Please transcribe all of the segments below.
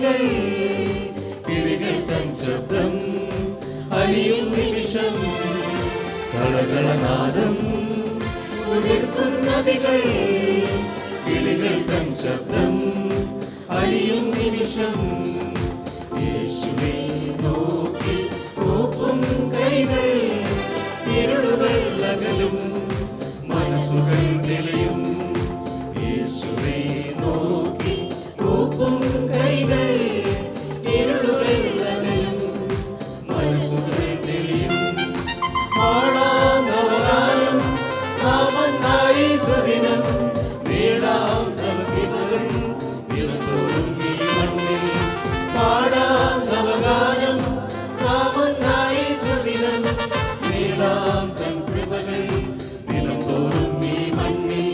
നദികൾ കിളികൾ തൻ ശബ്ദം അലിയും നിമിഷം കളകളനാദം ഉതിർക്കും നദികൾ കിളികൾ തൻ ശബ്ദം അലിയും നിമിഷം യേശുവേ നോക്കി കൂപ്പും കൈകൾ ഇരുളുകൾ അകലും മനസ്സുകൾ തെളിയും യേശുവേ നോക്കി കൂപ്പും കൈകൾ ഇരുളുകൾ അകലും മനസ്സുകൾ തെളിയും പാടാം നവഗാനം നാമന്നായി സുദിനം നേടാം നവകിമകൾ ദിനംതോറും ഈ മണ്ണിൽ പാടാം നവഗാനം നാമന്നായി സുദിനം നേടാം തൻ കൃപകൾ ദിനംതോറും ഈ മണ്ണിൽ.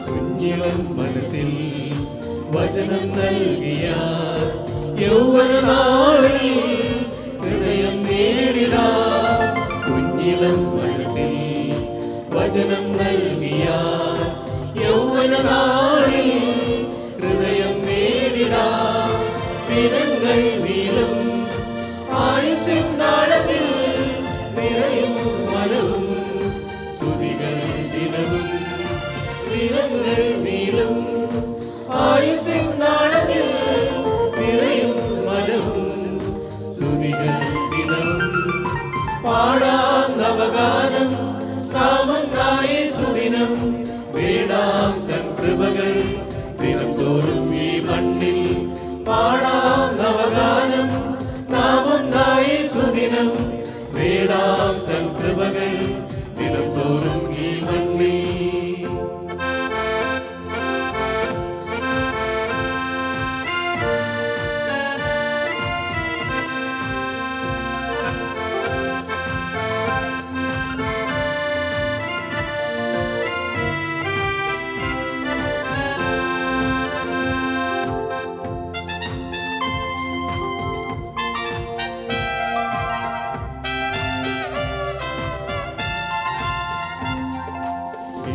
കുഞ്ഞിളം മനസ്സിൽ വചനം നൽകിയ യൗവനനാളിൽ ഹൃദയം നേടിടാം. കുഞ്ഞിളം മനസ്സിൽ വചനം നൽകിയ യൗവനനാളിൽ ഹൃദയം നേടിടാം. ദിനങ്ങൾ നീളും ആയുസ്സിൻ നാളത്തിൽ നിറയും മനവും സ്തുതികൾ ദിനവും ദിനങ്ങൾ നീളും ആയുസ്സിൻ നാളത്തിൽ നിറയും മനവും സ്തുതികൾ ദിനവും പാടാം നവഗാനം നാമന്നായി സുദിനം വേടാം തൻ കൃപകൾ ദിനംതോറും ഈ മണ്ണിൽ പാടാം നവഗാനം നാമന്നായി സുദിനം വേടാം തൻ കൃപകൾ ദിനംതോറും ഈ മണ്ണിൽ.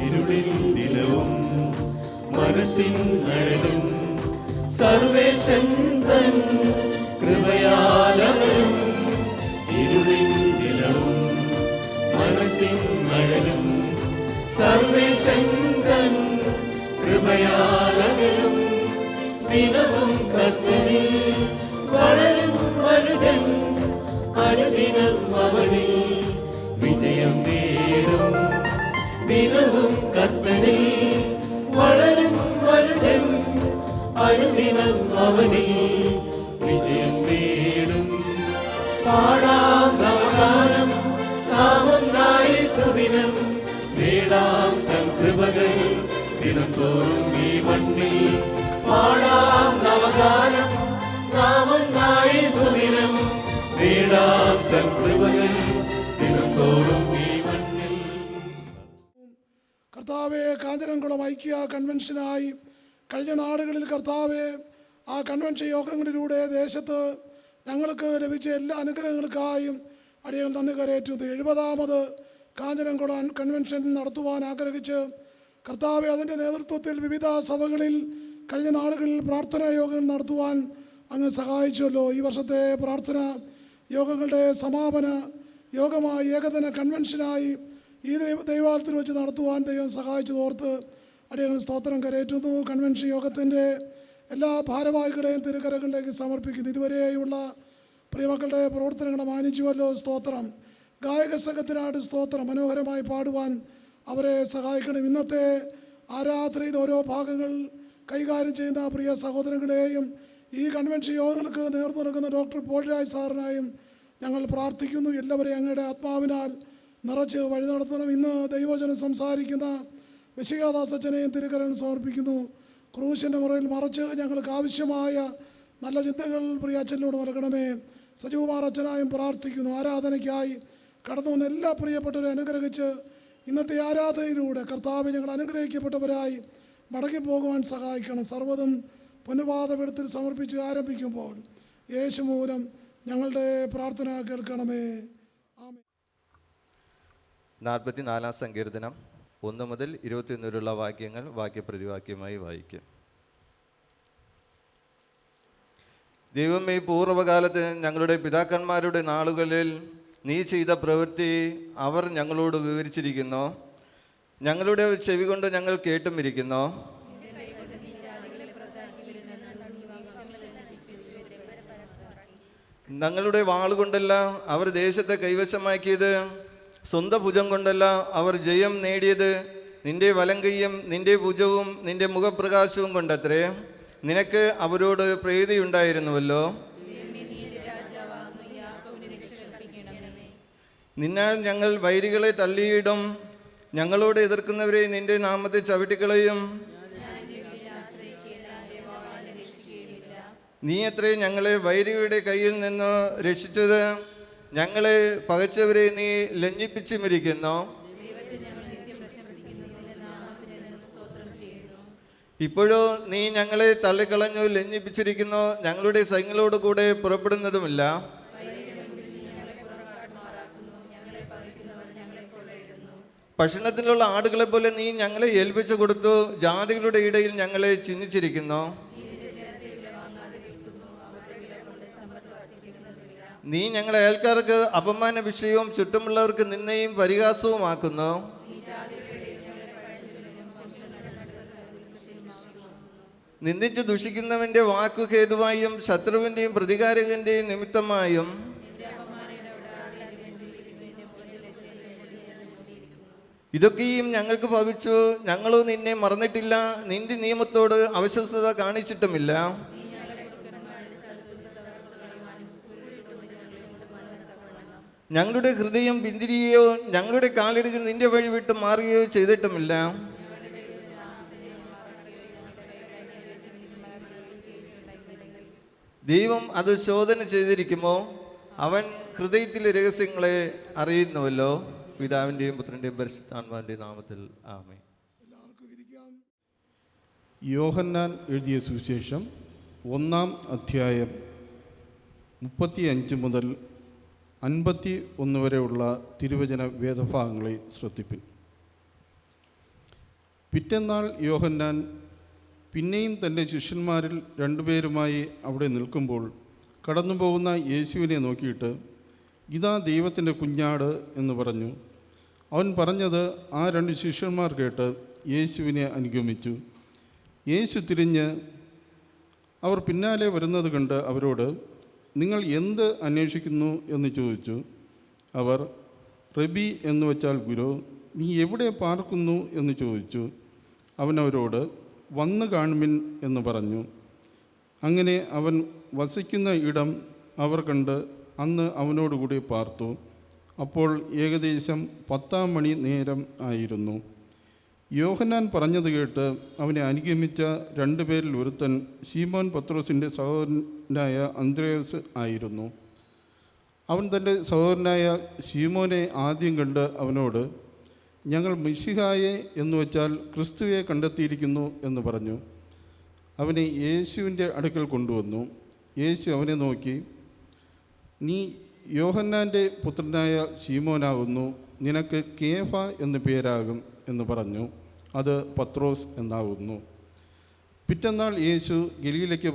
ഇരുളിൽ ദിനവും മനസ്സിൻ അഴലും സർവേശൻ തൻ കൃപയാലവരും. ഇരുളിൽ ദിനവും മനസ്സിൻ അഴലും സർവേശൻ തൻ കൃപയാലവരും. ദിനവും കർത്തനിൽ വളരും മനുഷ്യൻ അനുദിനം അവനിൽ വിജയം നേടും. ദിനവും കർത്തനിൽ വളരും മനുഷ്യൻ അനുദിനം അവനിൽ വിജയം നേടും. പാടാം നവഗാനം നാമന്നായി സുദിനം നേടാം തൻ കൃപകൾ ദിനംതോറും ഈ മണ്ണിൽ. പാടാം നവഗാനം നാമന്നായി സുദിനം നേടാം തൻ കൃപകൾ ദിനംതോറും ഈ മണ്ണിൽ. കർത്താവെ, കാഞ്ഞിരംകുളം ഐക്യ കൺവെൻഷനായി കഴിഞ്ഞ നാടുകളിൽ കർത്താവെ ആ കൺവെൻഷൻ യോഗങ്ങളിലൂടെ ദേശത്ത് ഞങ്ങൾക്ക് ലഭിച്ച എല്ലാ അനുഗ്രഹങ്ങൾക്കായും അടിയങ്ങൾ നന്ദി കരയേറ്റുന്നു. 70ാമത് കാഞ്ഞിരംകുളം കൺവെൻഷൻ നടത്തുവാൻ ആഗ്രഹിച്ച് കർത്താവെ അതിൻ്റെ നേതൃത്വത്തിൽ വിവിധ സഭകളിൽ കഴിഞ്ഞ നാടുകളിൽ പ്രാർത്ഥനാ യോഗങ്ങൾ നടത്തുവാൻ അങ്ങ് സഹായിച്ചുവല്ലോ. ഈ വർഷത്തെ പ്രാർത്ഥന യോഗങ്ങളുടെ സമാപന യോഗമായി ഏകദിന കൺവെൻഷനായി ഈ ദൈവാലയത്തിൽ വെച്ച് നടത്തുവാൻ ദൈവം സഹായിച്ചതോർത്ത് അടിയങ്ങൾ സ്തോത്രം കരയേറ്റുന്നു. കൺവെൻഷൻ യോഗത്തിൻ്റെ എല്ലാ ഭാരവാഹികളെയും തിരുക്കരങ്ങളിലേക്ക് സമർപ്പിക്കുന്നു. ഇതുവരെയുള്ള പ്രിയമക്കളുടെ പ്രവർത്തനങ്ങളെ മാനിച്ചുവല്ലോ, സ്തോത്രം. ഗായക സംഘത്തിനായിട്ട് സ്തോത്രം. മനോഹരമായി പാടുവാൻ അവരെ സഹായിക്കണം. ഇന്നത്തെ ആരാധനയിൽ ഓരോ ഭാഗങ്ങൾ കൈകാര്യം ചെയ്യുന്ന പ്രിയ സഹോദരങ്ങളെയും ഈ കൺവെൻഷൻ യോഗങ്ങൾക്ക് നേതൃത്വം നൽകുന്ന ഡോക്ടർ പോൾ രാജ് സാറിനായും ഞങ്ങൾ പ്രാർത്ഥിക്കുന്നു. എല്ലാവരെയും അങ്ങയുടെ ആത്മാവിനാൽ നിറച്ച് വഴി നടത്തണം. ഇന്ന് ദൈവവചനം സംസാരിക്കുന്ന വിശികാദാസച്ചനെയും തിരുക്കരങ്ങൾ സമർപ്പിക്കുന്നു. ക്രൂശിൻ്റെ മുറയിൽ മറച്ച് ഞങ്ങൾക്ക് ആവശ്യമായ നല്ല ചിന്തകൾ പ്രിയ അച്ഛനോട് നൽകണമേ. സജീവമാർ അച്ഛനായും പ്രാർത്ഥിക്കുന്നു. ആരാധനയ്ക്കായി കടന്നു വന്ന എല്ലാ പ്രിയപ്പെട്ടവരെ അനുഗ്രഹിച്ച് ഇന്നത്തെ ആരാധനയിലൂടെ കർത്താവ് ഞങ്ങൾ അനുഗ്രഹിക്കപ്പെട്ടവരായി മടങ്ങിപ്പോകുവാൻ സഹായിക്കണം. സർവ്വതും പൊന്നുപാദപീഠത്തിൽ സമർപ്പിച്ച് ആരംഭിക്കുമ്പോൾ യേശു മൂലം ഞങ്ങളുടെ പ്രാർത്ഥന കേൾക്കണമേ. ആമേൻ. 44 സങ്കീർത്തനം 1 മുതൽ 21 വരെയുള്ള വാക്യങ്ങൾ വാക്യപ്രതിവാക്യമായി വായിക്കും. ദൈവമേ, പൂർവ്വകാലത്ത് ഞങ്ങളുടെ പിതാക്കന്മാരുടെ നാളുകളിൽ നീ ചെയ്ത പ്രവൃത്തി അവർ ഞങ്ങളോട് വിവരിച്ചിരിക്കുന്നു. ഞങ്ങളുടെ ചെവി കൊണ്ട് ഞങ്ങൾ കേട്ടുമിരിക്കുന്നു. ഞങ്ങളുടെ വാളുകൊണ്ടല്ല അവർ ദേശത്തെ കൈവശമാക്കിയത്, സ്വന്തം ഭുജം കൊണ്ടല്ല അവർ ജയം നേടിയത്. നിന്റെ വലങ്കയ്യും നിന്റെ ഭുജവും നിന്റെ മുഖപ്രകാശവും കൊണ്ടത്രേ. നിനക്ക് അവരോട് പ്രീതിയുണ്ടായിരുന്നുവല്ലോ. നിന്നാൽ ഞങ്ങൾ വൈരികളെ തള്ളിയിടും, ഞങ്ങളോട് എതിർക്കുന്നവരെ നിന്റെ നാമത്തെ ചവിട്ടിക്കളയും. നീ അത്രേ ഞങ്ങളെ വൈരികളുടെ കയ്യിൽ നിന്ന് രക്ഷിച്ചത്. ഞങ്ങളെ പകച്ചവരെ നീ ലജ്ജിപ്പിച്ചുമിരിക്കുന്നു. ഇപ്പോഴോ നീ ഞങ്ങളെ തള്ളിക്കളഞ്ഞു, ലജ്ജിപ്പിച്ചിരിക്കുന്നു. ഞങ്ങളുടെ സൈന്യങ്ങളോട് കൂടെ പുറപ്പെടുന്നതുമില്ല. ഭക്ഷണത്തിലുള്ള ആടുകളെ പോലെ നീ ഞങ്ങളെ ഏൽപ്പിച്ചു കൊടുത്തു. ജാതികളുടെ ഇടയിൽ ഞങ്ങളെ ചിഹ്നിച്ചിരിക്കുന്നു. നീ ഞങ്ങളെ അയൽക്കാർക്ക് അപമാന വിഷയവും ചുറ്റുമുള്ളവർക്ക് നിന്ദയും പരിഹാസവുമാക്കുന്നു. നിന്ദിച്ചു ദുഷിക്കുന്നവന്റെ വാക്കു ഹേതുവായും ശത്രുവിൻ്റെയും പ്രതികാരകന്റെയും നിമിത്തമായും ഇതൊക്കെയും ഞങ്ങൾക്ക് ഭവിച്ചു. ഞങ്ങളോ നിന്നെ മറന്നിട്ടില്ല, നിന്റെ നിയമത്തോട് അവിശ്വസ്തത കാണിച്ചിട്ടുമില്ല. ഞങ്ങളുടെ ഹൃദയം പിന്തിരിയുകയോ ഞങ്ങളുടെ കാലടികൾ നിന്റെ വഴി വിട്ട് മാറുകയോ ചെയ്തിട്ടുമില്ല. ദൈവം അത് ശോധന ചെയ്തിരിക്കുമോ? അവൻ ഹൃദയത്തിലെ രഹസ്യങ്ങളെ അറിയുന്നുവല്ലോ. പിതാവിൻ്റെയും പുത്രൻ്റെയും പരിശുദ്ധാത്മാവിൻ്റെയും നാമത്തിൽ ആമേൻ. യോഹന്നാൻ എഴുതിയ സുവിശേഷം 1-ാം അധ്യായം 35 മുതൽ 51 വരെയുള്ള തിരുവചന വേദഭാഗങ്ങളെ ശ്രദ്ധിപ്പിൻ. പിറ്റന്നാൾ യോഹന്നാൻ പിന്നെയും തൻ്റെ ശിഷ്യന്മാരിൽ 2 പേരുമായി അവിടെ നിൽക്കുമ്പോൾ കടന്നുപോകുന്ന യേശുവിനെ നോക്കിയിട്ട്, ഇതാ ദൈവത്തിൻ്റെ കുഞ്ഞാട് എന്ന് പറഞ്ഞു. അവൻ പറഞ്ഞത് ആ 2 ശിഷ്യന്മാർ കേട്ട് യേശുവിനെ അനുഗമിച്ചു. യേശു തിരിഞ്ഞ് അവർ പിന്നാലെ വരുന്നത് കണ്ട് അവരോട്, നിങ്ങൾ എന്ത് അന്വേഷിക്കുന്നു എന്ന് ചോദിച്ചു. അവർ, റബി എന്ന് വച്ചാൽ ഗുരു, നീ എവിടെ പാർക്കുന്നു എന്ന് ചോദിച്ചു. അവൻ അവരോട്, വന്ന് കാണുമിൻ എന്ന് പറഞ്ഞു. അങ്ങനെ അവൻ വസിക്കുന്ന ഇടം അവർ കണ്ട് അന്ന് അവനോടുകൂടി പാർത്തു. അപ്പോൾ ഏകദേശം 10-ാം മണി നേരം ആയിരുന്നു. യോഹന്നാൻ പറഞ്ഞത് കേട്ട് അവനെ അനുഗമിച്ച 2 പേരിൽ ഒരുത്തൻ ശീമോൻ പത്രോസിൻ്റെ സഹോദരനായ അന്ത്രയോസ് ആയിരുന്നു. അവൻ തൻ്റെ സഹോദരനായ ശീമോനെ ആദ്യം കണ്ട് അവനോട്, ഞങ്ങൾ മിശിഹായെ എന്ന് വച്ചാൽ ക്രിസ്തുവെ കണ്ടെത്തിയിരിക്കുന്നു എന്ന് പറഞ്ഞു. അവനെ യേശുവിൻ്റെ അടുക്കൽ കൊണ്ടുവന്നു. യേശു അവനെ നോക്കി, നീ യോഹന്നാൻ്റെ പുത്രനായ ശീമോനാകുന്നു, നിനക്ക് കേഫ എന്ന് പേരാകും എന്ന് പറഞ്ഞു. അത് പത്രോസ് എന്നാകുന്നു. പിറ്റന്നാൾ യേശു ഗലീലയ്ക്ക്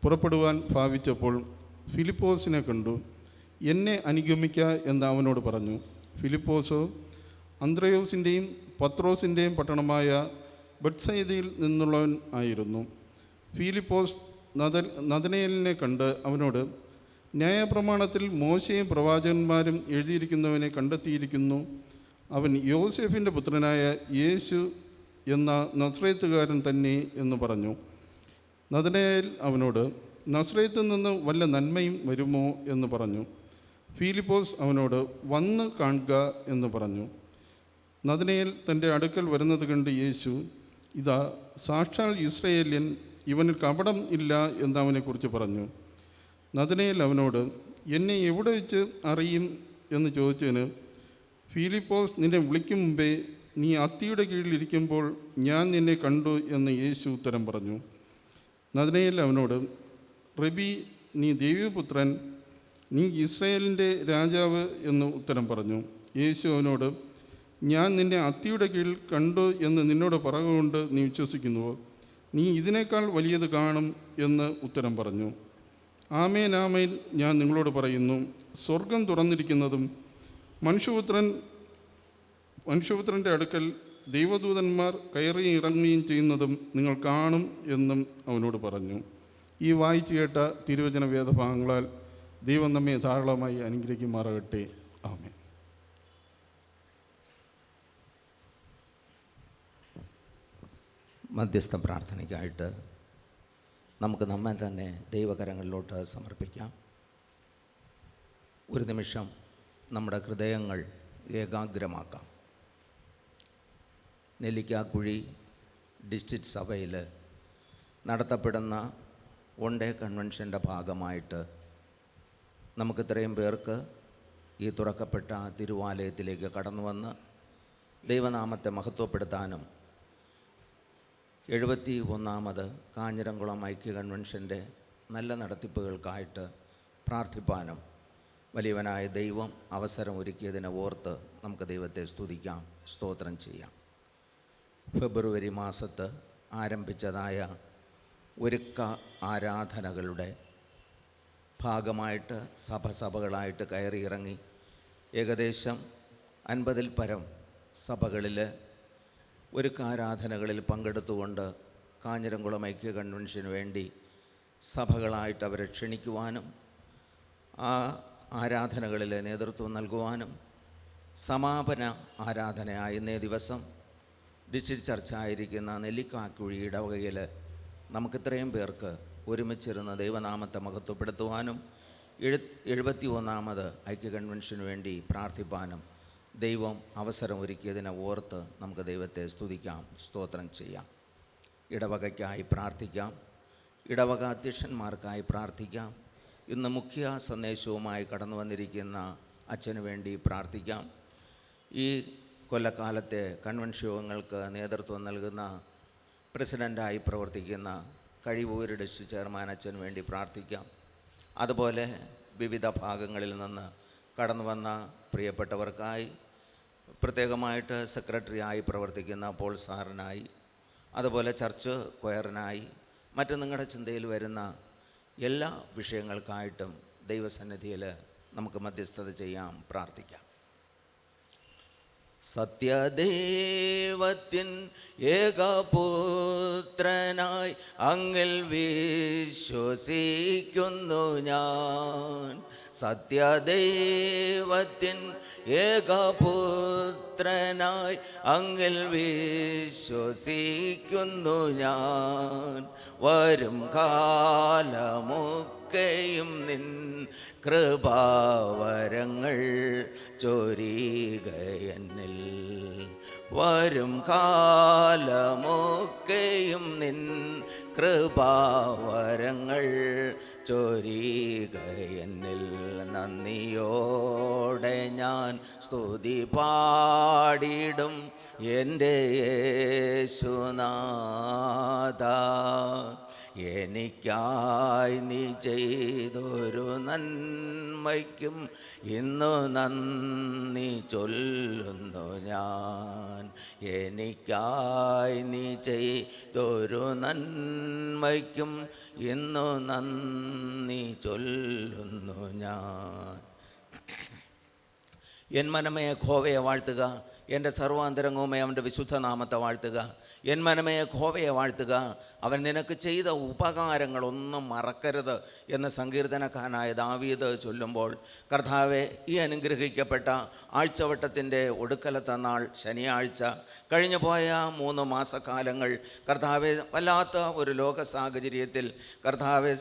പുറപ്പെടുവാൻ ഭാവിച്ചപ്പോൾ ഫിലിപ്പോസിനെ കണ്ടു. എന്നെ അനുഗമിക്ക എന്ന് അവനോട് പറഞ്ഞു. ഫിലിപ്പോസോ അന്ത്രയോസിൻ്റെയും പത്രോസിൻ്റെയും പട്ടണമായ ബെത്സയിദയിൽ നിന്നുള്ളവൻ ആയിരുന്നു. ഫിലിപ്പോസ് നഥനയേലിനെ കണ്ട് അവനോട്, ന്യായപ്രമാണത്തിൽ മോശയും പ്രവാചകന്മാരും എഴുതിയിരിക്കുന്നവനെ കണ്ടെത്തിയിരിക്കുന്നു. അവൻ യോസേഫിൻ്റെ പുത്രനായ യേശു എന്ന നസ്രേത്തുകാരൻ തന്നെ എന്ന് പറഞ്ഞു. നഥനയേൽ അവനോട്, നസ്രേത്തിൽ നിന്ന് വല്ല നന്മയും വരുമോ എന്ന് പറഞ്ഞു. ഫിലിപ്പോസ് അവനോട്, വന്ന് കാണുക എന്ന് പറഞ്ഞു. നഥനയേൽ തൻ്റെ അടുക്കൽ വരുന്നത് കണ്ട് യേശു, ഇതാ സാക്ഷാൽ ഇസ്രായേല്യൻ ഇവനിൽ കപടം ഇല്ല എന്ന് അവനെക്കുറിച്ച് പറഞ്ഞു. നഥനയേൽ അവനോട്, എന്നെ എവിടെ വെച്ച് അറിയും എന്ന് ചോദിച്ചതിന്, ഫിലിപ്പോസ് നിന്നെ വിളിക്കും മുമ്പേ നീ അത്തിയുടെ കീഴിലിരിക്കുമ്പോൾ ഞാൻ നിന്നെ കണ്ടു എന്ന് യേശു ഉത്തരം പറഞ്ഞു. നഥനയേൽ അവനോട്, റബി, നീ ദൈവപുത്രൻ, നീ ഇസ്രായേലിൻ്റെ രാജാവ് എന്ന് ഉത്തരം പറഞ്ഞു. യേശു അവനോട്, ഞാൻ നിന്നെ അത്തിയുടെ കീഴിൽ കണ്ടു എന്ന് നിന്നോട് പറയുകൊണ്ട് നീ വിശ്വസിക്കുന്നുവോ? നീ ഇതിനേക്കാൾ വലിയത് കാണും എന്ന് ഉത്തരം പറഞ്ഞു. ആമേൻ ആമേൻ, ഞാൻ നിങ്ങളോട് പറയുന്നു, സ്വർഗം തുറന്നിരിക്കുന്നതും മനുഷ്യപുത്രൻ്റെ അടുക്കൽ ദൈവദൂതന്മാർ കയറി ഇറങ്ങുകയും ചെയ്യുന്നതും നിങ്ങൾ കാണും എന്നും അവനോട് പറഞ്ഞു. ഈ വായിച്ചു കേട്ട തിരുവചന വേദഭാഗങ്ങളാൽ ദൈവം നമ്മെ ധാരാളമായി അനുഗ്രഹിക്കുമാറാകട്ടെ. ആമേൻ. മധ്യസ്ഥ പ്രാർത്ഥനയ്ക്കായിട്ട് നമുക്ക് നമ്മെ തന്നെ ദൈവകരങ്ങളിലോട്ട് സമർപ്പിക്കാം. ഒരു നിമിഷം നമ്മുടെ ഹൃദയങ്ങൾ ഏകാഗ്രമാക്കാം. നെല്ലിക്കാക്കുഴി ഡിസ്ട്രിക്റ്റ് സഭയിൽ നടത്തപ്പെടുന്ന വൺ ഡേ കൺവെൻഷൻ്റെ ഭാഗമായിട്ട് നമുക്കിത്രയും പേർക്ക് ഈ തുറക്കപ്പെട്ട തിരുവാലയത്തിലേക്ക് കടന്നു വന്ന് ദൈവനാമത്തെ മഹത്വപ്പെടുത്താനും 71ാമത് കാഞ്ഞിരംകുളം ഐക്യ കൺവെൻഷൻ്റെ നല്ല നടത്തിപ്പുകൾക്കായിട്ട് പ്രാർത്ഥിപ്പാനും വലിയവനായ ദൈവം അവസരം ഒരുക്കിയതിനെ ഓർത്ത് നമുക്ക് ദൈവത്തെ സ്തുതിക്കാം, സ്തോത്രം ചെയ്യാം. ഫെബ്രുവരി മാസത്ത് ആരംഭിച്ചതായ ഒരുക്ക ആരാധനകളുടെ ഭാഗമായിട്ട് സഭകളായിട്ട് കയറിയിറങ്ങി ഏകദേശം 50-ൽ പരം സഭകളിൽ ഒരുക്കാരാധനകളിൽ പങ്കെടുത്തുകൊണ്ട് കാഞ്ഞിരംകുളം ഐക്യ കൺവെൻഷന് വേണ്ടി സഭകളായിട്ട് അവരെ ക്ഷണിക്കുവാനും ആ ആരാധനകളിൽ നേതൃത്വം നൽകുവാനും സമാപന ആരാധനയായ ഇന്നേ ദിവസം ഡിസ്ട്രിക്റ്റ് ചർച്ചായിരിക്കുന്ന നെല്ലിക്കാക്കുഴി ഇടവകയിൽ നമുക്കിത്രയും പേർക്ക് ഒരുമിച്ചിരുന്ന് ദൈവനാമത്തെ മഹത്വപ്പെടുത്തുവാനും 71ാമത് ഐക്യ കൺവെൻഷന് വേണ്ടി പ്രാർത്ഥിപ്പാനും ദൈവം അവസരം ഒരുക്കിയതിനെ ഓർത്ത് നമുക്ക് ദൈവത്തെ സ്തുതിക്കാം, സ്തോത്രം ചെയ്യാം. ഇടവകയ്ക്കായി പ്രാർത്ഥിക്കാം, ഇടവക അധ്യക്ഷന്മാർക്കായി പ്രാർത്ഥിക്കാം. ഇന്ന് മുഖ്യ സന്ദേശവുമായി കടന്നു വന്നിരിക്കുന്ന അച്ഛന് വേണ്ടി പ്രാർത്ഥിക്കാം. ഈ കൊല്ലക്കാലത്തെ കൺവെൻഷൻ യോഗങ്ങൾക്ക് നേതൃത്വം നൽകുന്ന പ്രസിഡൻ്റായി പ്രവർത്തിക്കുന്ന കഴിവൂർ ഡിസ്ട്രിക്ട് ചെയർമാൻ അച്ഛന് വേണ്ടി പ്രാർത്ഥിക്കാം. അതുപോലെ വിവിധ ഭാഗങ്ങളിൽ നിന്ന് കടന്നു വന്ന പ്രിയപ്പെട്ടവർക്കായി, പ്രത്യേകമായിട്ട് സെക്രട്ടറിയായി പ്രവർത്തിക്കുന്ന പോൾ സാറിനായി, അതുപോലെ ചർച്ച് കൊയറിനായി, മറ്റ് നിങ്ങളുടെ ചിന്തയിൽ വരുന്ന എല്ലാ വിഷയങ്ങൾക്കായിട്ടും ദൈവസന്നിധിയിൽ നമുക്ക് മധ്യസ്ഥത ചെയ്യാം, പ്രാർത്ഥിക്കാം. സത്യദൈവത്തിൻ ഏകപുത്രനായി അങ്ങിൽ വിശ്വസിക്കുന്നു ഞാൻ. സത്യദൈവത്തിൻ ഏകപുത്രനായി അങ്ങിൽ വിശ്വസിക്കുന്നു ഞാൻ. വരും കാലമൊക്കെയും നിൻ കൃപാവരങ്ങൾ ചൊരികയെന്നിൽ. വരും കാലമൊക്കെയും നിൻ കൃപാവരങ്ങൾ ചൊരികയെന്നിൽ. നന്ദിയോടെ ഞാൻ സ്തുതി പാടിടും എൻ്റെ യേശുനാഥ. എനിക്കായി നീ ചെയ്തൊരു നന്മയ്ക്കും ഇന്നു നന്ദി ചൊല്ലുന്നു ഞാൻ. എനിക്കായി നീ ചെയ്തൊരു നന്മയ്ക്കും ഇന്നു നന്ദി ചൊല്ലുന്നു ഞാൻ. എൻ മനമേ യഹോവയെ വാഴ്ത്തുക, എൻ്റെ സർവാന്തരംഗവുമേ അവൻ്റെ വിശുദ്ധ നാമത്തെ വാഴ്ത്തുക. എൻ മനമേ യഹോവയെ വാഴ്ത്തുക, അവൻ നിനക്ക് ചെയ്ത ഉപകാരങ്ങളൊന്നും മറക്കരുത് എന്ന് സങ്കീർത്തനക്കാരനായ ദാവീദ് ചൊല്ലുമ്പോൾ, കർത്താവെ, ഈ അനുഗ്രഹിക്കപ്പെട്ട ആഴ്ചവട്ടത്തിൻ്റെ ഒടുക്കലത്തെ നാൾ ശനിയാഴ്ച കഴിഞ്ഞു പോയ 3 മാസക്കാലങ്ങൾ കർത്താവെ വല്ലാത്ത ഒരു ലോക സാഹചര്യത്തിൽ, കർത്താവെ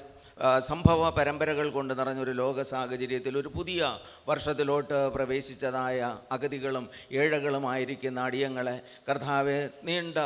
സംഭവ പരമ്പരകൾ കൊണ്ട് നിറഞ്ഞൊരു ലോക സാഹചര്യത്തിൽ ഒരു പുതിയ വർഷത്തിലോട്ട് പ്രവേശിച്ചതായ അഗതികളും ഏഴകളുമായിരിക്കുന്ന അടിയങ്ങളെ കർത്താവെ നീണ്ട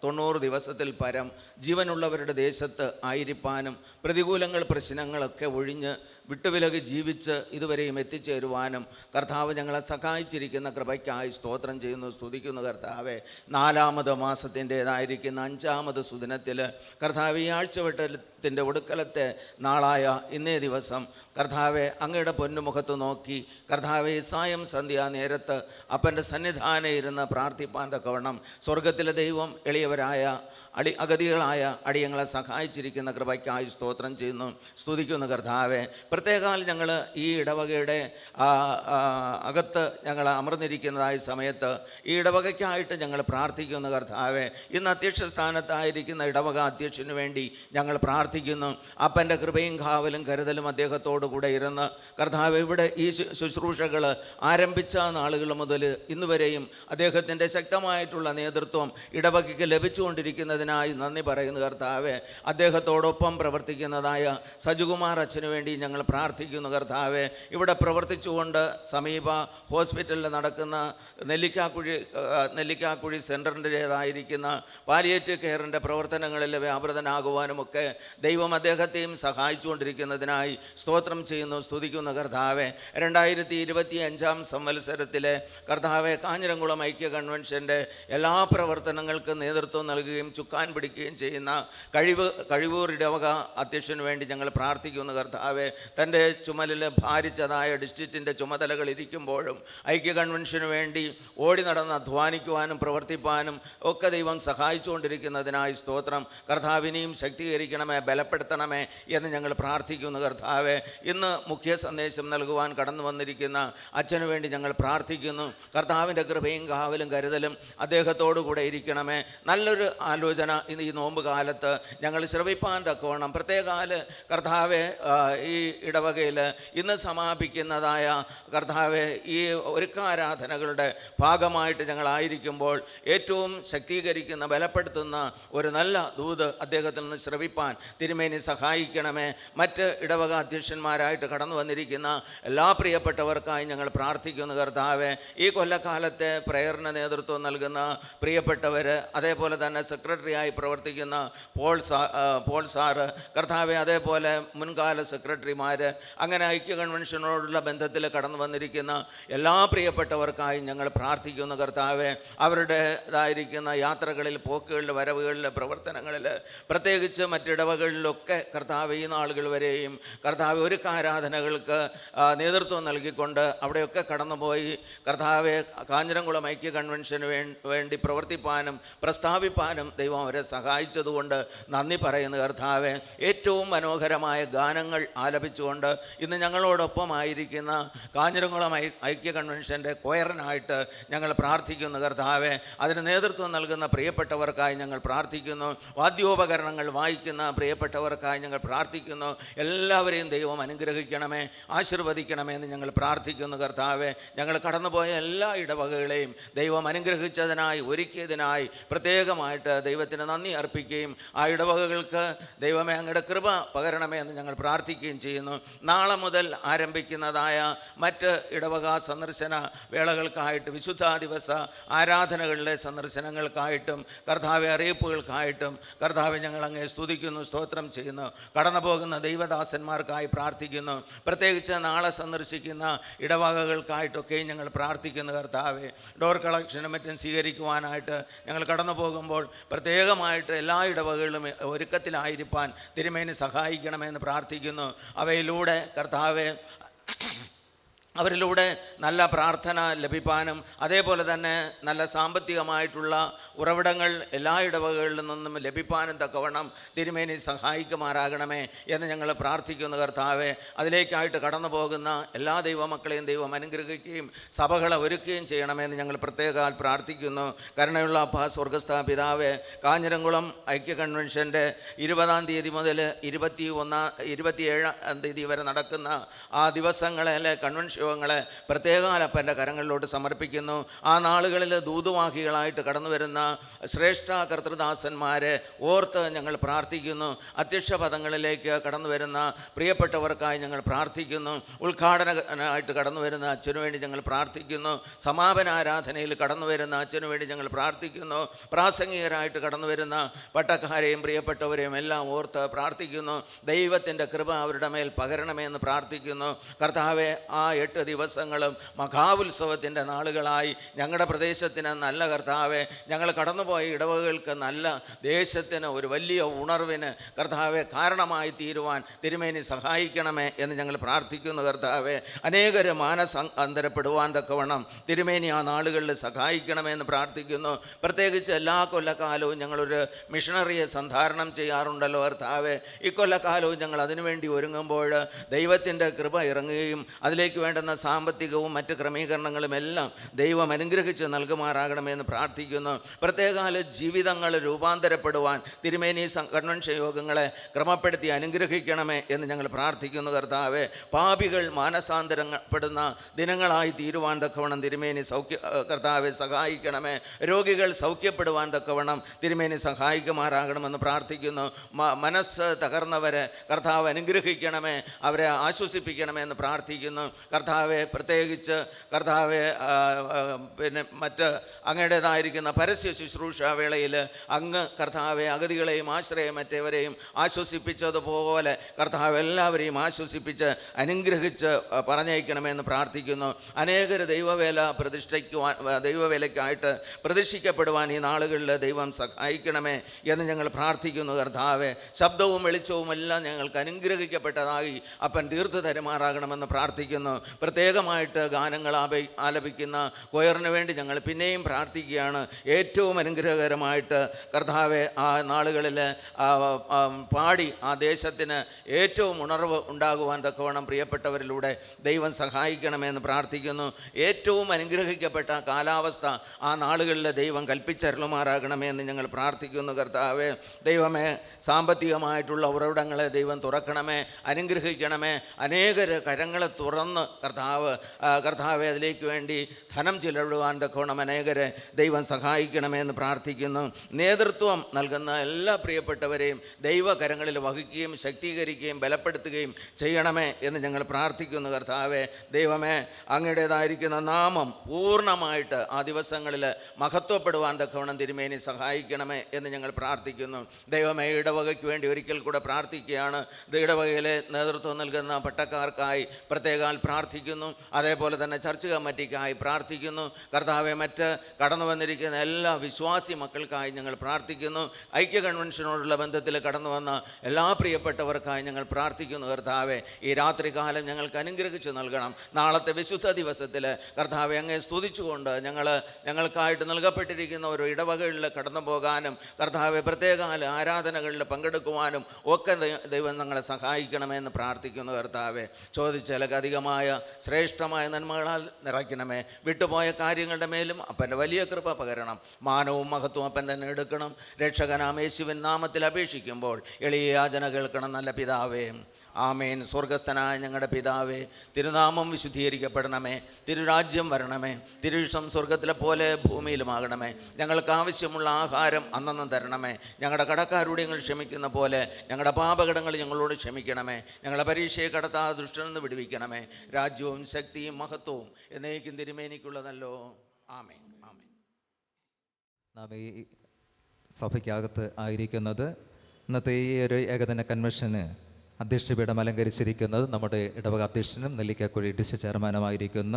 90 ദിവസത്തിൽ പരം ജീവനുള്ളവരുടെ ദേശത്ത് ആയിരിക്കാനും പ്രതികൂലങ്ങൾ പ്രശ്നങ്ങളൊക്കെ ഒഴിഞ്ഞ് വിട്ടുവിലകി ജീവിച്ച് ഇതുവരെയും എത്തിച്ചേരുവാനും കർത്താവ് ഞങ്ങളെ സഹായിച്ചിരിക്കുന്ന കൃപയ്ക്കായി സ്തോത്രം ചെയ്യുന്നു, സ്തുതിക്കുന്നു. കർത്താവെ, 4-ാമത് മാസത്തിൻ്റേതായിരിക്കുന്ന 5-ാമത് സുദിനത്തിൽ കർത്താവ് ഈ ആഴ്ചവട്ടത്തിൻ്റെ ഒടുക്കലത്തെ നാളായ ഇന്നേ ദിവസം കർത്താവെ അങ്ങയുടെ പൊന്നുമുഖത്ത് നോക്കി കർത്താവെ സായം സന്ധ്യാ നേരത്ത് അപ്പൻ്റെ സന്നിധാനം ഇരുന്ന് പ്രാർത്ഥിപ്പാൻ തക്കവണ്ണം സ്വർഗത്തിലെ ദൈവം എളിയവരായ അഗതികളായ അടിയങ്ങളെ സഹായിച്ചിരിക്കുന്ന കൃപയ്ക്കായി സ്തോത്രം ചെയ്യുന്നു, സ്തുതിക്കുന്നു. കർത്താവെ, പ്രത്യേകാൽ ഞങ്ങൾ ഈ ഇടവകയുടെ അകത്ത് ഞങ്ങൾ അമർന്നിരിക്കുന്നതായ സമയത്ത് ഈ ഇടവകയ്ക്കായിട്ട് ഞങ്ങൾ പ്രാർത്ഥിക്കുന്നു. കർത്താവെ, ഇന്ന് അധ്യക്ഷ സ്ഥാനത്തായിരിക്കുന്ന ഇടവക അധ്യക്ഷന് വേണ്ടി ഞങ്ങൾ പ്രാർത്ഥിക്കുന്നു. അപ്പൻ്റെ കൃപയും കാവലും കരുതലും അദ്ദേഹത്തോടു കൂടെ ഇരുന്ന് കർത്താവ് ഇവിടെ ഈ ശുശ്രൂഷകൾ ആരംഭിച്ച നാളുകൾ മുതൽ ഇന്നുവരെയും അദ്ദേഹത്തിൻ്റെ ശക്തമായിട്ടുള്ള നേതൃത്വം ഇടവകയ്ക്ക് ലഭിച്ചുകൊണ്ടിരിക്കുന്നതിനായി നന്ദി പറയുന്നു. കർത്താവെ, അദ്ദേഹത്തോടൊപ്പം പ്രവർത്തിക്കുന്നതായ സജുകുമാർ അച്ഛന് വേണ്ടി ഞങ്ങൾ പ്രാർത്ഥിക്കുന്നു. കർത്താവെ, ഇവിടെ പ്രവർത്തിച്ചുകൊണ്ട് സമീപ ഹോസ്പിറ്റലിൽ നടക്കുന്ന നെല്ലിക്കാക്കുഴി സെൻറ്ററിൻ്റേതായിരിക്കുന്ന പാലിയേറ്റീവ് കെയറിൻ്റെ പ്രവർത്തനങ്ങളിൽ വ്യാപൃതനാകുവാനുമൊക്കെ ദൈവം അദ്ദേഹത്തെയും സഹായിച്ചുകൊണ്ടിരിക്കുന്നതിനായി സ്തോത്രം ചെയ്യുന്നു, സ്തുതിക്കുന്നു. കർത്താവെ, 2025 സംവത്സരത്തിലെ കർത്താവെ കാഞ്ഞിരംകുളം ഐക്യ കൺവെൻഷൻ്റെ എല്ലാ പ്രവർത്തനങ്ങൾക്കും നേതൃത്വം നൽകുകയും ചുക്കാൻ പിടിക്കുകയും ചെയ്യുന്ന കഴിവൂർ ഇടവക അധ്യക്ഷന് വേണ്ടി ഞങ്ങൾ പ്രാർത്ഥിക്കുന്നു. കർത്താവെ, തൻ്റെ ചുമലിൽ ഭാരിച്ചതായ ഡിസ്ട്രിക്റ്റിൻ്റെ ചുമതലകൾ ഇരിക്കുമ്പോഴും ഐക്യ കൺവെൻഷന് വേണ്ടി ഓടി നടന്ന് അധ്വാനിക്കുവാനും പ്രവർത്തിപ്പാനും ഒക്കെ ദൈവം സഹായിച്ചുകൊണ്ടിരിക്കുന്നതിനായി സ്തോത്രം. കർത്താവിനെയും ശക്തീകരിക്കണമേ, ബലപ്പെടുത്തണമേ എന്ന് ഞങ്ങൾ പ്രാർത്ഥിക്കുന്നു. കർത്താവെ, ഇന്ന് മുഖ്യ സന്ദേശം നൽകുവാൻ കടന്നു വന്നിരിക്കുന്ന അച്ഛന് വേണ്ടി ഞങ്ങൾ പ്രാർത്ഥിക്കുന്നു. കർത്താവിൻ്റെ കൃപയും കാവലും കരുതലും അദ്ദേഹത്തോടു കൂടെ ഇരിക്കണമേ. നല്ലൊരു ആലോചന ഇന്ന് ഈ നോമ്പ് കാലത്ത് ഞങ്ങൾ ശ്രവിപ്പാൻ തക്കവണ്ണം പ്രത്യേകാൽ കർത്താവെ ഈ ഇടവകയിൽ ഇന്ന് സമാപിക്കുന്നതായ കർത്താവെ ഈ ഒരുക്കാരാധനകളുടെ ഭാഗമായിട്ട് ഞങ്ങളായിരിക്കുമ്പോൾ ഏറ്റവും ശക്തീകരിക്കുന്ന ബലപ്പെടുത്തുന്ന ഒരു നല്ല ദൂത് അദ്ദേഹത്തിൽ നിന്ന് ശ്രവിപ്പാൻ തിരുമേനി സഹായിക്കണമേ. മറ്റ് ഇടവക അധ്യക്ഷന്മാരായിട്ട് കടന്നു വന്നിരിക്കുന്ന എല്ലാ പ്രിയപ്പെട്ടവർക്കായി ഞങ്ങൾ പ്രാർത്ഥിക്കുന്നു. കർത്താവെ, ഈ കൊല്ലക്കാലത്തെ പ്രയറിന് നേതൃത്വം നൽകുന്ന പ്രിയപ്പെട്ടവർ, അതേപോലെ തന്നെ സെക്രട്ടറിയായി പ്രവർത്തിക്കുന്ന പോൾ സാറ്, കർത്താവെ, അതേപോലെ മുൻകാല സെക്രട്ടറിമാർ, അങ്ങനെ ഐക്യ കൺവെൻഷനോടുള്ള ബന്ധത്തിൽ കടന്നു വന്നിരിക്കുന്ന എല്ലാ പ്രിയപ്പെട്ടവർക്കായി ഞങ്ങൾ പ്രാർത്ഥിക്കുന്നു. കർത്താവെ, അവരുടേതായിരിക്കുന്ന യാത്രകളിൽ, പോക്കുകളിൽ, വരവുകളിൽ, പ്രവർത്തനങ്ങളിൽ, പ്രത്യേകിച്ച് മറ്റിടവകളിലൊക്കെ കർത്താവ് ഈ നാളുകൾ വരെയും കർത്താവ് ഒരുക്കാരാധനകൾക്ക് നേതൃത്വം നൽകിക്കൊണ്ട് അവിടെയൊക്കെ കടന്നുപോയി കർത്താവെ കാഞ്ഞിരംകുളം ഐക്യ കൺവെൻഷന് വേണ്ടി പ്രവർത്തിപ്പാനും പ്രസ്താവിപ്പാനും ദൈവം അവരെ സഹായിച്ചതുകൊണ്ട് നന്ദി പറയുന്നു. കർത്താവെ, ഏറ്റവും മനോഹരമായ ഗാനങ്ങൾ ആലപിച്ചുകൊണ്ട് ഇന്ന് ഞങ്ങളോടൊപ്പമായിരിക്കുന്ന കാഞ്ഞിരംകുളം ഐക്യ കൺവെൻഷൻ്റെ കൊയറിനായിട്ട് ഞങ്ങൾ പ്രാർത്ഥിക്കുന്നു. കർത്താവെ, അതിന് നേതൃത്വം നൽകുന്ന പ്രിയപ്പെട്ടവർക്കായി ഞങ്ങൾ പ്രാർത്ഥിക്കുന്നു. വാദ്യോപകരണങ്ങൾ വായിക്കുന്ന പ്രിയപ്പെട്ടവർക്കായി ഞങ്ങൾ പ്രാർത്ഥിക്കുന്നു. എല്ലാവരെയും ദൈവം അനുഗ്രഹിക്കണമേ, ആശീർവദിക്കണമേ എന്ന് ഞങ്ങൾ പ്രാർത്ഥിക്കുന്നു. കർത്താവെ, ഞങ്ങൾ കടന്നുപോയ എല്ലാ ഇടവകകളെയും ദൈവം അനുഗ്രഹിച്ചതിനായി, ഒരുക്കിയതിനായി പ്രത്യേകമായിട്ട് ദൈവത്തിന് നന്ദി അർപ്പിക്കുകയും ആ ഇടവകകൾക്ക് ദൈവമേ അങ്ങയുടെ കൃപ പകരണമേ എന്ന് ഞങ്ങൾ പ്രാർത്ഥിക്കുകയും ചെയ്യുന്നു. നാളെ മുതൽ ആരംഭിക്കുന്നതായ മറ്റ് ഇടവക സന്ദർശന വേളകൾക്കായിട്ട്, വിശുദ്ധ ദിവസ ആരാധനകളിലെ സന്ദർശനങ്ങൾക്കായിട്ടും കർത്താവെ അറിയിപ്പുകൾക്കായിട്ടും കർത്താവെ ഞങ്ങൾ അങ്ങേ സ്തുതിക്കുന്നു, സ്തോത്രം ചെയ്യുന്നു. കടന്നു പോകുന്ന ദൈവദാസന്മാർക്കായി പ്രാർത്ഥിക്കുന്നു. പ്രത്യേകിച്ച് നാളെ സന്ദർശിക്കുന്ന ഇടവകകൾക്കായിട്ടൊക്കെയും ഞങ്ങൾ പ്രാർത്ഥിക്കുന്നു. കർത്താവെ, ഡോർ കളക്ഷനും മറ്റും സ്വീകരിക്കുവാനായിട്ട് ഞങ്ങൾ കടന്നു പോകുമ്പോൾ പ്രത്യേകമായിട്ട് എല്ലാ ഇടവകകളും ഒരുക്കത്തിലായിരിക്കാൻ തിരുമേനി സഹായിക്കണമെന്ന് പ്രാർത്ഥിക്കുന്നു. അവയിലൂടെ കർത്താവെ അവരിലൂടെ നല്ല പ്രാർത്ഥന ലഭിക്കാനും അതേപോലെ തന്നെ നല്ല സാമ്പത്തികമായിട്ടുള്ള ഉറവിടങ്ങൾ എല്ലാ ഇടവകകളിൽ നിന്നും ലഭിക്കാനും തക്കവണ്ണം തിരുമേനി സഹായിക്കുമാറാകണമേ എന്ന് ഞങ്ങൾ പ്രാർത്ഥിക്കുന്നു. കർത്താവെ, അതിലേക്കായിട്ട് കടന്നു പോകുന്ന എല്ലാ ദൈവമക്കളെയും ദൈവം അനുഗ്രഹിക്കുകയും സഭകളെ ഒരുക്കുകയും ചെയ്യണമെന്ന് ഞങ്ങൾ പ്രത്യേകം പ്രാർത്ഥിക്കുന്നു. കരുണയുള്ള അപ്പാ സ്വർഗസ്ഥ പിതാവേ, കാഞ്ഞിരംകുളം ഐക്യ കൺവെൻഷൻ്റെ 20-ാം തീയതി മുതൽ 27-ാം തീയതി വരെ നടക്കുന്ന ആ ദിവസങ്ങളിലെ കൺവെൻഷൻ യോഗങ്ങളെ പ്രത്യേകാൽ അപ്പൻ്റെ കരങ്ങളിലോട്ട് സമർപ്പിക്കുന്നു. ആ നാളുകളിൽ ദൂതുവാഹികളായിട്ട് കടന്നു വരുന്ന ശ്രേഷ്ഠ കർത്തൃദാസന്മാരെ ഓർത്ത് ഞങ്ങൾ പ്രാർത്ഥിക്കുന്നു. അധ്യക്ഷ പദങ്ങളിലേക്ക് കടന്നു വരുന്ന പ്രിയപ്പെട്ടവർക്കായി ഞങ്ങൾ പ്രാർത്ഥിക്കുന്നു. ഉദ്ഘാടകനായിട്ട് കടന്നു വരുന്ന അച്ഛനു വേണ്ടി ഞങ്ങൾ പ്രാർത്ഥിക്കുന്നു. സമാപന ആരാധനയിൽ കടന്നു വരുന്ന അച്ഛനു വേണ്ടി ഞങ്ങൾ പ്രാർത്ഥിക്കുന്നു. പ്രാസംഗികരായിട്ട് കടന്നു വരുന്ന പട്ടക്കാരെയും പ്രിയപ്പെട്ടവരെയും എല്ലാം ഓർത്ത് പ്രാർത്ഥിക്കുന്നു. ദൈവത്തിൻ്റെ കൃപ അവരുടെ മേൽ പകരണമെന്ന് പ്രാർത്ഥിക്കുന്നു. കർത്താവെ, ആ 8 ദിവസങ്ങളും മഹാഉത്സവത്തിൻ്റെ നാളുകളായി ഞങ്ങളുടെ പ്രദേശത്തിന് നല്ല കർത്താവെ, ഞങ്ങൾ കടന്നുപോയ ഇടവകകൾക്ക് നല്ല ദേശത്തിന് ഒരു വലിയ ഉണർവിന് കർത്താവെ കാരണമായി തീരുവാൻ തിരുമേനി സഹായിക്കണമേ എന്ന് ഞങ്ങൾ പ്രാർത്ഥിക്കുന്നു. കർത്താവെ, അനേകര് മാനസാന്തരപ്പെടുവാൻ തക്കവണ്ണം തിരുമേനി ആ നാളുകളിൽ സഹായിക്കണമെന്ന് പ്രാർത്ഥിക്കുന്നു. പ്രത്യേകിച്ച് എല്ലാ കൊല്ലക്കാലവും ഞങ്ങളൊരു മിഷണറിയെ സന്ധാരണം ചെയ്യാറുണ്ടല്ലോ കർത്താവെ. ഈ കൊല്ലക്കാലവും ഞങ്ങൾ അതിനുവേണ്ടി ഒരുങ്ങുമ്പോൾ ദൈവത്തിൻ്റെ കൃപ ഇറങ്ങുകയും അതിലേക്ക് വേണ്ടുന്ന സാമ്പത്തികവും മറ്റ് ക്രമീകരണങ്ങളും എല്ലാം ദൈവം അനുഗ്രഹിച്ച് നൽകുമാറാകണമെന്ന് പ്രാർത്ഥിക്കുന്നു. പ്രത്യേകാല ജീവിതങ്ങൾ രൂപാന്തരപ്പെടുവാൻ തിരുമേനി കൺവെൻഷൻ യോഗങ്ങളെ ക്രമപ്പെടുത്തി അനുഗ്രഹിക്കണമേ എന്ന് ഞങ്ങൾ പ്രാർത്ഥിക്കുന്നു. കർത്താവെ, പാപികൾ മാനസാന്തരപ്പെടുന്ന ദിനങ്ങളായി തീരുവാൻ തക്കവണ്ണം തിരുമേനി കർത്താവെ സഹായിക്കണമേ. രോഗികൾ സൗഖ്യപ്പെടുവാൻ തക്കവണ്ണം തിരുമേനി സഹായിക്കുമാറാകണമെന്ന് പ്രാർത്ഥിക്കുന്നു. മനസ്സ് തകർന്നവരെ കർത്താവ് അനുഗ്രഹിക്കണമേ, അവരെ ആശ്വസിപ്പിക്കണമെന്ന് പ്രാർത്ഥിക്കുന്നു. കർത്താവെ, പ്രത്യേകിച്ച് കർത്താവെ മറ്റ് അങ്ങയുടേതായിരിക്കുന്ന പരസ്യ ശുശ്രൂഷ വേളയിൽ അങ്ങ് കർത്താവെ അഗതികളെയും ആശ്രയമറ്റവരെയും ആശ്വസിപ്പിച്ചതുപോലെ കർത്താവ് എല്ലാവരെയും ആശ്വസിപ്പിച്ച് അനുഗ്രഹിച്ച് പറഞ്ഞയക്കണമെന്ന് പ്രാർത്ഥിക്കുന്നു. അനേകർ ദൈവവേലയ്ക്കായിട്ട് പ്രതിഷ്ഠിക്കപ്പെടുവാൻ ഈ നാളുകളിൽ ദൈവം സഹായിക്കണമേ എന്ന് ഞങ്ങൾ പ്രാർത്ഥിക്കുന്നു. കർത്താവെ, ശബ്ദവും വെളിച്ചവും എല്ലാം ഞങ്ങൾക്ക് അനുഗ്രഹിക്കപ്പെട്ടതായി അപ്പൻ തീർത്തു തരുമാറാകണമെന്ന് പ്രാർത്ഥിക്കുന്നു. പ്രത്യേകമായിട്ട് ഗാനങ്ങൾ ആലപിക്കുന്ന കൊയറിന് വേണ്ടി ഞങ്ങൾ പിന്നെയും പ്രാർത്ഥിക്കുകയാണ്. ഏറ്റവും അനുഗ്രഹകരമായിട്ട് കർത്താവെ ആ നാളുകളിൽ പാടി ആ ദേശത്തിന് ഏറ്റവും ഉണർവ് ഉണ്ടാകുവാൻ തക്കവണ്ണം പ്രിയപ്പെട്ടവരിലൂടെ ദൈവം സഹായിക്കണമെന്ന് പ്രാർത്ഥിക്കുന്നു. ഏറ്റവും അനുഗ്രഹിക്കപ്പെട്ട കാലാവസ്ഥ ആ നാളുകളിൽ ദൈവം കൽപ്പിച്ചരുളുമാറാകണമേ എന്ന് ഞങ്ങൾ പ്രാർത്ഥിക്കുന്നു. കർത്താവെ, ദൈവമേ, സാമ്പത്തികമായിട്ടുള്ള ഉറവിടങ്ങളെ ദൈവം തുറക്കണമേ, അനുഗ്രഹിക്കണമേ. അനേകർ കരങ്ങളെ തുറന്ന് കർത്താവെ അതിലേക്ക് വേണ്ടി ധനം ചിലവിടുവാൻ തക്കവണ്ണം അനേകരെ ദൈവം സഹായിക്കണമേ എന്ന് പ്രാർത്ഥിക്കുന്നു. നേതൃത്വം നൽകുന്ന എല്ലാ പ്രിയപ്പെട്ടവരെയും ദൈവകരങ്ങളിൽ വഹിക്കുകയും ശക്തീകരിക്കുകയും ബലപ്പെടുത്തുകയും ചെയ്യണമേ എന്ന് ഞങ്ങൾ പ്രാർത്ഥിക്കുന്നു. കർത്താവെ, ദൈവമേ, അങ്ങയുടേതായിരിക്കുന്ന നാമം പൂർണ്ണമായിട്ട് ആ ദിവസങ്ങളിൽ മഹത്വപ്പെടുവാൻ തക്കവണ്ണം തിരുമേനി സഹായിക്കണമേ എന്ന് ഞങ്ങൾ പ്രാർത്ഥിക്കുന്നു. ദൈവമേ, ഇടവകയ്ക്ക് വേണ്ടി ഒരിക്കൽ കൂടെ പ്രാർത്ഥിക്കുകയാണ്. ഇടവകയിലെ നേതൃത്വം നൽകുന്ന പട്ടക്കാർക്കായി പ്രത്യേകാൽ പ്രാർത്ഥിക്കുന്നു. അതേപോലെ തന്നെ ചർച്ച് കമ്മിറ്റിക്കായി പ്രാർത്ഥിക്കുന്നു. കർത്താവെ, മറ്റ് കടന്നു വന്നിരിക്കുന്ന എല്ലാ വിശ്വാസി മക്കൾക്കായി ഞങ്ങൾ പ്രാർത്ഥിക്കുന്നു. ഐക്യ കൺവെൻഷനോടുള്ള ബന്ധത്തിൽ കടന്നു വന്ന എല്ലാ പ്രിയപ്പെട്ടവർക്കായി ഞങ്ങൾ പ്രാർത്ഥിക്കുന്നു. കർത്താവെ, ഈ രാത്രികാലം ഞങ്ങൾക്ക് അനുഗ്രഹിച്ച് നൽകണം. നാളത്തെ വിശുദ്ധ ദിവസത്തിൽ കർത്താവെ അങ്ങേ സ്തുതിച്ചുകൊണ്ട് ഞങ്ങൾക്കായിട്ട് നൽകപ്പെട്ടിരിക്കുന്ന ഒരു ഇടവകകളിൽ കടന്നു പോകാനും കർത്താവെ പ്രത്യേകാല ആരാധനകളിൽ പങ്കെടുക്കുവാനും ഒക്കെ ദൈവം ഞങ്ങളെ സഹായിക്കണമെന്ന് പ്രാർത്ഥിക്കുന്നു. കർത്താവെ, ചോദിച്ചാലധികമായ ശ്രേഷ്ഠമായ നന്മകളാൽ നിറയ്ക്കണമേ. വിട്ടുപോയ കാര്യങ്ങളുടെ മേലും അപ്പൻ്റെ വലിയ കൃപ പകരണം. മാനവും മഹത്വവും അപ്പൻ തന്നെ എടുക്കണം. രക്ഷകനാം യേശുവിൻ നാമത്തിൽ അപേക്ഷിക്കുമ്പോൾ എളിയ യാചന കേൾക്കണം നല്ല പിതാവേ. ആമേൻ. സ്വർഗസ്ഥനായ ഞങ്ങളുടെ പിതാവേ, തിരുനാമം വിശുദ്ധീകരിക്കപ്പെടണമേ. തിരുരാജ്യം വരണമേ. തിരുവിഷ്ടം സ്വർഗത്തിലെ പോലെ ഭൂമിയിലുമാകണമേ. ഞങ്ങൾക്ക് ആവശ്യമുള്ള ആഹാരം അന്നന്ന് തരണമേ. ഞങ്ങളുടെ കടക്കാരോട് ഞങ്ങൾ ക്ഷമിക്കുന്ന പോലെ ഞങ്ങളുടെ പാപകടങ്ങൾ ഞങ്ങളോട് ക്ഷമിക്കണമേ. ഞങ്ങളുടെ പരീക്ഷയെ കടത്താതെ ദുഷ്ടനിൽ നിന്ന് വിടുവിക്കണമേ. രാജ്യവും ശക്തിയും മഹത്വവും എന്നേക്കും തിരുമേനിക്കുള്ളതല്ലോ. ആമേൻ. ആമേൻ. നാം ഈ സഭയ്ക്കകത്ത് ആയിരിക്കുന്നത് ഇന്നത്തെ ഈ ഒരു ഏകദിന കൺവെൻഷന് അധ്യക്ഷപീഠം അലങ്കരിച്ചിരിക്കുന്നത് നമ്മുടെ ഇടവക അധ്യക്ഷനും നെല്ലിക്കക്കുഴി ഡിസ്ട്രിക്ട് ചെയർമാനുമായിരിക്കുന്ന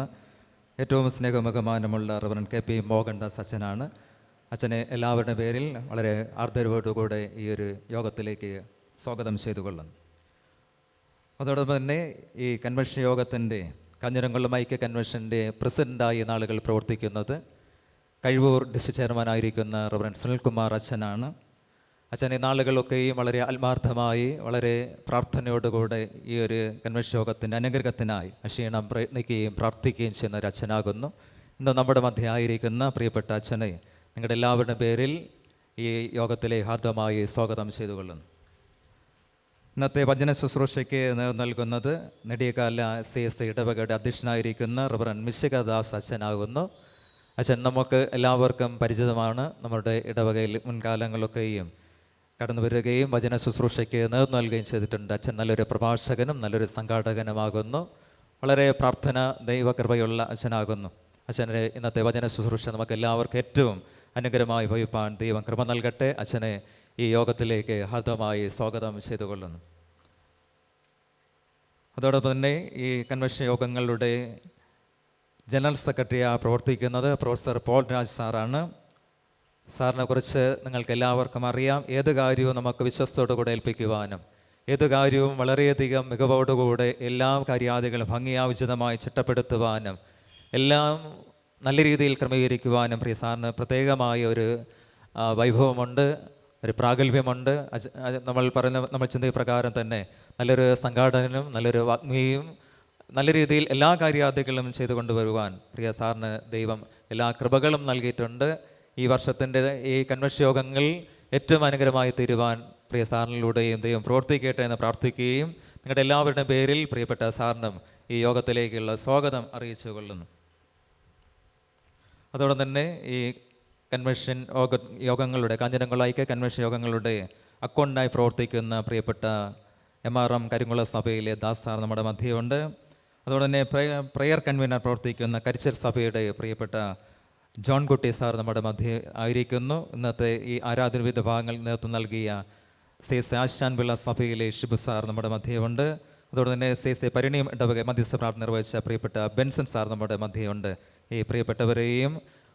ഏറ്റവും സ്നേഹബഹുമാനമുള്ള റവറൻഡ് കെ പി മോഹൻദാസ് അച്ഛനാണ്. അച്ഛനെ എല്ലാവരുടെ പേരിൽ വളരെ ആർദ്രവോടുകൂടെ ഈ ഒരു യോഗത്തിലേക്ക് സ്വാഗതം ചെയ്തുകൊള്ളുന്നു. അതോടൊപ്പം തന്നെ ഈ കൺവെൻഷൻ യോഗത്തിൻ്റെ കാഞ്ഞിരംകുളം ഐക്യ കൺവെൻഷൻ്റെ പ്രസിഡൻ്റായി നാളുകൾ പ്രവർത്തിക്കുന്നത് കഴിവൂർ ഡിസ്ട്രിക്ട് ചെയർമാനായിരിക്കുന്ന റവറൻഡ് സുനിൽകുമാർ അച്ഛനാണ്. അച്ഛൻ ഈ നാളുകളൊക്കെയും വളരെ ആത്മാർത്ഥമായി വളരെ പ്രാർത്ഥനയോടുകൂടെ ഈ ഒരു കൺവെൻഷൻ യോഗത്തിൻ്റെ അനുഗ്രഹത്തിനായി അക്ഷീണം പ്രയത്നിക്കുകയും പ്രാർത്ഥിക്കുകയും ചെയ്യുന്ന ഒരു അച്ഛനാകുന്നു. ഇന്ന് നമ്മുടെ മധ്യേ ആയിരിക്കുന്ന പ്രിയപ്പെട്ട അച്ഛനെ നിങ്ങളുടെ എല്ലാവരുടെ പേരിൽ ഈ യോഗത്തിലെ ഹാർദമായി സ്വാഗതം ചെയ്തുകൊള്ളുന്നു. ഇന്നത്തെ വചന ശുശ്രൂഷയ്ക്ക് നൽകുന്നത് നെടിയകാല CSC ഇടവകയുടെ അധ്യക്ഷനായിരിക്കുന്ന റവറൻ മിശികദാസ് അച്ഛനാകുന്നു. അച്ഛൻ നമുക്ക് എല്ലാവർക്കും പരിചിതമാണ്. നമ്മുടെ ഇടവകയിൽ മുൻകാലങ്ങളൊക്കെയും കടന്നു വരികയും വചന ശുശ്രൂഷയ്ക്ക് നേതൃത്വം നൽകുകയും ചെയ്തിട്ടുണ്ട്. അച്ഛൻ നല്ലൊരു പ്രഭാഷകനും നല്ലൊരു സംഘാടകനുമാകുന്നു. വളരെ പ്രാർത്ഥന ദൈവകൃപയുള്ള അച്ഛനാകുന്നു. അച്ഛൻ്റെ ഇന്നത്തെ വചന ശുശ്രൂഷ നമുക്ക് എല്ലാവർക്കും ഏറ്റവും അനുഗ്രഹമായി ഭവിപ്പാൻ ദൈവം കൃപ നൽകട്ടെ. അച്ഛനെ ഈ യോഗത്തിലേക്ക് ഹാർദമായി സ്വാഗതം ചെയ്തുകൊള്ളുന്നു. അതോടൊപ്പം തന്നെ ഈ കൺവെൻഷൻ യോഗങ്ങളുടെ ജനറൽ സെക്രട്ടറിയായി പ്രവർത്തിക്കുന്നത് പ്രൊഫസർ പോൾ രാജ് സാറാണ്. സാറിനെ കുറിച്ച് നിങ്ങൾക്ക് എല്ലാവർക്കും അറിയാം. ഏത് കാര്യവും നമുക്ക് വിശ്വസ്തയോടുകൂടെ ഏൽപ്പിക്കുവാനും ഏത് കാര്യവും വളരെയധികം മികവോടുകൂടെ എല്ലാ കാര്യാദികളും ഭംഗിയാവിചിതമായി ചിട്ടപ്പെടുത്തുവാനും എല്ലാം നല്ല രീതിയിൽ ക്രമീകരിക്കുവാനും പ്രിയ സാറിന് പ്രത്യേകമായ ഒരു വൈഭവമുണ്ട്, ഒരു പ്രാഗൽഭ്യമുണ്ട്. നമ്മൾ ചിന്ത പ്രകാരം തന്നെ നല്ലൊരു സംഘാടകനും നല്ലൊരു വാഗ്മിയും നല്ല രീതിയിൽ എല്ലാ കാര്യാദികളും ചെയ്തു കൊണ്ടുവരുവാൻ പ്രിയ സാറിന് ദൈവം എല്ലാ കൃപകളും നൽകിയിട്ടുണ്ട്. ഈ വർഷത്തിൻ്റെ ഈ കൺവെൻഷൻ യോഗങ്ങൾ ഏറ്റവും അനുഗ്രഹമായി തീരുവാൻ പ്രിയ സാറിനിലൂടെയും ദൈവം പ്രവർത്തിക്കട്ടെ എന്ന് പ്രാർത്ഥിക്കുകയും നിങ്ങളുടെ എല്ലാവരുടെയും പേരിൽ പ്രിയപ്പെട്ട സാറിനും ഈ യോഗത്തിലേക്കുള്ള സ്വാഗതം അറിയിച്ചു കൊള്ളുന്നു. അതോടൊപ്പം തന്നെ ഈ കൺവെൻഷൻ യോഗങ്ങളുടെ കാഞ്ഞിരംകുളം കൺവെൻഷൻ യോഗങ്ങളുടെ അക്കൗണ്ടായി പ്രവർത്തിക്കുന്ന പ്രിയപ്പെട്ട MRM കരിങ്കുളം സഭയിലെ ദാസ് സാർ നമ്മുടെ മധ്യമുണ്ട്. അതുകൊണ്ട് തന്നെ പ്രയർ കൺവീനർ പ്രവർത്തിക്കുന്ന കരിച്ചൽ സഭയുടെ പ്രിയപ്പെട്ട ജോൺ കുട്ടി സാർ നമ്മുടെ മധ്യ ആയിരിക്കുന്നു. ഇന്നത്തെ ഈ ആരാധന വിഭാഗങ്ങൾ നേതൃത്വം നൽകിയ CSC ആശാൻപിള്ള സഭയിലെ ഷിബു സാർ നമ്മുടെ മധ്യമുണ്ട്. അതോടെ തന്നെ CSC പരിണിയം ഇടവക മധ്യസ്ഥ പ്രാർത്ഥന നിർവഹിച്ച പ്രിയപ്പെട്ട ബെൻസൺ സാർ നമ്മുടെ മധ്യമുണ്ട്. ഈ പ്രിയപ്പെട്ടവരെയും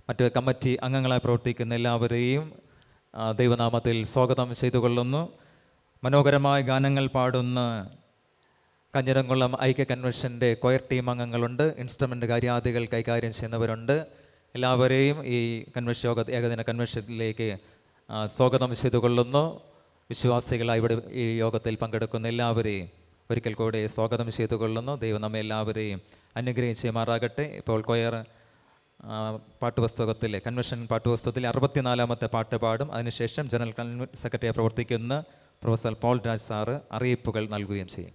മറ്റ് കമ്മിറ്റി അംഗങ്ങളായി പ്രവർത്തിക്കുന്ന എല്ലാവരെയും ദൈവനാമത്തിൽ സ്വാഗതം ചെയ്തുകൊള്ളുന്നു. മനോഹരമായ ഗാനങ്ങൾ പാടുന്ന കാഞ്ഞിരംകുളം കൺവെൻഷൻ്റെ കൊയർ ടീം അംഗങ്ങളുണ്ട്. ഇൻസ്ട്രുമെൻ്റ് കാര്യാദികൾ കൈകാര്യം ചെയ്യുന്നവരുണ്ട്. എല്ലാവരെയും ഈ കൺവെൻഷൻ ഏകദിന കൺവെൻഷനിലേക്ക് സ്വാഗതം ചെയ്തുകൊള്ളുന്നു. വിശ്വാസികളായി ഇവിടെ ഈ യോഗത്തിൽ പങ്കെടുക്കുന്ന എല്ലാവരെയും ഒരിക്കൽ കൂടി സ്വാഗതം ചെയ്തുകൊള്ളുന്നു. ദൈവം നമ്മെ എല്ലാവരെയും അനുഗ്രഹിച്ചുമാറാകട്ടെ. ഇപ്പോൾ കൊയർ പാട്ടുപുസ്തകത്തിലെ കൺവെൻഷൻ പാട്ടുപുസ്തകത്തിലെ 64-ാമത്തെ പാട്ട് പാടും. അതിനുശേഷം ജനറൽ സെക്രട്ടറിയായി പ്രവർത്തിക്കുന്ന പ്രൊഫസർ പോൾ രാജ് സാറ് അറിയിപ്പുകൾ നൽകുകയും ചെയ്യും.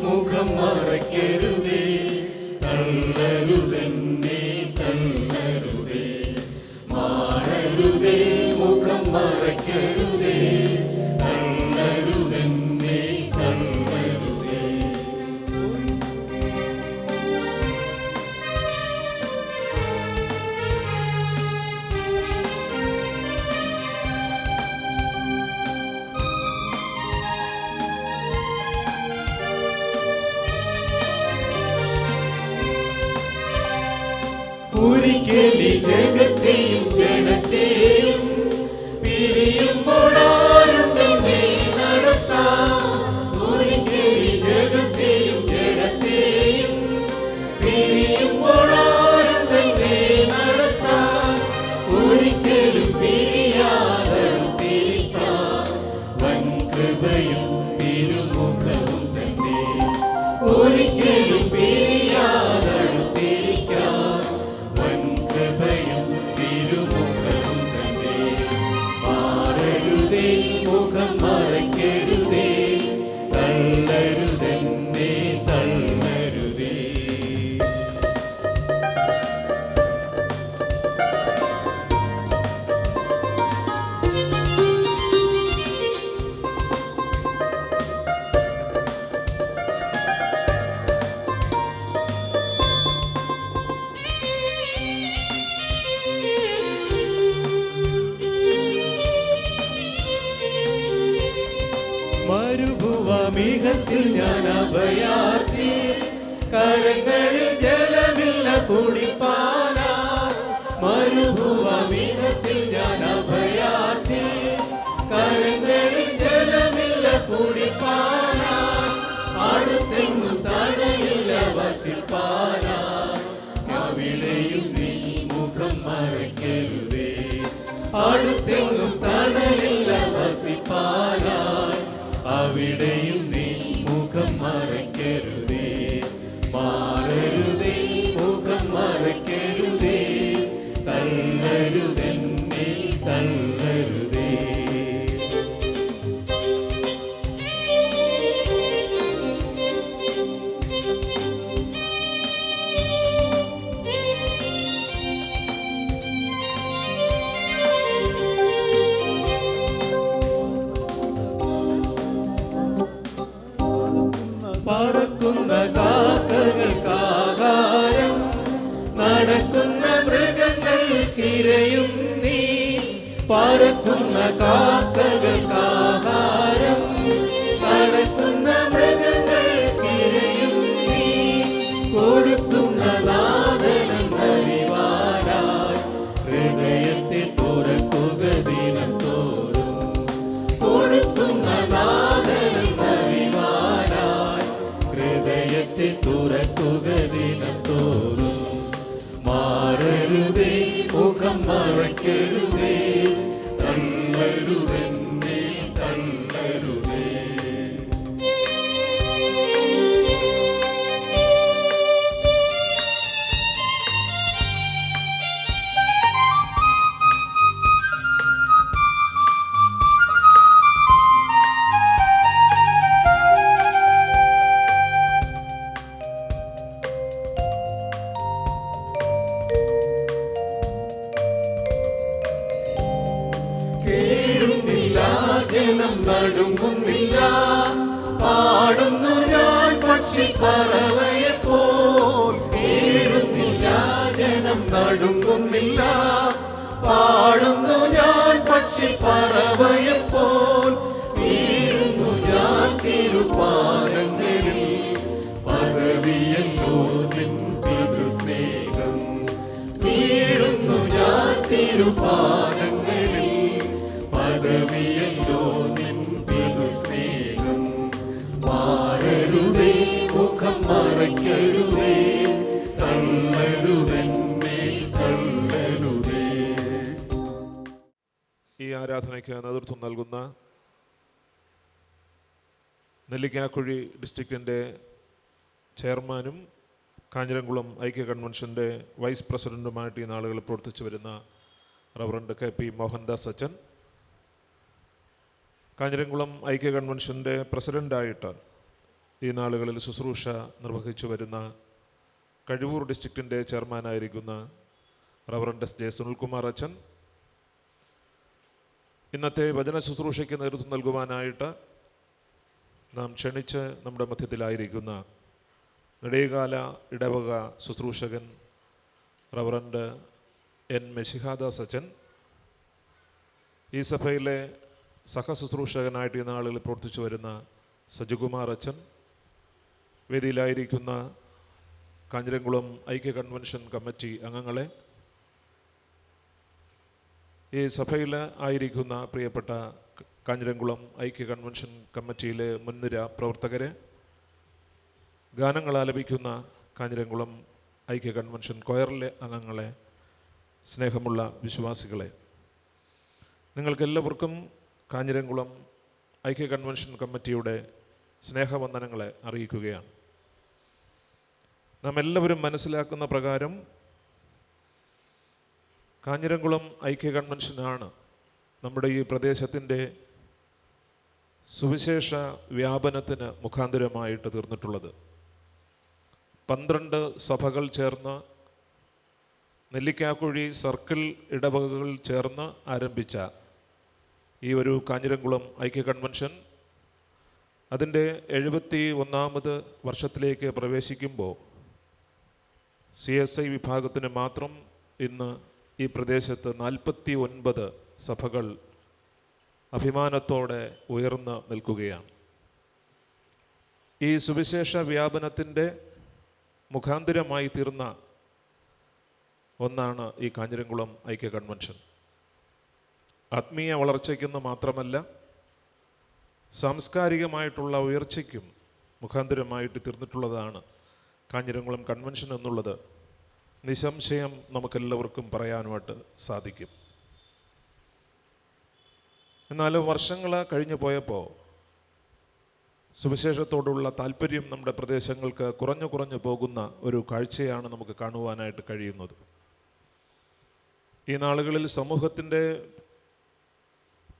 മുഖം മറയ്ക്കരുതേ, തള്ളരുതെന്നെ തള്ളരുതേ, മാറരുതേ, മുഖം മറയ്ക്കരുതേ, തള്ളരുതെന്നെ തള്ളരുതേ. ഒരിക്കലി ജഗത്തെയും ജഡത്തെയും പിരിയുമ്പോഴാരുണ്ടെന്നെ നടത്താം. ഒരിക്കലി ജഗത്തെയും ജഡത്തെയും പിരിയുമ്പോഴാരുണ്ടെന്നെ നടത്താം. ഒരിക്കലും പിരിയാതടുത്തിരിക്കാം വൻകൃപയും തിരുമുഖവും തന്നെ. ഒരിക്കലും പിരിയാതടുത്തിരിക്കാം വൻകൃപയും തിരുമുഖവും തന്നെ. മാറരുതേ, മുഖം മറയ്ക്കരുതേ, തള്ളരുതെന്നെ തള്ളരുതേ. മരുഭൂമിയിൽ ഞാൻ അഭയാർത്ഥി, കരങ്ങളിൽ ജലമില്ല കുടിപ്പാനാ. മരുഭൂമിയിൽ ഞാൻ അഭയാർത്ഥി, കരങ്ങളിൽ ജലമില്ല കുടിപ്പാനാ. അടുത്തെങ്ങും തടയില്ല വസിപ്പാനാ. അവിടെയും നീ മുഖം മറയ്ക്കരുതേ. അടുത്തെങ്ങും തടയില്ല വസിപ്പാനാ. അവിടെയും നീ മുഖം മറയ്ക്കരുതേ. മാറരുതേ, മുഖം മറയ്ക്കരുതേ. പറക്കുന്ന കാക്കകൾക്കാഹാരം, നടക്കുന്ന മൃഗങ്ങൾക്കിരയും നീ, കൊടുക്കുന്ന നാഥനെന്നറിവാനായി ഹൃദയത്തെ തുറക്കുക ദിനം തോറും, കൊടുക്കുന്ന നാഥനെന്നറിവാനായി ഹൃദയത്തെ തുറക്കുക ദിനം തോറും. മാറരുതേ, മുഖം മറയ്ക്കരുതേ, തള്ളരുതെന്നെ തള്ളരുതേ. ജനം നടുങ്ങുന്നില്ല, പാടുന്നു ഞാൻ പക്ഷി പറവയെപ്പോൽ. കേഴുന്നില്ല, ജനം നടുങ്ങുന്നില്ല, പാടുന്നു ഞാൻ പക്ഷി പറവയെപ്പോൽ. വീഴുന്നു ഞാൻ തിരുപാദങ്ങളിൽ, പദവിയല്ലോ നിൻ പിതൃസ്നേഹം. വീഴുന്നു ഞാൻ തിരുപാദങ്ങളിൽ, പദവിയല്ലോ നിൻ പിതൃസ്നേഹം. മാറരുതേ, മുഖം മറയ്ക്കരുതേ, തള്ളരുതെന്നെ തള്ളരുതേ. ഈ ആരാധനയ്ക്ക് നേതൃത്വം നൽകുന്ന നെല്ലിക്കാക്കുഴി ഡിസ്ട്രിക്റ്റിൻ്റെ ചെയർമാനും കാഞ്ഞിരംകുളം ഐക്യ കൺവെൻഷൻ്റെ വൈസ് പ്രസിഡൻറ്റുമായിട്ട് ഈ നാളുകളിൽ പ്രവർത്തിച്ചു വരുന്ന റവറൻഡ് KP മോഹൻദാസ് അച്ഛൻ, കാഞ്ഞിരംകുളം ഐക്യ കൺവെൻഷൻ്റെ പ്രസിഡൻ്റായിട്ട് ഈ നാളുകളിൽ ശുശ്രൂഷ നിർവഹിച്ചു വരുന്ന കഴിവൂർ ഡിസ്ട്രിക്റ്റിൻ്റെ ചെയർമാനായിരിക്കുന്ന റവറൻഡ് SJ സുനിൽകുമാർ അച്ഛൻ, ഇന്നത്തെ വചന ശുശ്രൂഷയ്ക്ക് നേതൃത്വം നൽകുവാനായിട്ട് നാം ക്ഷണിച്ച് നമ്മുടെ മധ്യത്തിലായിരിക്കുന്ന നെടിയകാല ഇടവക ശുശ്രൂഷകൻ റവറൻഡ് N മെശിഹാദാസ് അച്ഛൻ, ഈ സഭയിലെ സഹശുശ്രൂഷകനായിട്ട് ഈ നാളുകളിൽ പ്രവർത്തിച്ചു വരുന്ന സജികുമാർ അച്ഛൻ, വേദിയിലായിരിക്കുന്ന കാഞ്ഞിരംകുളം ഐക്യ കൺവെൻഷൻ കമ്മിറ്റി അംഗങ്ങളെ, ഈ സഭയിൽ ആയിരിക്കുന്ന പ്രിയപ്പെട്ട കാഞ്ഞിരംകുളം ഐക്യ കൺവെൻഷൻ കമ്മിറ്റിയിലെ മുൻനിര പ്രവർത്തകരെ, ഗാനങ്ങൾ ആലപിക്കുന്ന കാഞ്ഞിരംകുളം ഐക്യ കൺവെൻഷൻ കൊയറിലെ അംഗങ്ങളെ, സ്നേഹമുള്ള വിശ്വാസികളെ, നിങ്ങൾക്കെല്ലാവർക്കും കാഞ്ഞിരംകുളം ഐക്യ കൺവെൻഷൻ കമ്മിറ്റിയുടെ സ്നേഹവന്ദനങ്ങളെ അറിയിക്കുകയാണ്. നാം എല്ലാവരും മനസ്സിലാക്കുന്ന പ്രകാരം കാഞ്ഞിരംകുളം ഐക്യ കൺവെൻഷനാണ് നമ്മുടെ ഈ പ്രദേശത്തിൻ്റെ സുവിശേഷ വ്യാപനത്തിന് മുഖാന്തരമായിട്ട് തീർന്നിട്ടുള്ളത്. 12 സഭകൾ ചേർന്ന്, നെല്ലിക്കാക്കുഴി സർക്കിൾ ഇടവകകൾ ചേർന്ന് ആരംഭിച്ച ഈ ഒരു കാഞ്ഞിരംകുളം ഐക്യ കൺവെൻഷൻ അതിൻ്റെ 71ാമത് വർഷത്തിലേക്ക് പ്രവേശിക്കുമ്പോൾ CSI വിഭാഗത്തിന് മാത്രം ഇന്ന് ഈ പ്രദേശത്ത് 49 സഭകൾ അഭിമാനത്തോടെ ഉയർന്ന് നിൽക്കുകയാണ്. ഈ സുവിശേഷ വ്യാപനത്തിൻ്റെ മുഖാന്തരമായി തീർന്ന ഒന്നാണ് ഈ കാഞ്ഞിരംകുളം ഐക്യ കൺവെൻഷൻ. ആത്മീയ വളർച്ചയ്ക്കെന്ന് മാത്രമല്ല, സാംസ്കാരികമായിട്ടുള്ള ഉയർച്ചയ്ക്കും മുഖാന്തരമായിട്ട് തീർന്നിട്ടുള്ളതാണ് കാഞ്ഞിരംകുളം കൺവെൻഷൻ എന്നുള്ളത് നിസ്സംശയം നമുക്കെല്ലാവർക്കും പറയാനുമായിട്ട് സാധിക്കും. എന്നാൽ വർഷങ്ങൾ കഴിഞ്ഞു പോയപ്പോൾ സുവിശേഷത്തോടുള്ള താല്പര്യം നമ്മുടെ പ്രദേശങ്ങൾക്ക് കുറഞ്ഞു പോകുന്ന ഒരു കാഴ്ചയാണ് നമുക്ക് കാണുവാനായിട്ട് കഴിയുന്നത്. ഈ നാളുകളിൽ സമൂഹത്തിൻ്റെ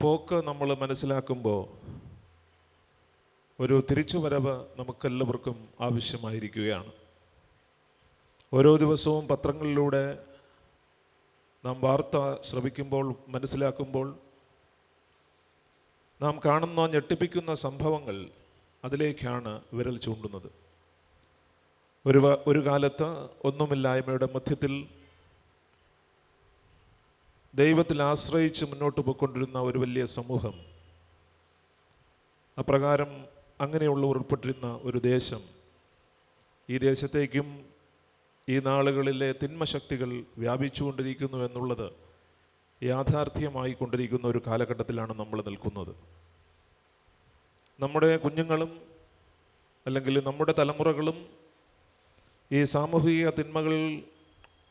പോക്ക് നമ്മൾ മനസ്സിലാക്കുമ്പോൾ ഒരു തിരിച്ചുവരവ് നമുക്കെല്ലാവർക്കും ആവശ്യമായിരിക്കുകയാണ്. ഓരോ ദിവസവും പത്രങ്ങളിലൂടെ നാം വാർത്ത ശ്രവിക്കുമ്പോൾ, മനസ്സിലാക്കുമ്പോൾ നാം കാണുന്ന ഞെട്ടിപ്പിക്കുന്ന സംഭവങ്ങൾ അതിലേക്കാണ് വിരൽ ചൂണ്ടുന്നത്. ഒരു കാലത്ത് ഒന്നുമില്ലായ്മയുടെ മധ്യത്തിൽ ദൈവത്തിൽ ആശ്രയിച്ച് മുന്നോട്ട് പോയിക്കൊണ്ടിരുന്ന ഒരു വലിയ സമൂഹം, അപ്രകാരം അങ്ങനെയുള്ളവർ ഉൾപ്പെട്ടിരുന്ന ഒരു ദേശം, ഈ ദേശത്തേക്കും ഈ നാളുകളിലെ തിന്മശക്തികൾ വ്യാപിച്ചുകൊണ്ടിരിക്കുന്നു എന്നുള്ളത് യാഥാർത്ഥ്യമായി കൊണ്ടിരിക്കുന്ന ഒരു കാലഘട്ടത്തിലാണ് നമ്മൾ നിൽക്കുന്നത്. നമ്മുടെ കുഞ്ഞുങ്ങളും അല്ലെങ്കിൽ നമ്മുടെ തലമുറകളും ഈ സാമൂഹിക തിന്മകൾ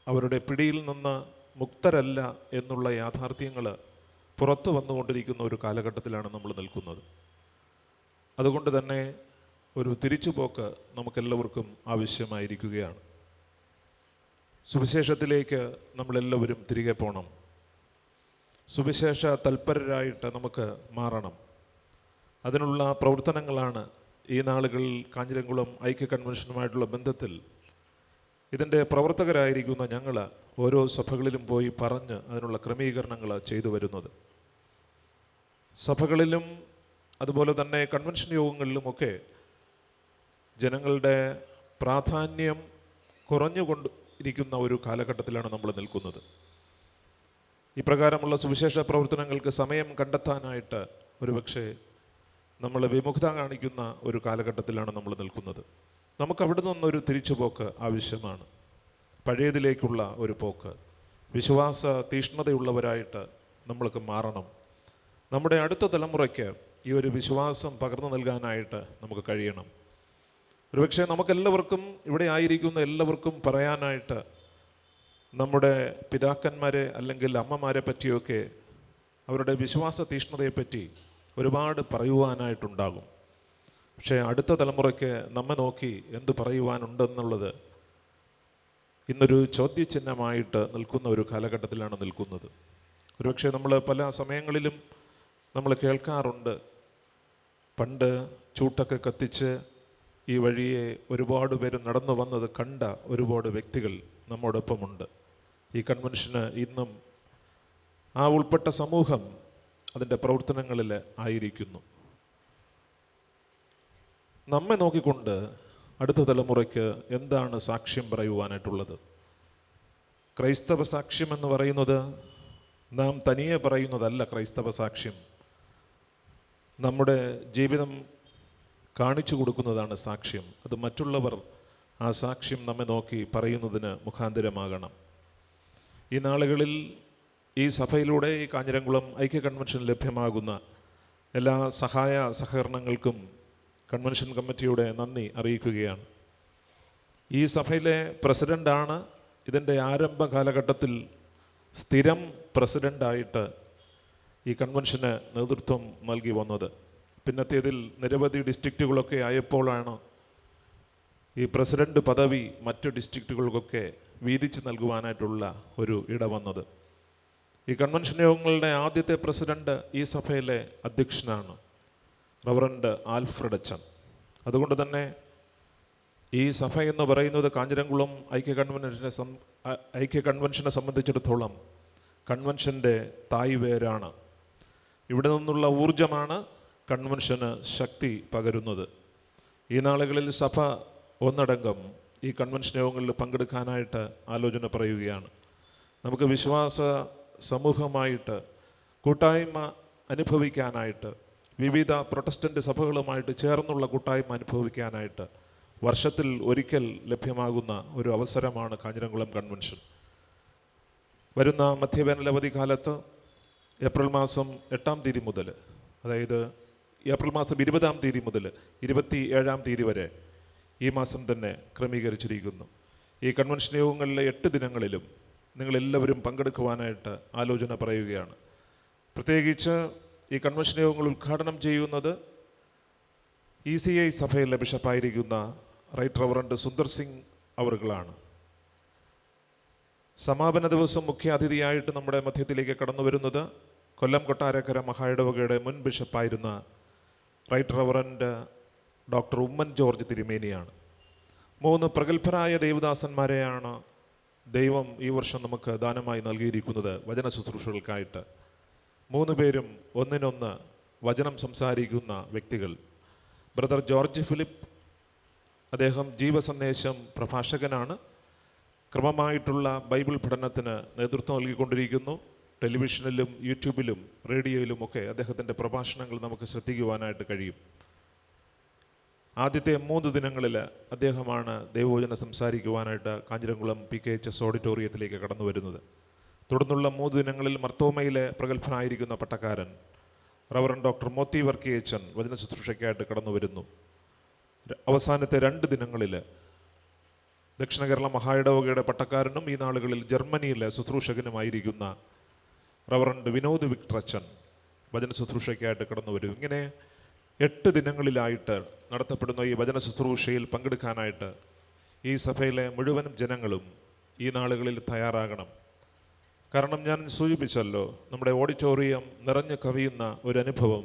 അവരുടെ പിടിയിൽ നിന്ന് മുക്തരല്ല എന്നുള്ള യാഥാർത്ഥ്യങ്ങൾ പുറത്തു വന്നുകൊണ്ടിരിക്കുന്ന ഒരു കാലഘട്ടത്തിലാണ് നമ്മൾ നിൽക്കുന്നത്. അതുകൊണ്ട് തന്നെ ഒരു തിരിച്ചുപോക്ക് നമുക്കെല്ലാവർക്കും ആവശ്യമായിരിക്കുകയാണ്. സുവിശേഷത്തിലേക്ക് നമ്മളെല്ലാവരും തിരികെ പോകണം. സുവിശേഷ തൽപരരായിട്ട് നമുക്ക് മാറണം. അതിനുള്ള പ്രവർത്തനങ്ങളാണ് ഈ നാളുകളിൽ കാഞ്ഞിരംകുളം ഐക്യ കൺവെൻഷനുമായിട്ടുള്ള ബന്ധത്തിൽ ഇതിൻ്റെ പ്രവർത്തകരായിരിക്കുന്ന ഞങ്ങൾ ഓരോ സഭകളിലും പോയി പറഞ്ഞ് അതിനുള്ള ക്രമീകരണങ്ങൾ ചെയ്തു വരുന്നത്. സഭകളിലും അതുപോലെ തന്നെ കൺവെൻഷൻ യോഗങ്ങളിലുമൊക്കെ ജനങ്ങളുടെ പ്രാധാന്യം കുറഞ്ഞുകൊണ്ടിരിക്കുന്ന ഒരു കാലഘട്ടത്തിലാണ് നമ്മൾ നിൽക്കുന്നത്. ഇപ്രകാരമുള്ള സുവിശേഷ പ്രവർത്തനങ്ങൾക്ക് സമയം കണ്ടെത്താനായിട്ട് ഒരുപക്ഷെ നമ്മൾ വിമുഖത കാണിക്കുന്ന ഒരു കാലഘട്ടത്തിലാണ് നമ്മൾ നിൽക്കുന്നത്. നമുക്ക് അവിടെ നിന്നൊരു തിരിച്ചുപോക്ക് ആവശ്യമാണ്. പഴയതിലേക്കുള്ള ഒരു പോക്ക്. വിശ്വാസ തീഷ്ണതയുള്ളവരായിട്ട് നമ്മൾക്ക് മാറണം. നമ്മുടെ അടുത്ത തലമുറയ്ക്ക് ഈ ഒരു വിശ്വാസം പകർന്നു നൽകാനായിട്ട് നമുക്ക് കഴിയണം. ഒരുപക്ഷെ നമുക്കെല്ലാവർക്കും, ഇവിടെ ആയിരിക്കുന്ന എല്ലാവർക്കും പറയാനായിട്ട് നമ്മുടെ പിതാക്കന്മാരെ അല്ലെങ്കിൽ അമ്മമാരെ പറ്റിയൊക്കെ അവരുടെ വിശ്വാസ തീഷ്ണതയെപ്പറ്റി ഒരുപാട് പറയുവാനായിട്ടുണ്ടാകും. പക്ഷേ അടുത്ത തലമുറയ്ക്ക് നമ്മെ നോക്കി എന്ത് പറയുവാനുണ്ടെന്നുള്ളത് ഇന്നൊരു ചോദ്യചിഹ്നമായിട്ട് നിൽക്കുന്ന ഒരു കാലഘട്ടത്തിലാണ് നിൽക്കുന്നത്. ഒരുപക്ഷെ നമ്മൾ പല സമയങ്ങളിലും നമ്മൾ കേൾക്കാറുണ്ട്, പണ്ട് ചൂട്ടൊക്കെ കത്തിച്ച് ഈ വഴിയെ ഒരുപാട് പേര് നടന്നു വന്നത് കണ്ട ഒരുപാട് വ്യക്തികൾ നമ്മോടൊപ്പമുണ്ട്. ഈ കൺവെൻഷന് ഇന്നും ആ ഉൾപ്പെട്ട സമൂഹം അതിൻ്റെ പ്രവർത്തനങ്ങളിൽ ആയിരിക്കുന്നു. നമ്മെ നോക്കിക്കൊണ്ട് അടുത്ത തലമുറയ്ക്ക് എന്താണ് സാക്ഷ്യം പറയുവാനായിട്ടുള്ളത്? ക്രൈസ്തവ സാക്ഷ്യം എന്ന് പറയുന്നത് നാം തനിയെ പറയുന്നതല്ല. ക്രൈസ്തവ സാക്ഷ്യം നമ്മുടെ ജീവിതം കാണിച്ചു കൊടുക്കുന്നതാണ് സാക്ഷ്യം. അത് മറ്റുള്ളവർ ആ സാക്ഷ്യം നമ്മെ നോക്കി പറയുന്നതിന് മുഖാന്തരമാകണം. ഈ നാളുകളിൽ ഈ സഭയിലൂടെ ഈ കാഞ്ഞിരംകുളം ഐക്യ കൺവെൻഷൻ ലഭ്യമാകുന്ന എല്ലാ സഹായ സഹകരണങ്ങൾക്കും കൺവെൻഷൻ കമ്മിറ്റിയുടെ നന്ദി അറിയിക്കുകയാണ്. ഈ സഭയിലെ പ്രസിഡൻ്റാണ് ഇതിൻ്റെ ആരംഭ കാലഘട്ടത്തിൽ സ്ഥിരം പ്രസിഡൻ്റായിട്ട് ഈ കൺവെൻഷന് നേതൃത്വം നൽകി വന്നത്. പിന്നത്തേതിൽ നിരവധി ഡിസ്ട്രിക്റ്റുകളൊക്കെ ആയപ്പോഴാണ് ഈ പ്രസിഡന്റ് പദവി മറ്റ് ഡിസ്ട്രിക്റ്റുകൾക്കൊക്കെ വീതിച്ച് നൽകുവാനായിട്ടുള്ള ഒരു ഇട വന്നത്. ഈ കൺവെൻഷൻ യോഗങ്ങളുടെ ആദ്യത്തെ പ്രസിഡന്റ് ഈ സഭയിലെ അധ്യക്ഷനാണ്, റവറൻഡ് ആൽഫ്രഡ് അച്ഛൻ. അതുകൊണ്ട് തന്നെ ഈ സഭ എന്ന് പറയുന്നത് കാഞ്ഞിരംകുളം ഐക്യ കൺവെൻഷനെ സംബന്ധിച്ചിടത്തോളം കൺവെൻഷൻ്റെ തായ് വേരാണ്. ഇവിടെ നിന്നുള്ള ഊർജമാണ് കൺവെൻഷന് ശക്തി പകരുന്നത്. ഈ നാളുകളിൽ സഭ ഒന്നടങ്കം ഈ കൺവെൻഷൻ യോഗങ്ങളിൽ പങ്കെടുക്കാനായിട്ട് ആലോചന പറയുകയാണ്. നമുക്ക് വിശ്വാസ സമൂഹമായിട്ട് കൂട്ടായ്മ അനുഭവിക്കാനായിട്ട്, വിവിധ പ്രൊട്ടസ്റ്റൻ്റ് സഭകളുമായിട്ട് ചേർന്നുള്ള കൂട്ടായ്മ അനുഭവിക്കാനായിട്ട് വർഷത്തിൽ ഒരിക്കൽ ലഭ്യമാകുന്ന ഒരു അവസരമാണ് കാഞ്ഞിരംകുളം കൺവെൻഷൻ. വരുന്ന മധ്യവേനലവധി കാലത്ത് ഏപ്രിൽ മാസം 8-ാം തീയതി മുതൽ, അതായത് ഏപ്രിൽ മാസം 20-ാം തീയതി മുതൽ 27-ാം തീയതി വരെ ഈ മാസം തന്നെ ക്രമീകരിച്ചിരിക്കുന്നു. ഈ കൺവെൻഷൻ യോഗങ്ങളിലെ 8 ദിനങ്ങളിലും നിങ്ങളെല്ലാവരും പങ്കെടുക്കുവാനായിട്ട് ആലോചന പറയുകയാണ്. പ്രത്യേകിച്ച് ഈ കൺവെൻഷൻ യോഗങ്ങൾ ഉദ്ഘാടനം ചെയ്യുന്നത് ECI സഭയിലെ ബിഷപ്പായിരിക്കുന്ന റൈറ്റ് റവറൻഡ് സുന്ദർ സിംഗ് അവറുകളാണ്. സമാപന ദിവസം മുഖ്യ അതിഥിയായിട്ട് നമ്മുടെ മധ്യത്തിലേക്ക് കടന്നു വരുന്നത് കൊല്ലം കൊട്ടാരക്കര മഹായിടവകയുടെ മുൻ ബിഷപ്പായിരുന്ന right reverend doctor Oommen George തിരുമേനിയാണ്. 3 പ്രഗത്ഭരായ ദേവദാസന്മാരെയാണ് ദൈവം ഈ വർഷം നമുക്ക് ദാനമായി നൽകിയിരിക്കുന്നത് വചന ശുശ്രൂഷകൾക്കായിട്ട്. 3 പേരും ഒന്നിനൊന്ന് വചനം സംസാരിക്കുന്ന വ്യക്തികൾ. ബ്രദർ ജോർജ് ഫിലിപ്പ്, അദ്ദേഹം ജീവസന്ദേശം പ്രഭാഷകനാണ്. ക്രമമായിട്ടുള്ള ബൈബിൾ പഠനത്തിന് നേതൃത്വം നൽകിക്കൊണ്ടിരിക്കുന്നു. ടെലിവിഷനിലും യൂട്യൂബിലും റേഡിയോയിലും ഒക്കെ അദ്ദേഹത്തിൻ്റെ പ്രഭാഷണങ്ങൾ നമുക്ക് ശ്രദ്ധിക്കുവാനായിട്ട് കഴിയും. ആദ്യത്തെ 3 ദിനങ്ങളിൽ അദ്ദേഹമാണ് ദൈവവചനം സംസാരിക്കുവാനായിട്ട് കാഞ്ഞിരംകുളം PKHS ഓഡിറ്റോറിയത്തിലേക്ക് കടന്നു വരുന്നത്. തുടർന്നുള്ള 3 ദിനങ്ങളിൽ മർത്തോമയിലെ പ്രഗത്ഭനായിരിക്കുന്ന പട്ടക്കാരൻ റവറൻ ഡോക്ടർ മോത്തി വർക്കിയച്ചൻ വചന ശുശ്രൂഷയ്ക്കായിട്ട് കടന്നു വരുന്നു. അവസാനത്തെ 2 ദിനങ്ങളിൽ ദക്ഷിണ കേരള മഹായിടവകയുടെ പട്ടക്കാരനും ഈ നാളുകളിൽ ജർമ്മനിയിലെ ശുശ്രൂഷകനുമായിരിക്കുന്ന റവറൻഡ് വിനോദ് വിക്ടർ അച്ഛൻ വചന ശുശ്രൂഷയ്ക്കായിട്ട് കടന്നു വരും. ഇങ്ങനെ 8 ദിനങ്ങളിലായിട്ട് നടത്തപ്പെടുന്ന ഈ വചന ശുശ്രൂഷയിൽ പങ്കെടുക്കാനായിട്ട് ഈ സഭയിലെ മുഴുവൻ ജനങ്ങളും ഈ നാളുകളിൽ തയ്യാറാകണം. കാരണം ഞാൻ സൂചിപ്പിച്ചല്ലോ, നമ്മുടെ ഓഡിറ്റോറിയം നിറഞ്ഞു കവിയുന്ന ഒരു അനുഭവം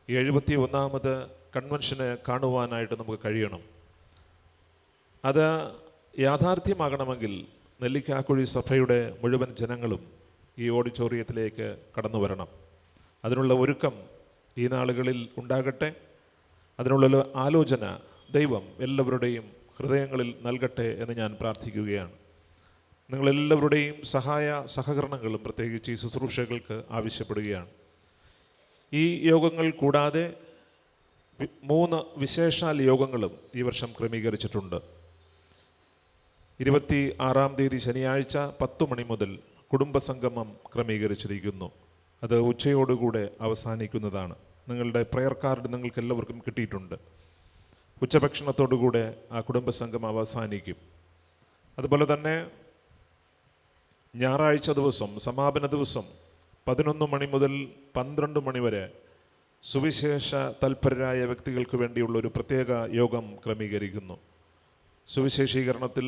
ഈ 71ാമത് കൺവെൻഷന് കാണുവാനായിട്ട് നമുക്ക് കഴിയണം. അത് യാഥാർത്ഥ്യമാകണമെങ്കിൽ നെല്ലിക്കാക്കുഴി സഭയുടെ മുഴുവൻ ജനങ്ങളും ഈ ഓഡിറ്റോറിയത്തിലേക്ക് കടന്നു വരണം. അതിനുള്ള ഒരുക്കം ഈ നാളുകളിൽ ഉണ്ടാകട്ടെ. അതിനുള്ള ആലോചന ദൈവം എല്ലാവരുടെയും ഹൃദയങ്ങളിൽ നൽകട്ടെ എന്ന് ഞാൻ പ്രാർത്ഥിക്കുകയാണ്. നിങ്ങളെല്ലാവരുടെയും സഹായ സഹകരണങ്ങളും പ്രത്യേകിച്ച് ഈ ശുശ്രൂഷകൾക്ക് ആവശ്യപ്പെടുകയാണ്. ഈ യോഗങ്ങൾ കൂടാതെ 3 വിശേഷാൽ യോഗങ്ങളും ഈ വർഷം ക്രമീകരിച്ചിട്ടുണ്ട്. 26-ാം തീയതി ശനിയാഴ്ച 10 മണി മുതൽ കുടുംബസംഗമം ക്രമീകരിച്ചിരിക്കുന്നു. അത് ഉച്ചയോടുകൂടെ അവസാനിക്കുന്നതാണ്. നിങ്ങളുടെ പ്രയർ കാർഡ് നിങ്ങൾക്ക് എല്ലാവർക്കും കിട്ടിയിട്ടുണ്ട്. ഉച്ചഭക്ഷണത്തോടുകൂടെ ആ കുടുംബസംഗമം അവസാനിക്കും. അതുപോലെ തന്നെ ഞായറാഴ്ച ദിവസം, സമാപന ദിവസം 11 മണി മുതൽ 12 മണി വരെ സുവിശേഷ തൽപരരായ വ്യക്തികൾക്ക് വേണ്ടിയുള്ള ഒരു പ്രത്യേക യോഗം ക്രമീകരിക്കുന്നു. സുവിശേഷീകരണത്തിൽ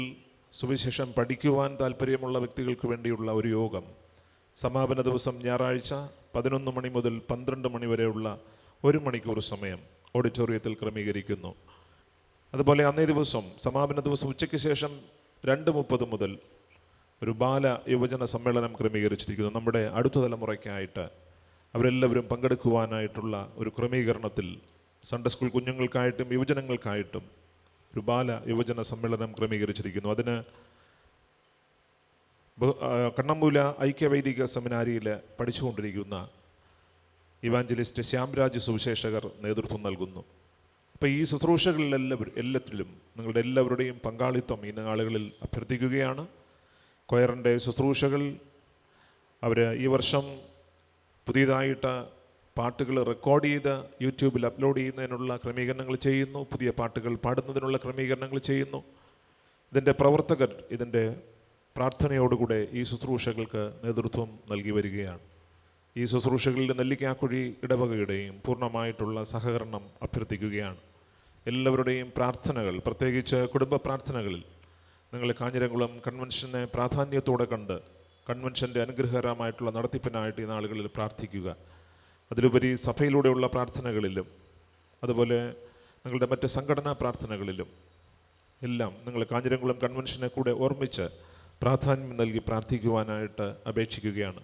സുവിശേഷം പഠിക്കുവാൻ താല്പര്യമുള്ള വ്യക്തികൾക്ക് വേണ്ടിയുള്ള ഒരു യോഗം സമാപന ദിവസം ഞായറാഴ്ച 11 മണി മുതൽ 12 മണി വരെയുള്ള 1 മണിക്കൂർ സമയം ഓഡിറ്റോറിയത്തിൽ ക്രമീകരിക്കുന്നു. അതുപോലെ അന്നേ ദിവസം സമാപന ദിവസം ഉച്ചയ്ക്ക് ശേഷം 2:30 മുതൽ ഒരു ബാല യുവജന സമ്മേളനം ക്രമീകരിച്ചിരിക്കുന്നു. നമ്മുടെ അടുത്ത തലമുറയ്ക്കായിട്ട് അവരെല്ലാവരും പങ്കെടുക്കുവാനായിട്ടുള്ള ഒരു ക്രമീകരണത്തിൽ സൺഡേ സ്കൂൾ കുഞ്ഞുങ്ങൾക്കായിട്ടും യുവജനങ്ങൾക്കായിട്ടും ഒരു ബാല യുവജന സമ്മേളനം ക്രമീകരിച്ചിരിക്കുന്നു. അതിന് കണ്ണമ്മൂല ഐക്യവൈദിക സെമിനാരിയിൽ പഠിച്ചുകൊണ്ടിരിക്കുന്ന ഇവാഞ്ചലിസ്റ്റ് ശ്യാംരാജ് സുവിശേഷകർ നേതൃത്വം നൽകുന്നു. അപ്പോൾ ഈ ശുശ്രൂഷകളിലെല്ലാത്തിലും നിങ്ങളുടെ എല്ലാവരുടെയും പങ്കാളിത്തം ഈ നാളുകളിൽ അഭ്യർത്ഥിക്കുകയാണ്. കൊയറിൻ്റെ ശുശ്രൂഷകൾ അവർ ഈ വർഷം പുതിയതായിട്ട് പാട്ടുകൾ റെക്കോർഡ് ചെയ്ത് യൂട്യൂബിൽ അപ്ലോഡ് ചെയ്യുന്നതിനുള്ള ക്രമീകരണങ്ങൾ ചെയ്യുന്നു. പുതിയ പാട്ടുകൾ പാടുന്നതിനുള്ള ക്രമീകരണങ്ങൾ ചെയ്യുന്നു. ഇതിൻ്റെ പ്രവർത്തകർ ഇതിൻ്റെ പ്രാർത്ഥനയോടുകൂടെ ഈ ശുശ്രൂഷകൾക്ക് നേതൃത്വം നൽകി വരികയാണ്. ഈ ശുശ്രൂഷകളിൽ നെല്ലിക്കാക്കുഴി ഇടവകയുടെയും പൂർണ്ണമായിട്ടുള്ള സഹകരണം അഭ്യർത്ഥിക്കുകയാണ്. എല്ലാവരുടെയും പ്രാർത്ഥനകൾ, പ്രത്യേകിച്ച് കുടുംബ പ്രാർത്ഥനകളിൽ നിങ്ങൾ കാഞ്ഞിരംകുളം കൺവെൻഷനെ പ്രാധാന്യത്തോടെ കണ്ട് കൺവെൻഷൻ്റെ അനുഗ്രഹകരമായിട്ടുള്ള നടത്തിപ്പിനായിട്ട് ഈ നാളുകളിൽ പ്രാർത്ഥിക്കുക. അതിലുപരി സഭയിലൂടെയുള്ള പ്രാർത്ഥനകളിലും അതുപോലെ നിങ്ങളുടെ മറ്റ് സംഘടനാ പ്രാർത്ഥനകളിലും എല്ലാം നിങ്ങൾ കാഞ്ഞിരംകുളം കൺവെൻഷനെ കൂടെ ഓർമ്മിച്ച് പ്രാധാന്യം നൽകി പ്രാർത്ഥിക്കുവാനായിട്ട് അപേക്ഷിക്കുകയാണ്.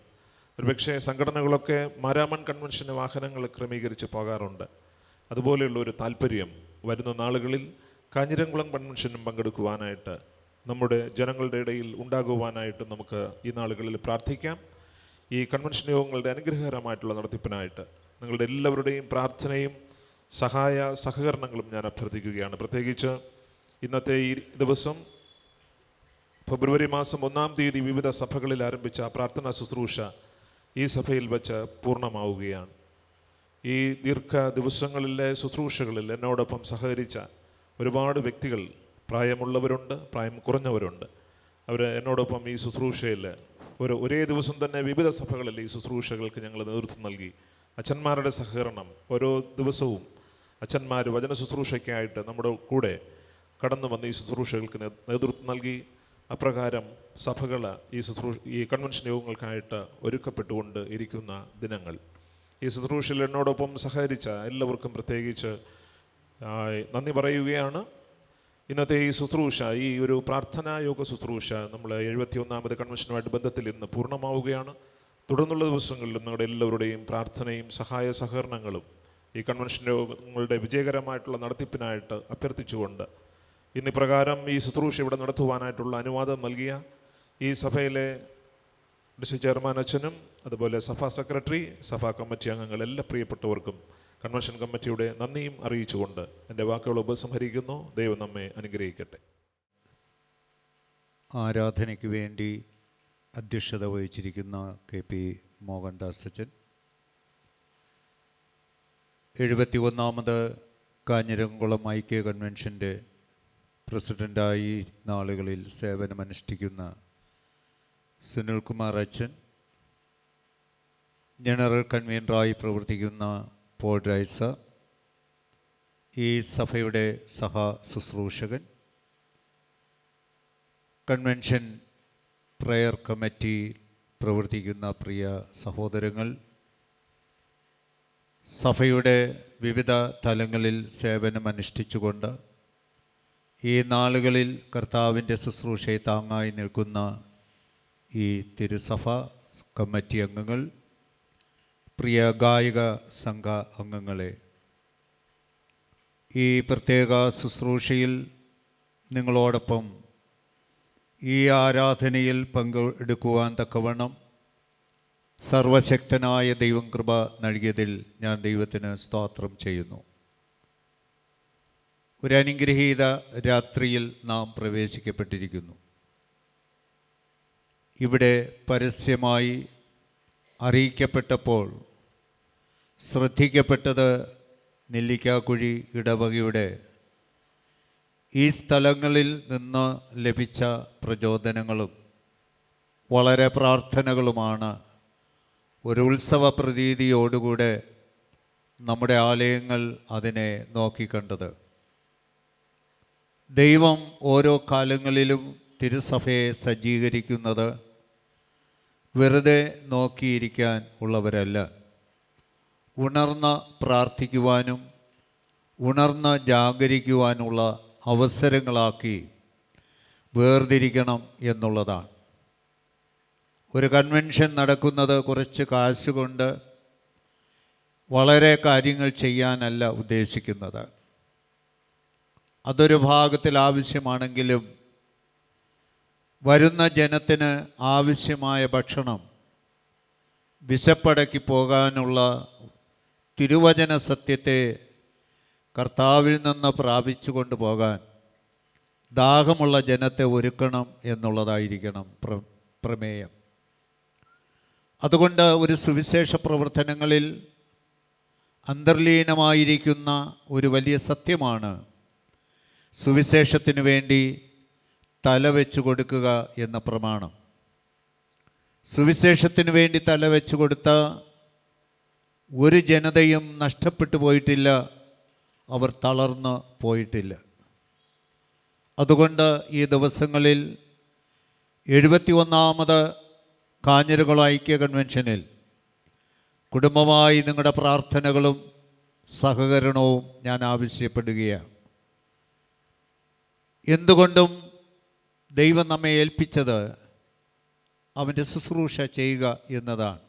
ഒരുപക്ഷെ സംഘടനകളൊക്കെ മാരാമൺ കൺവെൻഷന് വാഹനങ്ങൾ ക്രമീകരിച്ച് പോകാറുണ്ട്. അതുപോലെയുള്ള ഒരു താല്പര്യം വരുന്ന നാളുകളിൽ കാഞ്ഞിരംകുളം കൺവെൻഷനും പങ്കെടുക്കുവാനായിട്ട് നമ്മുടെ ജനങ്ങളുടെ ഇടയിൽ ഉണ്ടാകുവാനായിട്ട് നമുക്ക് ഈ നാളുകളിൽ പ്രാർത്ഥിക്കാം. ഈ കൺവെൻഷൻ യോഗങ്ങളുടെ അനുഗ്രഹകരമായിട്ടുള്ള നടത്തിപ്പിനായിട്ട് നിങ്ങളുടെ എല്ലാവരുടെയും പ്രാർത്ഥനയും സഹായ സഹകരണങ്ങളും ഞാൻ അഭ്യർത്ഥിക്കുകയാണ്. പ്രത്യേകിച്ച് ഇന്നത്തെ ഈ ദിവസം ഫെബ്രുവരി മാസം 1-ാം തീയതി വിവിധ സഭകളിൽ ആരംഭിച്ച പ്രാർത്ഥനാ ശുശ്രൂഷ ഈ സഭയിൽ വച്ച് പൂർണ്ണമാവുകയാണ്. ഈ ദീർഘ ദിവസങ്ങളിലെ ശുശ്രൂഷകളിൽ എന്നോടൊപ്പം സഹകരിച്ച ഒരുപാട് വ്യക്തികൾ, പ്രായമുള്ളവരുണ്ട്, പ്രായം കുറഞ്ഞവരുണ്ട്. അവർ എന്നോടൊപ്പം ഈ ശുശ്രൂഷയിൽ ഒരേ ദിവസം തന്നെ വിവിധ സഭകളിൽ ഈ ശുശ്രൂഷകൾക്ക് ഞങ്ങൾ നേതൃത്വം നൽകി. അച്ഛന്മാരുടെ സഹകരണം, ഓരോ ദിവസവും അച്ഛന്മാർ വചന ശുശ്രൂഷയ്ക്കായിട്ട് നമ്മുടെ കൂടെ കടന്നു വന്ന് ഈ ശുശ്രൂഷകൾക്ക് നേതൃത്വം നൽകി. അപ്രകാരം സഭകൾ ഈ കൺവെൻഷൻ യോഗങ്ങൾക്കായിട്ട് ഒരുക്കപ്പെട്ടുകൊണ്ട് ഇരിക്കുന്ന ദിനങ്ങൾ. ഈ ശുശ്രൂഷയിൽ എന്നോടൊപ്പം സഹകരിച്ച എല്ലാവർക്കും പ്രത്യേകിച്ച് നന്ദി പറയുകയാണ്. ഇന്നത്തെ ഈ ശുശ്രൂഷ, ഈ ഒരു പ്രാർത്ഥനാ യോഗ ശുശ്രൂഷ നമ്മൾ 71ാമത് കൺവെൻഷനുമായിട്ട് ബന്ധത്തിൽ ഇന്ന് പൂർണ്ണമാവുകയാണ്. തുടർന്നുള്ള ദിവസങ്ങളിലും നിങ്ങളുടെ എല്ലാവരുടെയും പ്രാർത്ഥനയും സഹായ സഹകരണങ്ങളും ഈ കൺവെൻഷൻ യോഗങ്ങളുടെ വിജയകരമായിട്ടുള്ള നടത്തിപ്പിനായിട്ട് അഭ്യർത്ഥിച്ചുകൊണ്ട് ഇന്നിപ്രകാരം ഈ ശുശ്രൂഷ ഇവിടെ നടത്തുവാനായിട്ടുള്ള അനുവാദം നൽകിയ ഈ സഭയിലെ ഡിസ്ട്രിക്ട് ചെയർമാൻ അച്ഛനും അതുപോലെ സഭാ സെക്രട്ടറി, സഭാ കമ്മിറ്റി അംഗങ്ങൾ, എല്ലാ പ്രിയപ്പെട്ടവർക്കും കൺവെൻഷൻ കമ്മിറ്റിയുടെ നന്ദിയും അറിയിച്ചുകൊണ്ട് എൻ്റെ വാക്കുകൾ ഉപസംഹരിക്കുന്നു. ദൈവം നമ്മെ അനുഗ്രഹിക്കട്ടെ. ആരാധനയ്ക്ക് വേണ്ടി അധ്യക്ഷത വഹിച്ചിരിക്കുന്ന KP മോഹൻദാസ് അച്ഛൻ, 71ാമത് കാഞ്ഞിരംകുളം ഐക്യ കൺവെൻഷൻ്റെ പ്രസിഡൻ്റായി നാളുകളിൽ സേവനമനുഷ്ഠിക്കുന്ന സുനിൽകുമാർ അച്ഛൻ, ജനറൽ കൺവീനറായി പ്രവർത്തിക്കുന്ന പോൾ റൈസ, ഈ സഭയുടെ ശുശ്രൂഷകൻ, കൺവെൻഷൻ പ്രയർ കമ്മിറ്റി പ്രവർത്തിക്കുന്ന പ്രിയ സഹോദരങ്ങൾ, സഭയുടെ വിവിധ തലങ്ങളിൽ സേവനമനുഷ്ഠിച്ചുകൊണ്ട് ഈ നാളുകളിൽ കർത്താവിൻ്റെ ശുശ്രൂഷയെ താങ്ങായി നിൽക്കുന്ന ഈ തിരുസഭ കമ്മിറ്റി അംഗങ്ങൾ, പ്രിയ ഗായക സംഘ അംഗങ്ങളെ, ഈ പ്രത്യേക ശുശ്രൂഷയിൽ നിങ്ങളോടൊപ്പം ഈ ആരാധനയിൽ പങ്കെടുക്കുവാൻ തക്കവണ്ണം സർവശക്തനായ ദൈവം കൃപ നൽകിയതിൽ ഞാൻ ദൈവത്തിന് സ്തോത്രം ചെയ്യുന്നു. ഒരു അനുഗ്രഹീത രാത്രിയിൽ നാം പ്രവേശിക്കപ്പെട്ടിരിക്കുന്നു. ഇവിടെ പരസ്യമായി അറിയിക്കപ്പെട്ടപ്പോൾ ശ്രദ്ധിക്കപ്പെട്ടത് നെല്ലിക്കാക്കുഴി ഇടവകയുടെ ഈ സ്ഥലങ്ങളിൽ നിന്ന് ലഭിച്ച പ്രചോദനങ്ങളും വളരെ പ്രാർത്ഥനകളുമാണ് ഒരു ഉത്സവ പ്രതീതിയോടുകൂടെ നമ്മുടെ ആലയങ്ങൾ അതിനെ നോക്കിക്കണ്ടത്. ദൈവം ഓരോ കാലങ്ങളിലും തിരുസഭയെ സജ്ജീകരിക്കുന്നത് വെറുതെ നോക്കിയിരിക്കാൻ ഉള്ളവരല്ല, ഉണർന്ന് പ്രാർത്ഥിക്കുവാനും ഉണർന്ന് ജാഗരിക്കുവാനുള്ള അവസരങ്ങളാക്കി വേർതിരിക്കണം എന്നുള്ളതാണ്. ഒരു കൺവെൻഷൻ നടക്കുന്നത് കുറച്ച് കാശുകൊണ്ട് വളരെ കാര്യങ്ങൾ ചെയ്യാനല്ല ഉദ്ദേശിക്കുന്നത്. അതൊരു ഭാഗത്തിൽ ആവശ്യമാണെങ്കിലും വരുന്ന ജനത്തിന് ആവശ്യമായ ഭക്ഷണം, വിശപ്പടക്കി പോകാനുള്ള തിരുവചന സത്യത്തെ കർത്താവിൽ നിന്ന് പ്രാപിച്ചു കൊണ്ടുപോകാൻ ദാഹമുള്ള ജനത്തെ ഒരുക്കണം എന്നുള്ളതായിരിക്കണം പ്രമേയം. അതുകൊണ്ട് ഒരു സുവിശേഷ പ്രവർത്തനങ്ങളിൽ അന്തർലീനമായിരിക്കുന്ന ഒരു വലിയ സത്യമാണ് സുവിശേഷത്തിനു വേണ്ടി തലവെച്ചു കൊടുക്കുക എന്ന പ്രമാണം. സുവിശേഷത്തിനു വേണ്ടി തലവെച്ചു കൊടുത്ത ഒരു ജനതയും നഷ്ടപ്പെട്ടു പോയിട്ടില്ല, അവർ തളർന്ന് പോയിട്ടില്ല. അതുകൊണ്ട് ഈ ദിവസങ്ങളിൽ 71ാമത് കാഞ്ഞിരംകുളം ഐക്യ കൺവെൻഷനിൽ കുടുംബമായി നിങ്ങളുടെ പ്രാർത്ഥനകളും സഹകരണവും ഞാൻ ആവശ്യപ്പെടുകയാണ്. എന്തുകൊണ്ടും ദൈവം നമ്മെ ഏൽപ്പിച്ചത് അവൻ്റെ ശുശ്രൂഷ ചെയ്യുക എന്നതാണ്.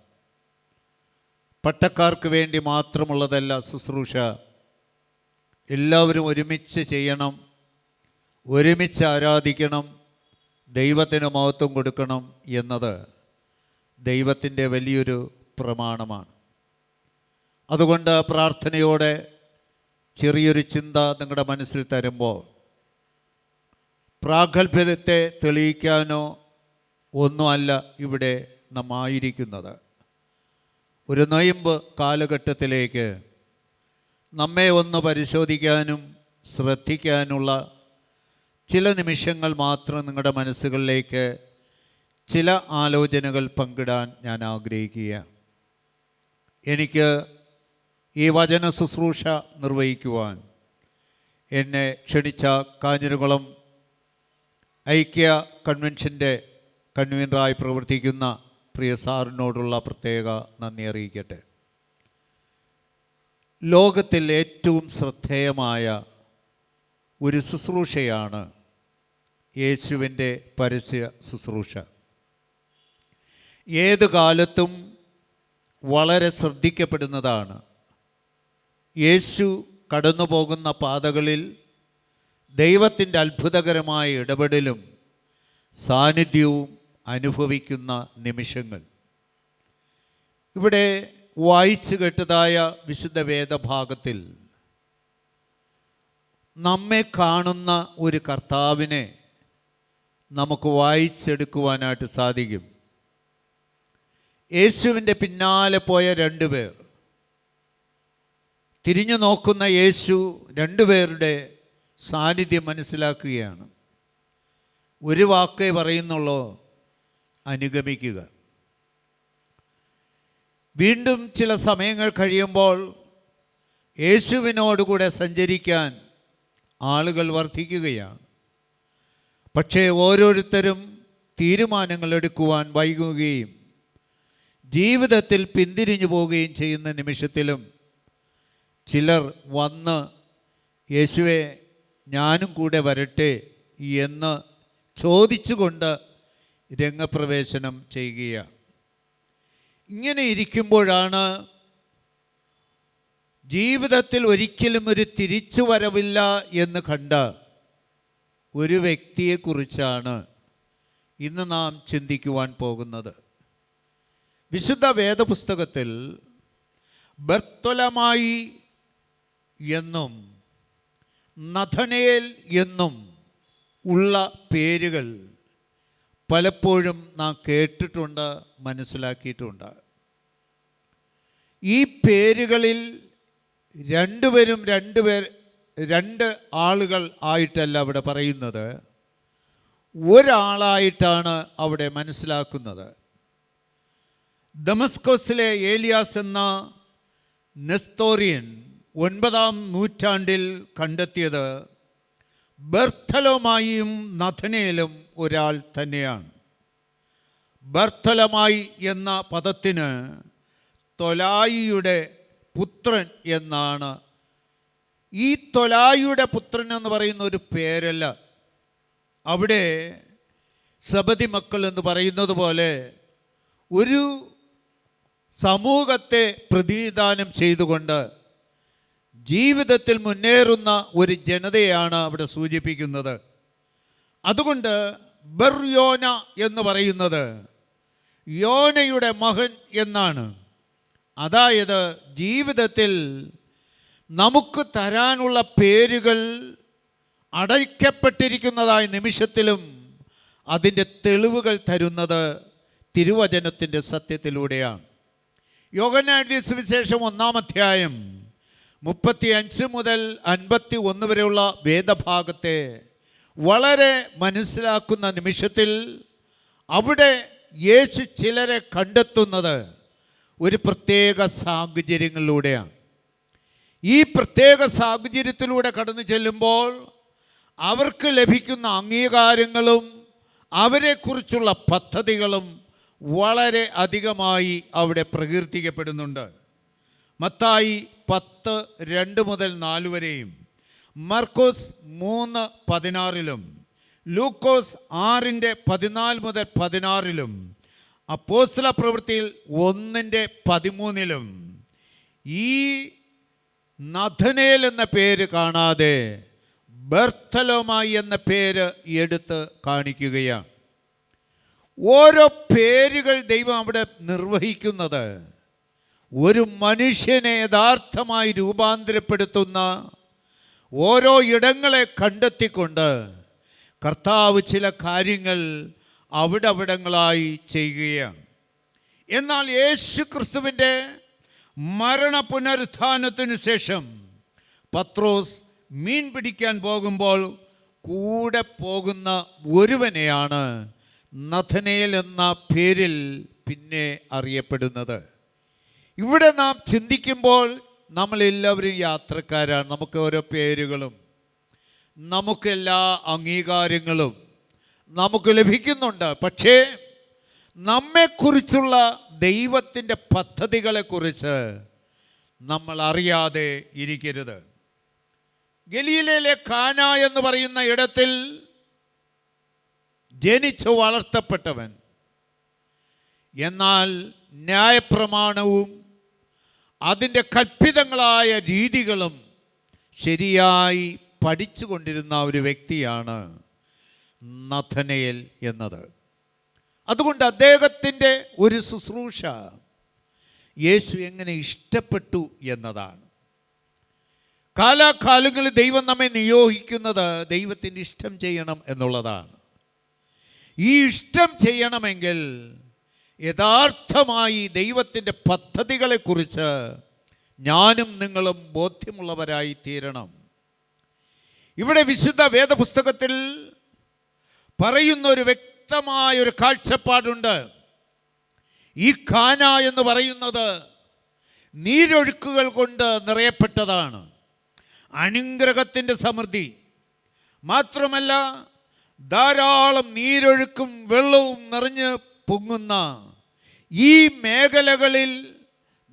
പട്ടക്കാർക്ക് വേണ്ടി മാത്രമുള്ളതല്ല ശുശ്രൂഷ. എല്ലാവരും ഒരുമിച്ച് ചെയ്യണം, ഒരുമിച്ച് ആരാധിക്കണം, ദൈവത്തിന് മഹത്വം കൊടുക്കണം എന്നത് ദൈവത്തിൻ്റെ വലിയൊരു പ്രമാണമാണ്. അതുകൊണ്ട് പ്രാർത്ഥനയോടെ ചെറിയൊരു ചിന്ത നിങ്ങളുടെ മനസ്സിൽ തരുമ്പോൾ പ്രാഗൽഭ്യത്തെ തെളിയിക്കാനോ ഒന്നുമല്ല ഇവിടെ നാം ആയിരിക്കുന്നത്. ഒരു നൊയമ്പ് കാലഘട്ടത്തിലേക്ക് നമ്മെ ഒന്ന് പരിശോധിക്കാനും ശ്രദ്ധിക്കാനുള്ള ചില നിമിഷങ്ങൾ മാത്രം നിങ്ങളുടെ മനസ്സുകളിലേക്ക് ചില ആലോചനകൾ പങ്കിടാൻ ഞാൻ ആഗ്രഹിക്കുകയാണ്. എനിക്ക് ഈ വചന ശുശ്രൂഷ നിർവഹിക്കുവാൻ എന്നെ ക്ഷണിച്ച കാഞ്ഞിരംകുളം ഐക്യ കൺവെൻഷൻ്റെ കൺവീനറായി പ്രവർത്തിക്കുന്ന പ്രിയ സാറിനോടുള്ള പ്രത്യേക നന്ദി അറിയിക്കട്ടെ. ലോകത്തിൽ ഏറ്റവും ശ്രദ്ധേയമായ ഒരു ശുശ്രൂഷയാണ് യേശുവിൻ്റെ പരസ്യ ശുശ്രൂഷ. ഏത് കാലത്തും വളരെ ശ്രദ്ധിക്കപ്പെടുന്നതാണ്. യേശു കടന്നു പോകുന്ന പാതകളിൽ ദൈവത്തിൻ്റെ അത്ഭുതകരമായ ഇടപെടലും സാന്നിധ്യവും അനുഭവിക്കുന്ന നിമിഷങ്ങൾ. ഇവിടെ വായിച്ചു കേട്ടതായ വിശുദ്ധ വേദഭാഗത്തിൽ നമ്മെ കാണുന്ന ഒരു കർത്താവിനെ നമുക്ക് വായിച്ചെടുക്കുവാനായിട്ട് സാധിക്കും. യേശുവിൻ്റെ പിന്നാലെ പോയ രണ്ടുപേർ, തിരിഞ്ഞു നോക്കുന്ന യേശു രണ്ടുപേരുടെ സാന്നിധ്യം മനസ്സിലാക്കുകയാണ്. ഒരു വാക്കേ പറയുന്നുള്ളൂ, അനുഗമിക്കുക. വീണ്ടും ചില സമയങ്ങൾ കഴിയുമ്പോൾ യേശുവിനോടുകൂടെ സഞ്ചരിക്കാൻ ആളുകൾ വർദ്ധിക്കുകയാണ്. പക്ഷേ ഓരോരുത്തരും തീരുമാനങ്ങൾ എടുക്കുവാൻ വൈകുകയും ജീവിതത്തിൽ പിന്തിരിഞ്ഞു പോവുകയും ചെയ്യുന്ന നിമിഷത്തിലും ചിലർ വന്ന് യേശുവേ ഞാനും കൂടെ വരട്ടെ എന്ന് ചോദിച്ചുകൊണ്ട് രംഗപ്രവേശനം ചെയ്യുകയാണ്. ഇങ്ങനെ ഇരിക്കുമ്പോഴാണ് ജീവിതത്തിൽ ഒരിക്കലും ഒരു തിരിച്ചുവരവില്ല എന്ന് കണ്ട ഒരു വ്യക്തിയെക്കുറിച്ചാണ് ഇന്ന് നാം ചിന്തിക്കുവാൻ പോകുന്നത്. വിശുദ്ധ വേദപുസ്തകത്തിൽ ബർത്തോലമായി എന്നും നഥനയേൽ എന്നും ഉള്ള പേരുകൾ പലപ്പോഴും നാം കേട്ടിട്ടുണ്ട്, മനസ്സിലാക്കിയിട്ടുണ്ട്. ഈ പേരുകളിൽ രണ്ട് ആളുകൾ ആയിട്ടല്ല അവിടെ പറയുന്നത്, ഒരാളായിട്ടാണ് അവിടെ മനസ്സിലാക്കുന്നത്. ദമസ്കോസിലെ ഏലിയാസ് എന്ന നെസ്തോറിയൻ 9-ാം നൂറ്റാണ്ടിൽ കണ്ടെത്തിയത് ബർത്തലോമായും നഥനയേലും ഒരാൾ തന്നെയാണ്. ബർത്തലോമായി എന്ന പദത്തിന് തൊലായിയുടെ പുത്രൻ എന്നാണ്. ഈ തൊലായിയുടെ പുത്രൻ എന്ന് പറയുന്ന ഒരു പേരല്ല. അവിടെ സബതി മക്കൾ എന്ന് പറയുന്നത് പോലെ ഒരു സമൂഹത്തെ പ്രതിനിധാനം ചെയ്തുകൊണ്ട് ജീവിതത്തിൽ മുന്നേറുന്ന ഒരു ജനതയാണ് അവിടെ സൂചിപ്പിക്കുന്നത്. അതുകൊണ്ട് ബർയോന എന്ന് പറയുന്നത് യോനയുടെ മകൻ എന്നാണ്. അതായത് ജീവിതത്തിൽ നമുക്ക് തരാനുള്ള പേരുകൾ അടയ്ക്കപ്പെട്ടിരിക്കുന്നതായ നിമിഷത്തിലും അതിൻ്റെ തെളിവുകൾ തരുന്നത് തിരുവചനത്തിൻ്റെ സത്യത്തിലൂടെയാണ്. യോഹന്നാൻ എഴുതിയ സുവിശേഷം 1-ാം അധ്യായം 35 മുതൽ 51 വരെയുള്ള വേദഭാഗത്തെ വളരെ മനസ്സിലാക്കുന്ന നിമിഷത്തിൽ അവിടെ യേശു ചിലരെ കണ്ടെത്തുന്നത് ഒരു പ്രത്യേക സാഹചര്യങ്ങളിലൂടെയാണ്. ഈ പ്രത്യേക സാഹചര്യത്തിലൂടെ കടന്നു ചെല്ലുമ്പോൾ അവർക്ക് ലഭിക്കുന്ന അംഗീകാരങ്ങളും അവരെക്കുറിച്ചുള്ള പദ്ധതികളും വളരെ അധികമായി അവിടെ പ്രകീർത്തിക്കപ്പെടുന്നുണ്ട്. മത്തായി 10:2 മുതൽ 4 വരെയും മർക്കോസ് 3:16 ലൂക്കോസ് 6:14 മുതൽ 16 അപ്പോസ്തല പ്രവൃത്തിയിൽ 1:13 ഈ നഥനയേൽ എന്ന പേര് കാണാതെ ബർത്തലോമായി എന്ന പേര് എടുത്ത് കാണിക്കുകയാണ്. ഓരോ പേരുകൾ ദൈവം അവിടെ നിർവഹിക്കുന്നത് ഒരു മനുഷ്യനെ യഥാർത്ഥമായി രൂപാന്തരപ്പെടുത്തുന്ന ഓരോ ഇടങ്ങളെ കണ്ടെത്തിക്കൊണ്ട് കർത്താവ് ചില കാര്യങ്ങൾ അവിടവിടങ്ങളായി ചെയ്യുകയാണ്. എന്നാൽ യേശു ക്രിസ്തുവിൻ്റെ മരണ പുനരുത്ഥാനത്തിനു ശേഷം പത്രോസ് മീൻ പിടിക്കാൻ പോകുമ്പോൾ കൂടെ പോകുന്ന ഒരുവനെയാണ് നഥനയേൽ എന്ന പേരിൽ പിന്നെ അറിയപ്പെടുന്നത്. ഇവിടെ നാം ചിന്തിക്കുമ്പോൾ നമ്മളെല്ലാവരും യാത്രക്കാരാണ്. നമുക്ക് ഓരോ പേരുകളും നമുക്കെല്ലാ അംഗീകാരങ്ങളും നമുക്ക് ലഭിക്കുന്നുണ്ട്. പക്ഷേ നമ്മെക്കുറിച്ചുള്ള ദൈവത്തിൻ്റെ പദ്ധതികളെക്കുറിച്ച് നമ്മൾ അറിയാതെ ഇരിക്കരുത്. ഗലീലയിലെ കാന എന്ന് പറയുന്ന ഇടത്തിൽ ജനിച്ചു വളർത്തപ്പെട്ടവൻ, എന്നാൽ ന്യായപ്രമാണവും അതിൻ്റെ കൽപ്പിതങ്ങളായ രീതികളും ശരിയായി പഠിച്ചു കൊണ്ടിരുന്ന ഒരു വ്യക്തിയാണ് നഥനയേൽ എന്നത്. അതുകൊണ്ട് അദ്ദേഹത്തിൻ്റെ ഒരു ശുശ്രൂഷ യേശു എങ്ങനെ ഇഷ്ടപ്പെട്ടു എന്നതാണ്. കാലാകാലങ്ങളിൽ ദൈവം നമ്മെ നിയോഗിക്കുന്നത് ദൈവത്തിൻ്റെ ഇഷ്ടം ചെയ്യണം എന്നുള്ളതാണ്. ഈ ഇഷ്ടം ചെയ്യണമെങ്കിൽ യഥാർത്ഥമായി ദൈവത്തിൻ്റെ പദ്ധതികളെക്കുറിച്ച് ഞാനും നിങ്ങളും ബോധ്യമുള്ളവരായി തീരണം. ഇവിടെ വിശുദ്ധ വേദപുസ്തകത്തിൽ പറയുന്ന ഒരു വ്യക്തമായൊരു കാഴ്ചപ്പാടുണ്ട്. ഈ കാന എന്ന് പറയുന്നത് നീരൊഴുക്കുകൾ കൊണ്ട് നിറയപ്പെട്ടതാണ്. അനുഗ്രഹത്തിൻ്റെ സമൃദ്ധി മാത്രമല്ല, ധാരാളം നീരൊഴുക്കും വെള്ളവും നിറഞ്ഞ് പൊങ്ങുന്ന ഈ മേഖലകളിൽ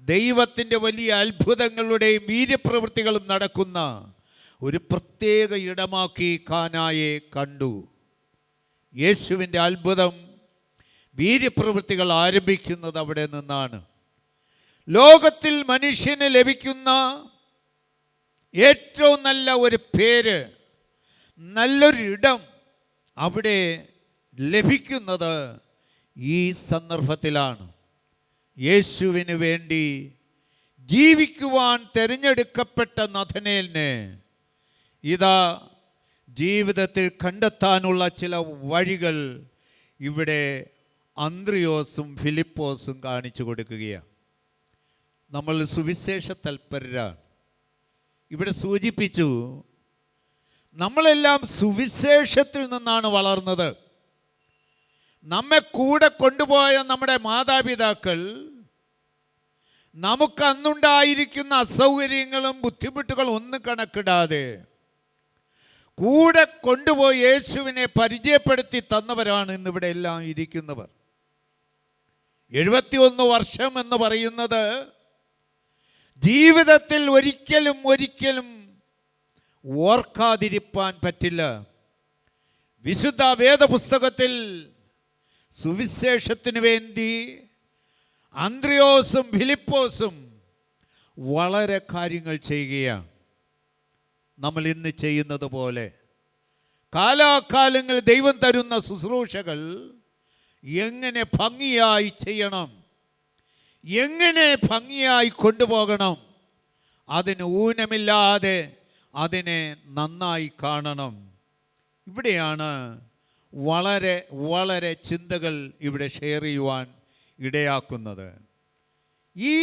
ദൈവത്തിൻ്റെ വലിയ അത്ഭുതങ്ങളുടെയും വീര്യപ്രവൃത്തികളും നടക്കുന്ന ഒരു പ്രത്യേക ഇടമാക്കി കാനായെ കണ്ടു. യേശുവിൻ്റെ അത്ഭുതം വീര്യപ്രവൃത്തികൾ ആരംഭിക്കുന്നത് അവിടെ നിന്നാണ്. ലോകത്തിൽ മനുഷ്യന് ലഭിക്കുന്ന ഏറ്റവും നല്ല ഒരു പേര്, നല്ലൊരിടം അവിടെ ലഭിക്കുന്നത് ഈ സന്ദർഭത്തിലാണ്. യേശുവിന് വേണ്ടി ജീവിക്കുവാൻ തിരഞ്ഞെടുക്കപ്പെട്ട നഥനേലിന് ഇതാ ജീവിതത്തിൽ കണ്ടെത്താനുള്ള ചില വഴികൾ ഇവിടെ അന്ത്രിയോസും ഫിലിപ്പോസും കാണിച്ചു കൊടുക്കുകയാണ്. നമ്മൾ സുവിശേഷ തൽപരരാണ്. ഇവിടെ സൂചിപ്പിച്ചു, നമ്മളെല്ലാം സുവിശേഷത്തിൽ നിന്നാണ് വളർന്നത്. നമ്മെ കൂടെ കൊണ്ടുപോയ നമ്മുടെ മാതാപിതാക്കൾ നമുക്ക് അന്നുണ്ടായിരിക്കുന്ന അസൗകര്യങ്ങളും ബുദ്ധിമുട്ടുകളും ഒന്നും കണക്കിടാതെ കൂടെ കൊണ്ടുപോയി യേശുവിനെ പരിചയപ്പെടുത്തി തന്നവരാണ് ഇന്നിവിടെ എല്ലാം ഇരിക്കുന്നവർ. 71 വർഷം എന്ന് പറയുന്നത് ജീവിതത്തിൽ ഒരിക്കലും ഓർക്കാതിരിപ്പാൻ പറ്റില്ല. വിശുദ്ധ വേദപുസ്തകത്തിൽ സുവിശേഷത്തിന് വേണ്ടി അന്ത്രിയോസും ഫിലിപ്പോസും വളരെ കാര്യങ്ങൾ ചെയ്യുകയാണ്. നമ്മൾ ഇന്ന് ചെയ്യുന്നത് പോലെ കാലാകാലങ്ങളിൽ ദൈവം തരുന്ന ശുശ്രൂഷകൾ എങ്ങനെ ഭംഗിയായി ചെയ്യണം, എങ്ങനെ ഭംഗിയായി കൊണ്ടുപോകണം, അതിന് ഊനമില്ലാതെ അതിനെ നന്നായി കാണണം. ഇവിടെയാണ് വളരെ ചിന്തകൾ ഇവിടെ ഷെയർ ചെയ്യുവാൻ ഇടയാക്കുന്നത്. ഈ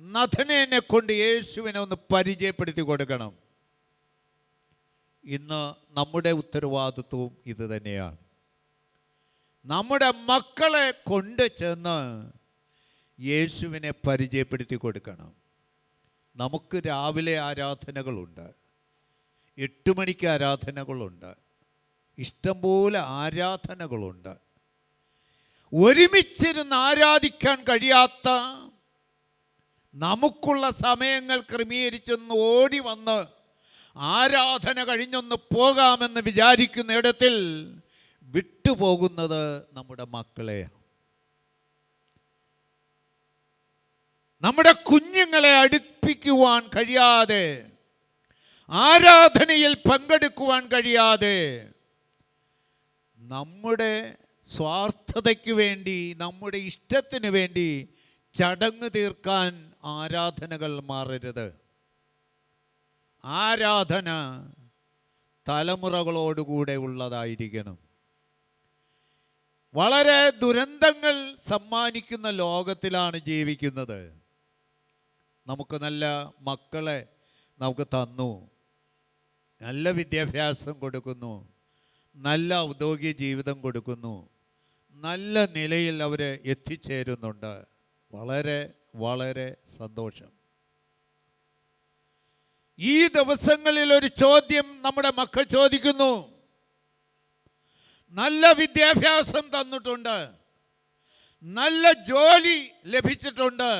നഥനേനെ കൊണ്ട് യേശുവിനെ ഒന്ന് പരിചയപ്പെടുത്തി കൊടുക്കണം. ഇന്ന് നമ്മുടെ ഉത്തരവാദിത്വവും ഇത് തന്നെയാണ്. നമ്മുടെ മക്കളെ കൊണ്ട് ചെന്ന് യേശുവിനെ പരിചയപ്പെടുത്തി കൊടുക്കണം. നമുക്ക് രാവിലെ ആരാധനകളുണ്ട്, 8 മണിക്ക് ആരാധനകളുണ്ട്, ഇഷ്ടംപോലെ ആരാധനകളുണ്ട്. ഒരുമിച്ചിരുന്ന് ആരാധിക്കാൻ കഴിയാത്ത നമുക്കുള്ള സമയങ്ങൾ ക്രമീകരിച്ചൊന്ന് ഓടി വന്ന് ആരാധന കഴിഞ്ഞൊന്ന് പോകാമെന്ന് വിചാരിക്കുന്ന ഇടത്തിൽ വിട്ടുപോകുന്നത് നമ്മുടെ മക്കളെ, നമ്മുടെ കുഞ്ഞുങ്ങളെ അടുപ്പിക്കുവാൻ കഴിയാതെ, ആരാധനയിൽ പങ്കെടുക്കുവാൻ കഴിയാതെ, നമ്മുടെ സ്വാർത്ഥതയ്ക്ക് വേണ്ടി, നമ്മുടെ ഇഷ്ടത്തിന് വേണ്ടി ചടങ്ങ് തീർക്കാൻ ആരാധനകൾ മാറരുത്. ആരാധന തലമുറകളോടുകൂടെ ഉള്ളതായിരിക്കണം. വളരെ ദുരന്തങ്ങൾ സമ്മാനിക്കുന്ന ലോകത്തിലാണ് ജീവിക്കുന്നത്. നമുക്ക് നല്ല മക്കളെ നമുക്ക് തന്നു, നല്ല വിദ്യാഭ്യാസം കൊടുക്കുന്നു, നല്ല ഔദ്യോഗിക ജീവിതം കൊടുക്കുന്നു, നല്ല നിലയിൽ അവർ എത്തിച്ചേരുന്നുണ്ട്. വളരെ സന്തോഷം. ഈ ദിവസങ്ങളിൽ ഒരു ചോദ്യം നമ്മുടെ മക്കൾ ചോദിക്കുന്നു. നല്ല വിദ്യാഭ്യാസം തന്നിട്ടുണ്ട്, നല്ല ജോലി ലഭിച്ചിട്ടുണ്ട്,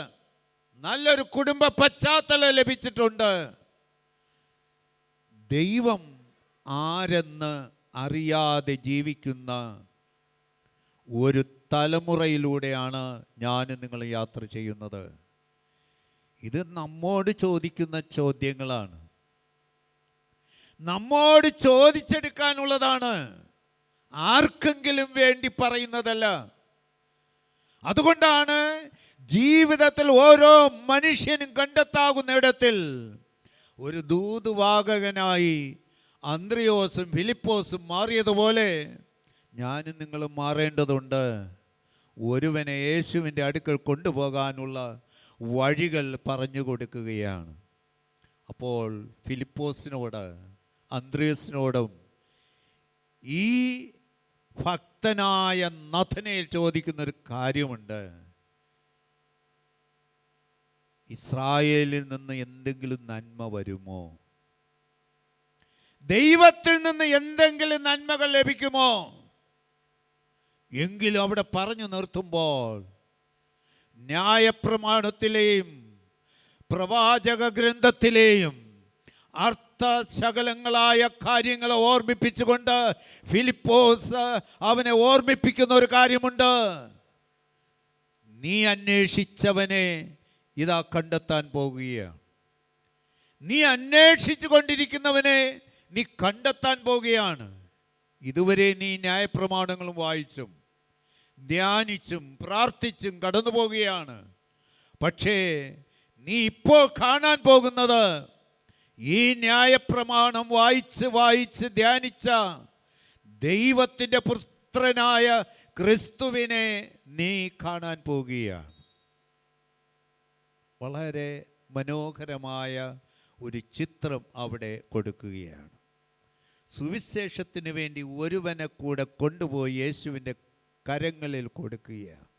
നല്ലൊരു കുടുംബ പശ്ചാത്തലം ലഭിച്ചിട്ടുണ്ട്. ദൈവം ആരെന്ന് അറിയാതെ ജീവിക്കുന്ന ഒരു തലമുറയിലൂടെയാണ് ഞാൻ നിങ്ങൾ യാത്ര ചെയ്യുന്നത്. ഇത് നമ്മോട് ചോദിക്കുന്ന ചോദ്യങ്ങളാണ്, നമ്മോട് ചോദിച്ചെടുക്കാനുള്ളതാണ്, ആർക്കെങ്കിലും വേണ്ടി പറയുന്നതല്ല. അതുകൊണ്ടാണ് ജീവിതത്തിൽ ഓരോ മനുഷ്യനും കണ്ടെത്താകുന്നിടത്തിൽ ഒരു ദൂതുവാഹകനായി അന്ത്രയോസും ഫിലിപ്പോസും മാറിയതുപോലെ ഞാനും നിങ്ങളും മാറേണ്ടതുണ്ട്. ഒരുവനെ യേശുവിൻ്റെ അടുക്കൽ കൊണ്ടുപോകാനുള്ള വഴികൾ പറഞ്ഞു കൊടുക്കുകയാണ്. അപ്പോൾ ഫിലിപ്പോസിനോട് അന്ത്രയോസിനോടും ഈ ഭക്തനായ നഥനയിൽ ചോദിക്കുന്നൊരു കാര്യമുണ്ട്. ഇസ്രായേലിൽ നിന്ന് എന്തെങ്കിലും നന്മ വരുമോ? ദൈവത്തിൽ നിന്ന് എന്തെങ്കിലും നന്മകൾ ലഭിക്കുമോ? എങ്കിലും അവിടെ പറഞ്ഞു നിർത്തുമ്പോൾ ന്യായപ്രമാണത്തിലെയും പ്രവാചക ഗ്രന്ഥത്തിലെയും അർത്ഥശകലങ്ങളായ കാര്യങ്ങളെ ഓർമ്മിപ്പിച്ചുകൊണ്ട് ഫിലിപ്പോസ് അവനെ ഓർമ്മിപ്പിക്കുന്ന ഒരു കാര്യമുണ്ട്. നീ അന്വേഷിച്ചവനെ ഇതാ കണ്ടെത്താൻ പോകുകയാണ്. നീ അന്വേഷിച്ചു കൊണ്ടിരിക്കുന്നവനെ നീ കണ്ടെത്താൻ പോകുകയാണ്. ഇതുവരെ നീ ന്യായപ്രമാണങ്ങളും വായിച്ചും ധ്യാനിച്ചും പ്രാർത്ഥിച്ചും കടന്നു പോകുകയാണ്. പക്ഷേ നീ ഇപ്പോൾ കാണാൻ പോകുന്നത് ഈ ന്യായപ്രമാണം വായിച്ച് വായിച്ച് ധ്യാനിച്ച ദൈവത്തിൻ്റെ പുത്രനായ ക്രിസ്തുവിനെ നീ കാണാൻ പോകുകയാണ്. വളരെ മനോഹരമായ ഒരു ചിത്രം അവിടെ കൊടുക്കുകയാണ്. സുവിശേഷത്തിന് വേണ്ടി ഒരുവനെ കൂടെ കൊണ്ടുപോയി യേശുവിൻ്റെ കരങ്ങളിൽ കൊടുക്കുകയാണ്.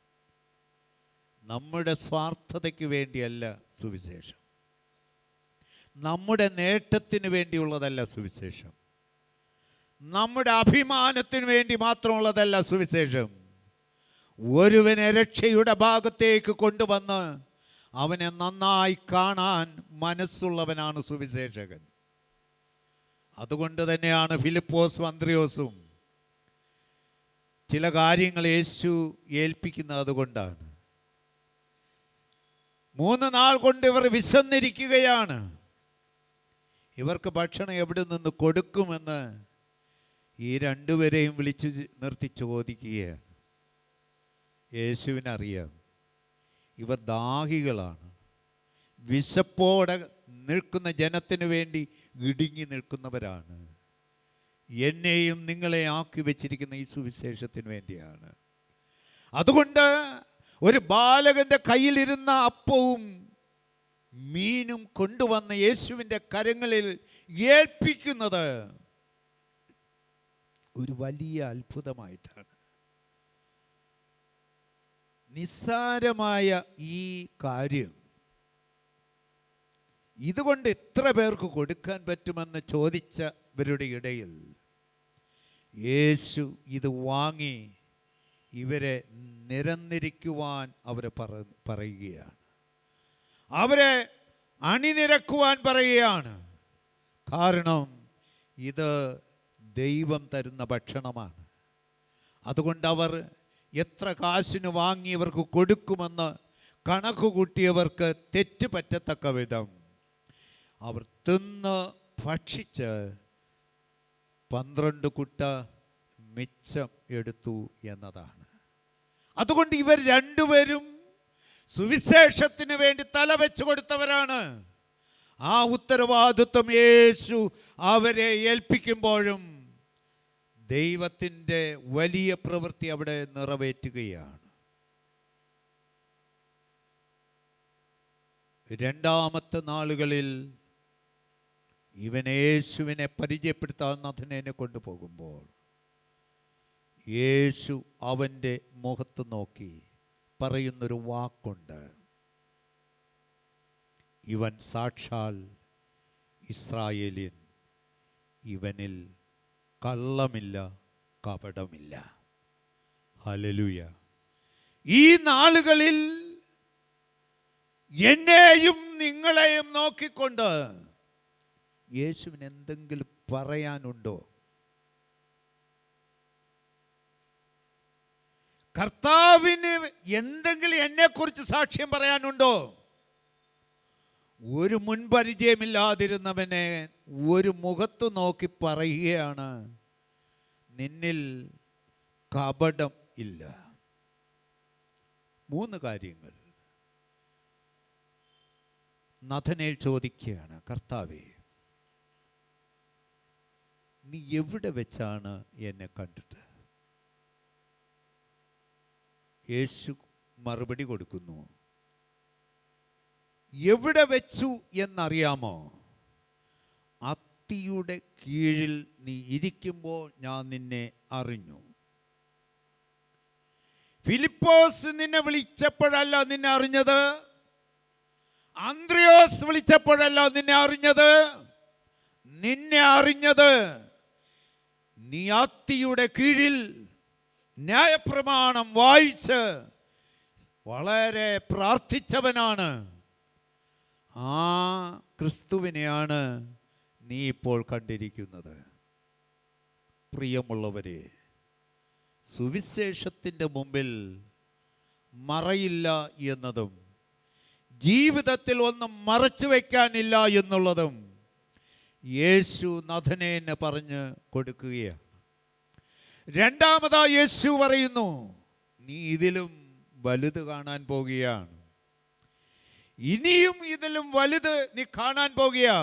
നമ്മുടെ സ്വാർത്ഥതയ്ക്ക് വേണ്ടിയല്ല സുവിശേഷം, നമ്മുടെ നേട്ടത്തിന് വേണ്ടിയുള്ളതല്ല സുവിശേഷം, നമ്മുടെ അഭിമാനത്തിന് വേണ്ടി മാത്രമുള്ളതല്ല സുവിശേഷം. ഒരുവനെ രക്ഷയുടെ ഭാഗത്തേക്ക് കൊണ്ടുവന്ന് അവനെ നന്നായി കാണാൻ മനസ്സുള്ളവനാണ് സുവിശേഷകൻ. അതുകൊണ്ട് തന്നെയാണ് ഫിലിപ്പോസും അന്ത്രയോസും ചില കാര്യങ്ങൾ യേശു ഏൽപ്പിക്കുന്നത്. അതുകൊണ്ടാണ് 3 നാൾ കൊണ്ട് ഇവർ വിശന്നിരിക്കുകയാണ്. ഇവർക്ക് ഭക്ഷണം എവിടെ നിന്ന് കൊടുക്കുമെന്ന് ഈ രണ്ടുപേരെയും വിളിച്ച് നിർത്തി ചോദിക്കുകയാണ്. യേശുവിനറിയാം ഇവർ ദാഹികളാണ്. വിശപ്പോടെ നിൽക്കുന്ന ജനത്തിന് വേണ്ടി ഇടുങ്ങി നിൽക്കുന്നവരാണ്. എന്നെയും നിങ്ങളെ ആക്കി വെച്ചിരിക്കുന്ന ഈ സുവിശേഷത്തിന് വേണ്ടിയാണ്. അതുകൊണ്ട് ഒരു ബാലകന്റെ കയ്യിലിരുന്ന അപ്പവും മീനും കൊണ്ടുവന്ന് യേശുവിൻ്റെ കരങ്ങളിൽ ഏൽപ്പിക്കുന്നത് ഒരു വലിയ അത്ഭുതമായിട്ടാണ്. നിസ്സാരമായ ഈ കാര്യം ഇതുകൊണ്ട് എത്ര പേർക്ക് കൊടുക്കാൻ പറ്റുമെന്ന് ചോദിച്ചവരുടെ ഇടയിൽ യേശു ഇത് വാങ്ങി ഇവരെ നിരന്നിരിക്കുവാൻ അവരെ പറയുകയാണ്. അവരെ അണിനിരക്കുവാൻ പറയുകയാണ്. കാരണം ഇത് ദൈവം തരുന്ന ഭക്ഷണമാണ്. അതുകൊണ്ട് അവർ എത്ര കാശിന് വാങ്ങിയവർക്ക് കൊടുക്കുമെന്ന് കണക്ക് കൂട്ടിയവർക്ക് തെറ്റ് പറ്റത്തക്ക വിധം അവർ തിന്ന് ഭക്ഷിച്ച് 12 കുട്ട മിച്ചം എടുത്തു എന്നതാണ്. അതുകൊണ്ട് ഇവർ രണ്ടുപേരും സുവിശേഷത്തിന് വേണ്ടി തല വെച്ചു കൊടുത്തവരാണ്. ആ ഉത്തരവാദിത്വം യേശു അവരെ ഏൽപ്പിക്കുമ്പോഴും ദൈവത്തിൻ്റെ വലിയ പ്രവൃത്തി അവിടെ നിറവേറ്റുകയാണ്. രണ്ടാമത്തെ നാളുകളിൽ ഇവൻ യേശുവിനെ പരിചയപ്പെടുത്താൻ നഥനേനെ കൊണ്ടുപോകുമ്പോൾ യേശു അവൻ്റെ മുഖത്ത് നോക്കി പറയുന്നൊരു വാക്കുണ്ട്. ഇവൻ സാക്ഷാൽ ഇസ്രായേലിയൻ, ഇവനിൽ കള്ളമില്ല, കപടമില്ല. ഹല്ലേലൂയ. ഈ നാളുകളിൽ എന്നെയും നിങ്ങളെയും നോക്കിക്കൊണ്ട് യേശുവിന് എന്തെങ്കിലും പറയാനുണ്ടോ? കർത്താവിന് എന്തെങ്കിലും എന്നെക്കുറിച്ച് സാക്ഷ്യം പറയാനുണ്ടോ? ഒരു മുൻപരിചയമില്ലാതിരുന്നവനെ ഒരു മുഖത്ത് നോക്കി പറയുകയാണ്, നിന്നിൽ കപടം ഇല്ല. 3 കാര്യങ്ങൾ. നഥനേൽ ചോദിക്കുകയാണ്, കർത്താവേ, നീ എവിടെ വെച്ചാണ് എന്നെ കണ്ടിട്ട്? യേശു മറുപടി കൊടുക്കുന്നു, എവിടെ വെച്ചു എന്നറിയാമോ? അത്തിയുടെ കീഴിൽ നീ ഇരിക്കുമ്പോൾ ഞാൻ നിന്നെ അറിഞ്ഞു. ഫിലിപ്പോസ് നിന്നെ വിളിച്ചപ്പോഴല്ല നിന്നെ അറിഞ്ഞത്, അന്ത്രയോസ് വിളിച്ചപ്പോഴല്ല നിന്നെ അറിഞ്ഞത്. നിന്നെ അറിഞ്ഞത് നീ അത്തിയുടെ കീഴിൽ ന്യായപ്രമാണം വായിച്ച് വളരെ പ്രാർത്ഥിച്ചവനാണ്. ആ ക്രിസ്തുവിനെയാണ് നീ ഇപ്പോൾ കണ്ടിരിക്കുന്നത്. പ്രിയമുള്ളവരെ, സുവിശേഷത്തിൻ്റെ മുമ്പിൽ മറയില്ല എന്നതും ജീവിതത്തിൽ ഒന്നും മറച്ചു വയ്ക്കാനില്ല എന്നുള്ളതും യേശു നഥനേലിന് പറഞ്ഞ് കൊടുക്കുകയാണ്. രണ്ടാമതായി യേശു പറയുന്നു, നീ ഇതിലും വലുത് കാണാൻ പോകുകയാണ്. ഇനിയും ഇതിലും വലുത് നീ കാണാൻ പോകുകയാ.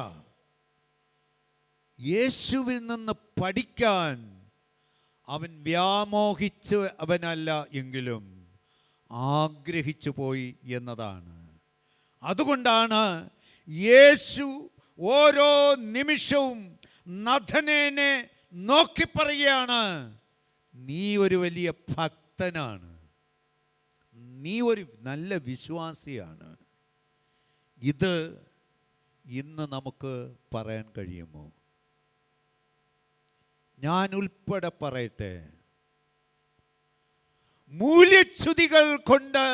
യേശുവിൽ നിന്ന് പഠിക്കാൻ അവൻ വ്യാമോഹിച്ച് അവനല്ല എങ്കിലും ആഗ്രഹിച്ചു പോയി എന്നതാണ്. അതുകൊണ്ടാണ് യേശു ഓരോ നിമിഷവും നഥനേലിനെ നോക്കി പറയുകയാണ്, നീ ഒരു വലിയ ഭക്തനാണ്, നീ ഒരു നല്ല വിശ്വാസിയാണ്. ഇത് ഇന്ന് നമുക്ക് പറയാൻ കഴിയുമോ? ഞാൻ ഉൾപ്പെടെ പറയട്ടെ, മൂല്യച്യുതികൾ കൊണ്ട്,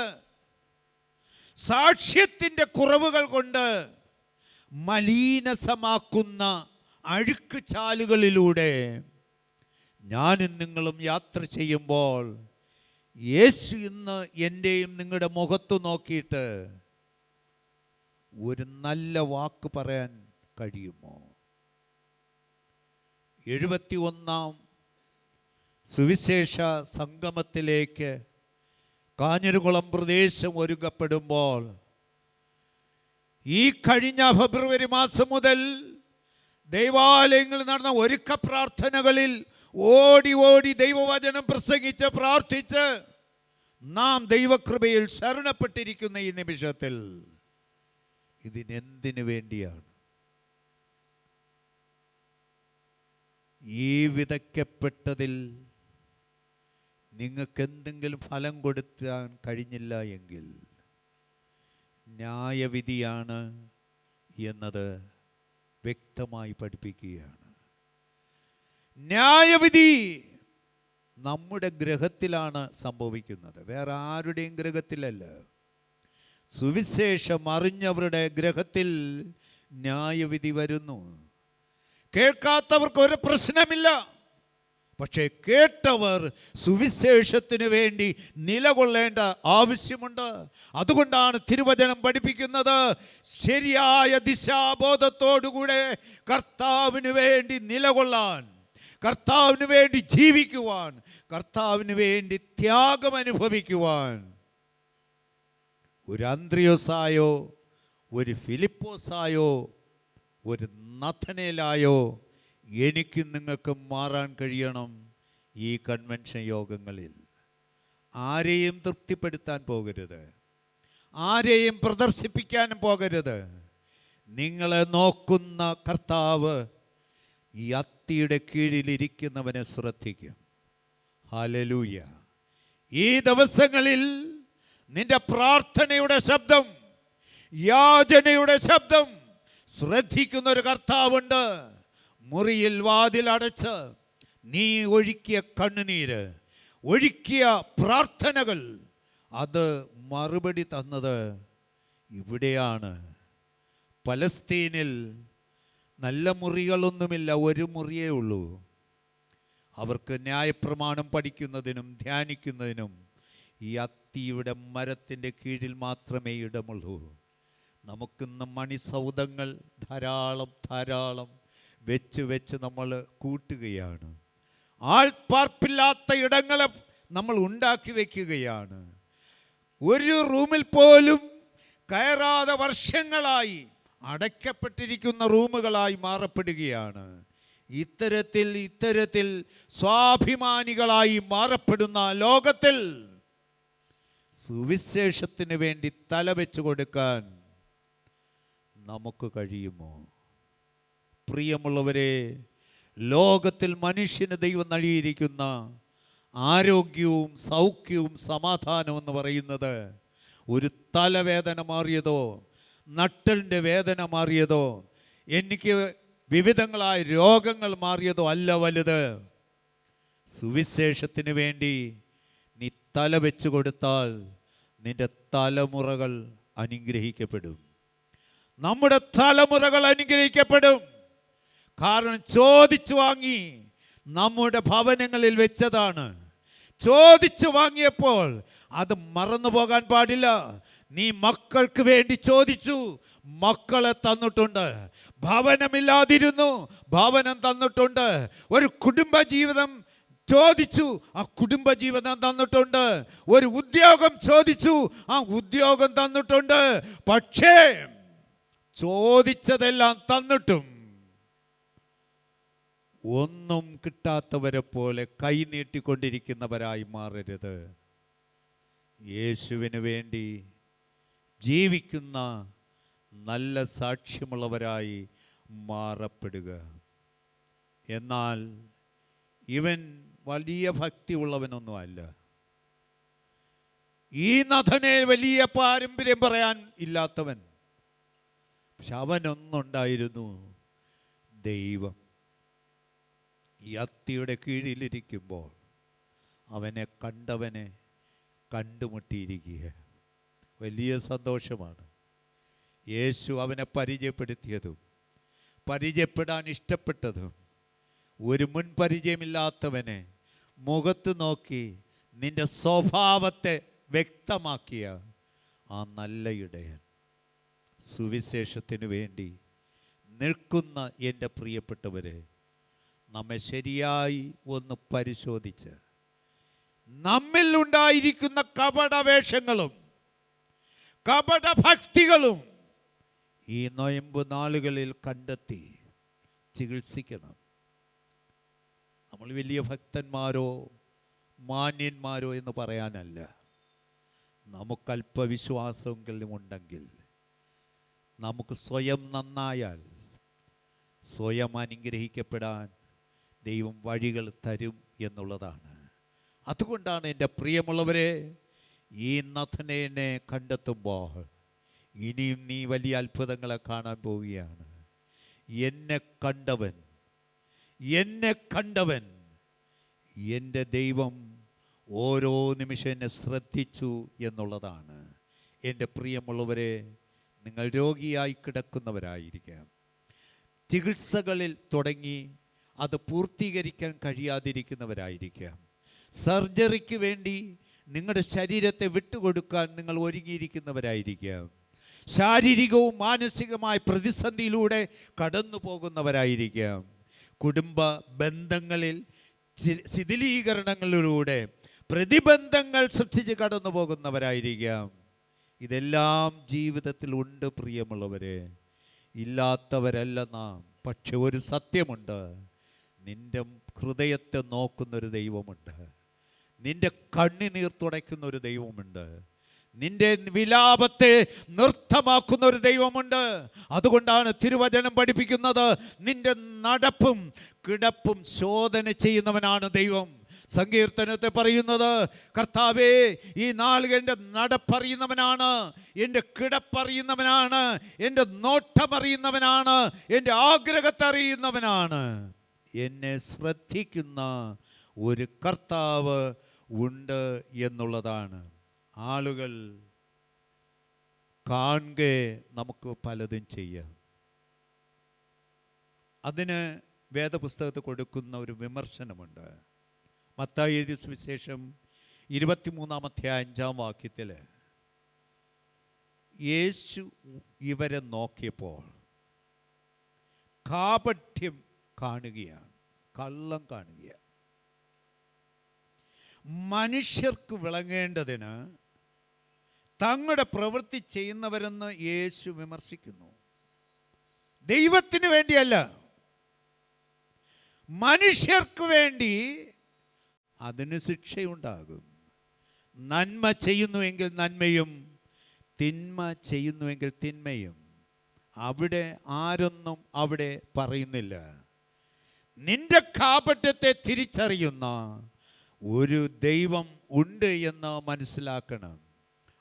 സാക്ഷ്യത്തിൻ്റെ കുറവുകൾ കൊണ്ട് മലീനസമാക്കുന്ന അഴുക്ക് ചാലുകളിലൂടെ ഞാനും നിങ്ങളും യാത്ര ചെയ്യുമ്പോൾ യേശു ഇന്ന് എൻ്റെയും നിങ്ങളുടെ മുഖത്ത് നോക്കിയിട്ട് ഒരു നല്ല വാക്ക് പറയാൻ കഴിയുമോ? 71-ാം സുവിശേഷ സംഗമത്തിലേക്ക് കാഞ്ഞിരകുളം പ്രദേശം ഒരുക്കപ്പെടുമ്പോൾ ഈ കഴിഞ്ഞ ഫെബ്രുവരി മാസം മുതൽ ദൈവാലയങ്ങളിൽ നടന്ന ഒരുക്ക പ്രാർത്ഥനകളിൽ ഓടി ഓടി ദൈവവചനം പ്രസംഗിച്ച് പ്രാർത്ഥിച്ച് നാം ദൈവകൃപയിൽ ശരണപ്പെട്ടിരിക്കുന്ന ഈ നിമിഷത്തിൽ ഇതിനെന്തിനു വേണ്ടിയാണ്? ഈ വിതയ്ക്കപ്പെട്ടതിൽ നിങ്ങൾക്ക് എന്തെങ്കിലും ഫലം കൊടുക്കാൻ കഴിഞ്ഞില്ല എങ്കിൽ ന്യായവിധിയാണ് എന്നത് വ്യക്തമായി പഠിപ്പിക്കുകയാണ്. ന്യായവിധി നമ്മുടെ ഗ്രഹത്തിലാണ് സംഭവിക്കുന്നത്, വേറെ ആരുടെയും ഗ്രഹത്തിലല്ല. സുവിശേഷം അറിഞ്ഞവരുടെ ഗ്രഹത്തിൽ ന്യായവിധി വരുന്നു. കേൾക്കാത്തവർക്ക് ഒരു പ്രശ്നമില്ല, പക്ഷേ കേട്ടവർ സുവിശേഷത്തിന് വേണ്ടി നിലകൊള്ളേണ്ട ആവശ്യമുണ്ട്. അതുകൊണ്ടാണ് തിരുവചനം പഠിപ്പിക്കുന്നത്, ശരിയായ ദിശാബോധത്തോടുകൂടെ കർത്താവിന് വേണ്ടി നിലകൊള്ളാൻ, കർത്താവിന് വേണ്ടി ജീവിക്കുവാൻ, കർത്താവിന് വേണ്ടി ത്യാഗം അനുഭവിക്കുവാൻ ഒരു അന്ത്രയോസായോ ഒരു ഫിലിപ്പോസായോ ഒരു നഥനേലായോ എനിക്ക് നിങ്ങൾക്ക് മാറാൻ കഴിയണം. ഈ കൺവെൻഷൻ യോഗങ്ങളിൽ ആരെയും തൃപ്തിപ്പെടുത്താൻ പോകരുത്, ആരെയും പ്രദർശിപ്പിക്കാനും പോകരുത്. നിങ്ങളെ നോക്കുന്ന കർത്താവ് ഈ അത്തിയുടെ കീഴിലിരിക്കുന്നവനെ ശ്രദ്ധിക്കും. ഹല്ലേലൂയ. ഈ ദിവസങ്ങളിൽ നിന്റെ പ്രാർത്ഥനയുടെ ശബ്ദം, യാചനയുടെ ശബ്ദം ശ്രദ്ധിക്കുന്ന ഒരു കർത്താവുണ്ട്. മുറിയിൽ വാതിലടച്ച് നീ ഒഴുക്കിയ കണ്ണുനീര്, ഒഴുക്കിയ പ്രാർത്ഥനകൾ, അത് മറുപടി തന്നത് ഇവിടെയാണ്. പലസ്തീനിൽ നല്ല മുറികളൊന്നുമില്ല, ഒരു മുറിയേ ഉള്ളൂ. അവർക്ക് ന്യായപ്രമാണം പഠിക്കുന്നതിനും ധ്യാനിക്കുന്നതിനും ഈ അത്തിയുടെ മരത്തിൻ്റെ കീഴിൽ മാത്രമേ ഇടമുള്ളൂ. നമുക്കിന്ന് മണിസൗധങ്ങൾ ധാരാളം വെച്ച് നമ്മൾ കൂട്ടുകയാണ്. ആൾപ്പാർപ്പില്ലാത്ത ഇടങ്ങളെ നമ്മൾ ഉണ്ടാക്കി വയ്ക്കുകയാണ്. ഒരു റൂമിൽ പോലും കയറാതെ വർഷങ്ങളായി അടയ്ക്കപ്പെട്ടിരിക്കുന്ന റൂമുകളായി മാറപ്പെടുകയാണ്. ഇത്തരത്തിൽ സ്വാഭിമാനികളായി മാറപ്പെടുന്ന ലോകത്തിൽ സുവിശേഷത്തിന് വേണ്ടി തലവെച്ച് കൊടുക്കാൻ നമുക്ക് കഴിയുമോ? പ്രിയമുള്ളവരെ, ലോകത്തിൽ മനുഷ്യന് ദൈവം നൽകിയിരിക്കുന്ന ആരോഗ്യവും സൗഖ്യവും സമാധാനവും എന്ന് പറയുന്നത് ഒരു തലവേദന മാറിയതോ നട്ടലിൻ്റെ വേദന മാറിയതോ എനിക്ക് വിവിധങ്ങളായ രോഗങ്ങൾ മാറിയതോ അല്ല വലുത്. സുവിശേഷത്തിന് വേണ്ടി നീ തല വെച്ച് കൊടുത്താൽ നിന്റെ തലമുറകൾ അനുഗ്രഹിക്കപ്പെടും. നമ്മുടെ തലമുറകൾ അനുഗ്രഹിക്കപ്പെടും. കാരണം ചോദിച്ചു വാങ്ങി നമ്മുടെ ഭവനങ്ങളിൽ വെച്ചതാണ്. ചോദിച്ചു വാങ്ങിയപ്പോൾ അത് മറന്നു പോകാൻ പാടില്ല. നീ മക്കൾക്ക് വേണ്ടി ചോദിച്ചു, മക്കളെ തന്നിട്ടുണ്ട്. ഭവനമില്ലാതിരുന്നു, ഭവനം തന്നിട്ടുണ്ട്. ഒരു കുടുംബജീവിതം ചോദിച്ചു, ആ കുടുംബജീവിതം തന്നിട്ടുണ്ട്. ഒരു ഉദ്യോഗം ചോദിച്ചു, ആ ഉദ്യോഗം തന്നിട്ടുണ്ട്. പക്ഷേ ചോദിച്ചതെല്ലാം തന്നിട്ടും ഒന്നും കിട്ടാത്തവരെ പോലെ കൈനീട്ടിക്കൊണ്ടിരിക്കുന്നവരായി മാറരുത്. യേശുവിന് വേണ്ടി ജീവിക്കുന്ന നല്ല സാക്ഷ്യമുള്ളവരായി മാറപ്പെടുക. എന്നാൽ ഇവൻ വലിയ ഭക്തി ഉള്ളവനൊന്നുമല്ല. ഈ നഥനെ വലിയ പാരമ്പര്യം പറയാൻ ഇല്ലാത്തവൻ. പക്ഷെ അവനൊന്നുണ്ടായിരുന്നു, ദൈവം. ഈ അത്തിയുടെ കീഴിലിരിക്കുമ്പോൾ അവനെ കണ്ടവനെ കണ്ടുമുട്ടിയിരിക്കുക. വലിയ സന്തോഷമാണ്. യേശു അവനെ പരിചയപ്പെടുത്തിയതും പരിചയപ്പെടാൻ ഇഷ്ടപ്പെട്ടതും ഒരു മുൻപരിചയമില്ലാത്തവനെ മുഖത്ത് നോക്കി നിന്റെ സ്വഭാവത്തെ വ്യക്തമാക്കിയ ആ നല്ല ഇടയൻ. സുവിശേഷത്തിന് വേണ്ടി നിൽക്കുന്ന എൻ്റെ പ്രിയപ്പെട്ടവരെ, നമ്മെ ശരിയായി ഒന്ന് പരിശോധിച്ച് നമ്മിൽ ഉണ്ടായിരിക്കുന്ന കപടവേഷങ്ങളും കപടഭക്തികളും ഈ നൊയമ്പ് നാളുകളിൽ കണ്ടെത്തി ചികിത്സിക്കണം. നമ്മൾ വലിയ ഭക്തന്മാരോ മാന്യന്മാരോ എന്ന് പറയാനല്ല. നമുക്ക് അല്പവിശ്വാസമെങ്കിലും ഉണ്ടെങ്കിൽ, നമുക്ക് സ്വയം നന്നായാൽ സ്വയം അനുഗ്രഹിക്കപ്പെടാൻ ദൈവം വഴികൾ തരും എന്നുള്ളതാണ്. അതുകൊണ്ടാണ് എൻ്റെ പ്രിയമുള്ളവരെ, ഈ നഥനേനെ കണ്ടെത്തുമ്പോൾ ഇനിയും നീ വലിയ അത്ഭുതങ്ങളെ കാണാൻ പോവുകയാണ്. എന്നെ കണ്ടവൻ എൻ്റെ ദൈവം ഓരോ നിമിഷം എന്നെ ശ്രദ്ധിച്ചു എന്നുള്ളതാണ്. എൻ്റെ പ്രിയമുള്ളവരെ, നിങ്ങൾ രോഗിയായി കിടക്കുന്നവരായിരിക്കാം. ചികിത്സകളിൽ തുടങ്ങി അത് പൂർത്തീകരിക്കാൻ കഴിയാതിരിക്കുന്നവരായിരിക്കാം. സർജറിക്ക് വേണ്ടി നിങ്ങളുടെ ശരീരത്തെ വിട്ടുകൊടുക്കാൻ നിങ്ങൾ ഒരുങ്ങിയിരിക്കുന്നവരായിരിക്കാം. ശാരീരികവും മാനസികമായ പ്രതിസന്ധിയിലൂടെ കടന്നു പോകുന്നവരായിരിക്കാം. കുടുംബ ബന്ധങ്ങളിൽ ശിഥിലീകരണങ്ങളിലൂടെ പ്രതിബന്ധങ്ങൾ സൃഷ്ടിച്ച് കടന്നു പോകുന്നവരായിരിക്കാം. ഇതെല്ലാം ജീവിതത്തിൽ ഉണ്ട് പ്രിയമുള്ളവരെ. ഇല്ലാത്തവരല്ല നാം. പക്ഷെ ഒരു സത്യമുണ്ട്, നിന്റെ ഹൃദയത്തെ നോക്കുന്നൊരു ദൈവമുണ്ട്. നിന്റെ കണ്ണുനീർ തുടയ്ക്കുന്ന ഒരു ദൈവമുണ്ട്. നിന്റെ വിലാപത്തെ നൃത്തമാക്കുന്ന ഒരു ദൈവമുണ്ട്. അതുകൊണ്ടാണ് തിരുവചനം പഠിപ്പിക്കുന്നത്, നിന്റെ നടപ്പും കിടപ്പും ശോധന ചെയ്യുന്നവനാണ് ദൈവം. സങ്കീർത്തനത്തെ പറയുന്നത്, കർത്താവേ, ഈ നാളുകൾ എൻ്റെ നടപ്പറിയുന്നവനാണ്, എൻ്റെ കിടപ്പറിയുന്നവനാണ്, എൻ്റെ നോട്ടമറിയുന്നവനാണ്, എൻ്റെ ആഗ്രഹത്തെ അറിയുന്നവനാണ്. എന്നെ ശ്രദ്ധിക്കുന്ന ഒരു കർത്താവ് ഉണ്ട് എന്നുള്ളതാണ്. ആളുകൾ കാണുക നമുക്ക് പലതും ചെയ്യാം. അതിന് വേദപുസ്തകത്തിൽ കൊടുക്കുന്ന ഒരു വിമർശനമുണ്ട്. മത്തായി എഴുതിയ സുവിശേഷം 23-5 യേശു ഇവരെ നോക്കിയപ്പോൾ കാപട്യം കാണുകയാണ്, കള്ളം കാണുകയാണ്. മനുഷ്യർക്ക് വിളങ്ങേണ്ടതിന് തങ്ങളുടെ പ്രവൃത്തി ചെയ്യുന്നവരെന്ന് യേശു വിമർശിക്കുന്നു. ദൈവത്തിന് വേണ്ടിയല്ല, മനുഷ്യർക്ക് വേണ്ടി അതിന് ശിക്ഷയുണ്ടാകും. നന്മ ചെയ്യുന്നുവെങ്കിൽ നന്മയും, തിന്മ ചെയ്യുന്നുവെങ്കിൽ തിന്മയും. അവിടെ ആരൊന്നും അവിടെ പറയുന്നില്ല. നിന്റെ കാപട്യത്തെ തിരിച്ചറിയുന്ന ഒരു ദൈവം ഉണ്ട് എന്ന് മനസ്സിലാക്കണം.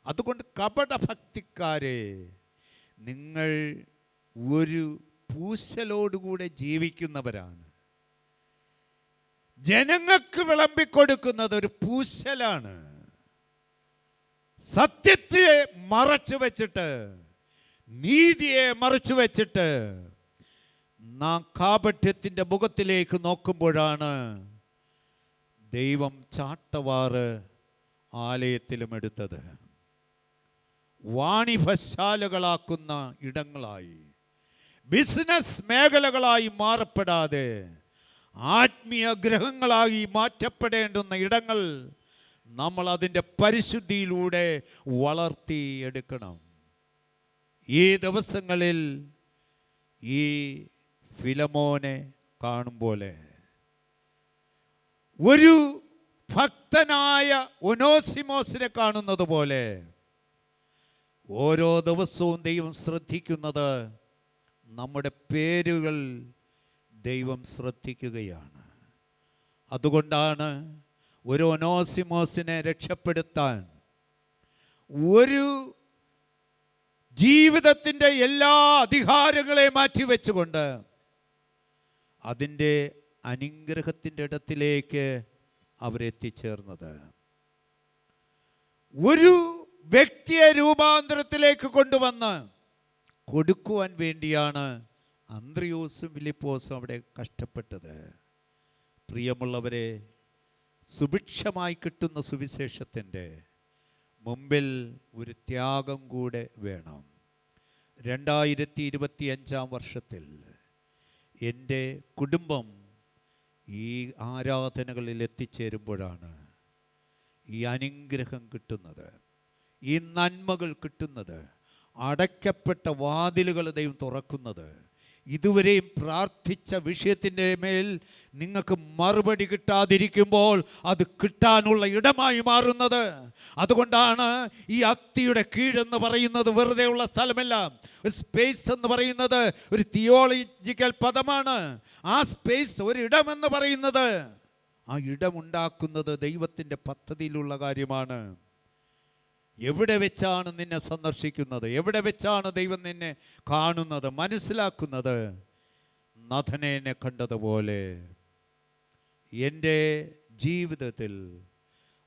അതുകൊണ്ട് കപടഭക്തിക്കാരെ, നിങ്ങൾ ഒരു പൂശലോടുകൂടെ ജീവിക്കുന്നവരാണ്. ജനങ്ങൾക്ക് വിളമ്പിക്കൊടുക്കുന്നത് ഒരു പൂശലാണ്. സത്യത്തെ മറച്ചു വെച്ചിട്ട്, നീതിയെ മറച്ചു വെച്ചിട്ട് നാം കാപട്യത്തിൻ്റെ മുഖത്തിലേക്ക് നോക്കുമ്പോഴാണ് ദൈവം ചാട്ടവാറ് ആലയത്തിലും എടുത്തത്. വാണിഭശാലകളാക്കുന്ന ഇടങ്ങളായി, ബിസിനസ് മേഖലകളായി മാറപ്പെടാതെ ആത്മീയ ഗ്രഹങ്ങളായി മാറ്റപ്പെടേണ്ടുന്ന ഇടങ്ങൾ നമ്മൾ അതിൻ്റെ പരിശുദ്ധിയിലൂടെ വളർത്തിയെടുക്കണം. ഈ ദിവസങ്ങളിൽ ഈ ഫിലമോനെ കാണുമ്പോലെ, ഒരു ഭക്തനായ ഒനോസിമോസിനെ കാണുന്നത് പോലെ, ഓരോ ദിവസവും ദൈവം ശ്രദ്ധിക്കുന്നത് നമ്മുടെ പേരുകൾ ദൈവം ശ്രദ്ധിക്കുകയാണ്. അതുകൊണ്ടാണ് ഒരു ഒനോസിമോസിനെ രക്ഷപ്പെടുത്താൻ, ഒരു ജീവിതത്തിൻ്റെ എല്ലാ അധികാരങ്ങളെ മാറ്റിവെച്ചുകൊണ്ട് അതിൻ്റെ അനുഗ്രഹത്തിൻ്റെ ഇടത്തിലേക്ക് അവരെത്തിച്ചേർന്നത്. ഒരു വ്യക്തിയെ രൂപാന്തരത്തിലേക്ക് കൊണ്ടുവന്ന് കൊടുക്കുവാൻ വേണ്ടിയാണ് അന്ത്രയോസും ഫിലിപ്പോസും അവിടെ കഷ്ടപ്പെട്ടത്. പ്രിയമുള്ളവരെ, സുഭിക്ഷമായി കിട്ടുന്ന സുവിശേഷത്തിൻ്റെ മുമ്പിൽ ഒരു ത്യാഗം കൂടെ വേണം. 2025 വർഷത്തിൽ എൻ്റെ കുടുംബം ഈ ആരാധനകളിൽ എത്തിച്ചേരുമ്പോഴാണ് ഈ അനുഗ്രഹം കിട്ടുന്നത്, ഈ നന്മകൾ കിട്ടുന്നത്, അടയ്ക്കപ്പെട്ട വാതിലുകൾ ദൈവം തുറക്കുന്നത്. ഇതുവരെയും പ്രാർത്ഥിച്ച വിഷയത്തിൻ്റെ മേൽ നിങ്ങൾക്ക് മറുപടി കിട്ടാതിരിക്കുമ്പോൾ അത് കിട്ടാനുള്ള ഇടമായി മാറുന്നത്. അതുകൊണ്ടാണ് ഈ അത്തിയുടെ കീഴെന്ന് പറയുന്നത് വെറുതെ ഉള്ള സ്ഥലമല്ല. സ്പേസ് എന്ന് പറയുന്നത് ഒരു തിയോളജിക്കൽ പദമാണ്. ആ സ്പേസ്, ഒരിടമെന്ന് പറയുന്നത്, ആ ഇടമുണ്ടാക്കുന്നത് ദൈവത്തിൻ്റെ പദ്ധതിയിലുള്ള കാര്യമാണ്. എവിടെ വെച്ചാണ് നിന്നെ സന്ദർശിക്കുന്നത്? എവിടെ വെച്ചാണ് ദൈവം നിന്നെ കാണുന്നത്, മനസ്സിലാക്കുന്നത്? നഥനേനെ കണ്ടതുപോലെ എൻ്റെ ജീവിതത്തിൽ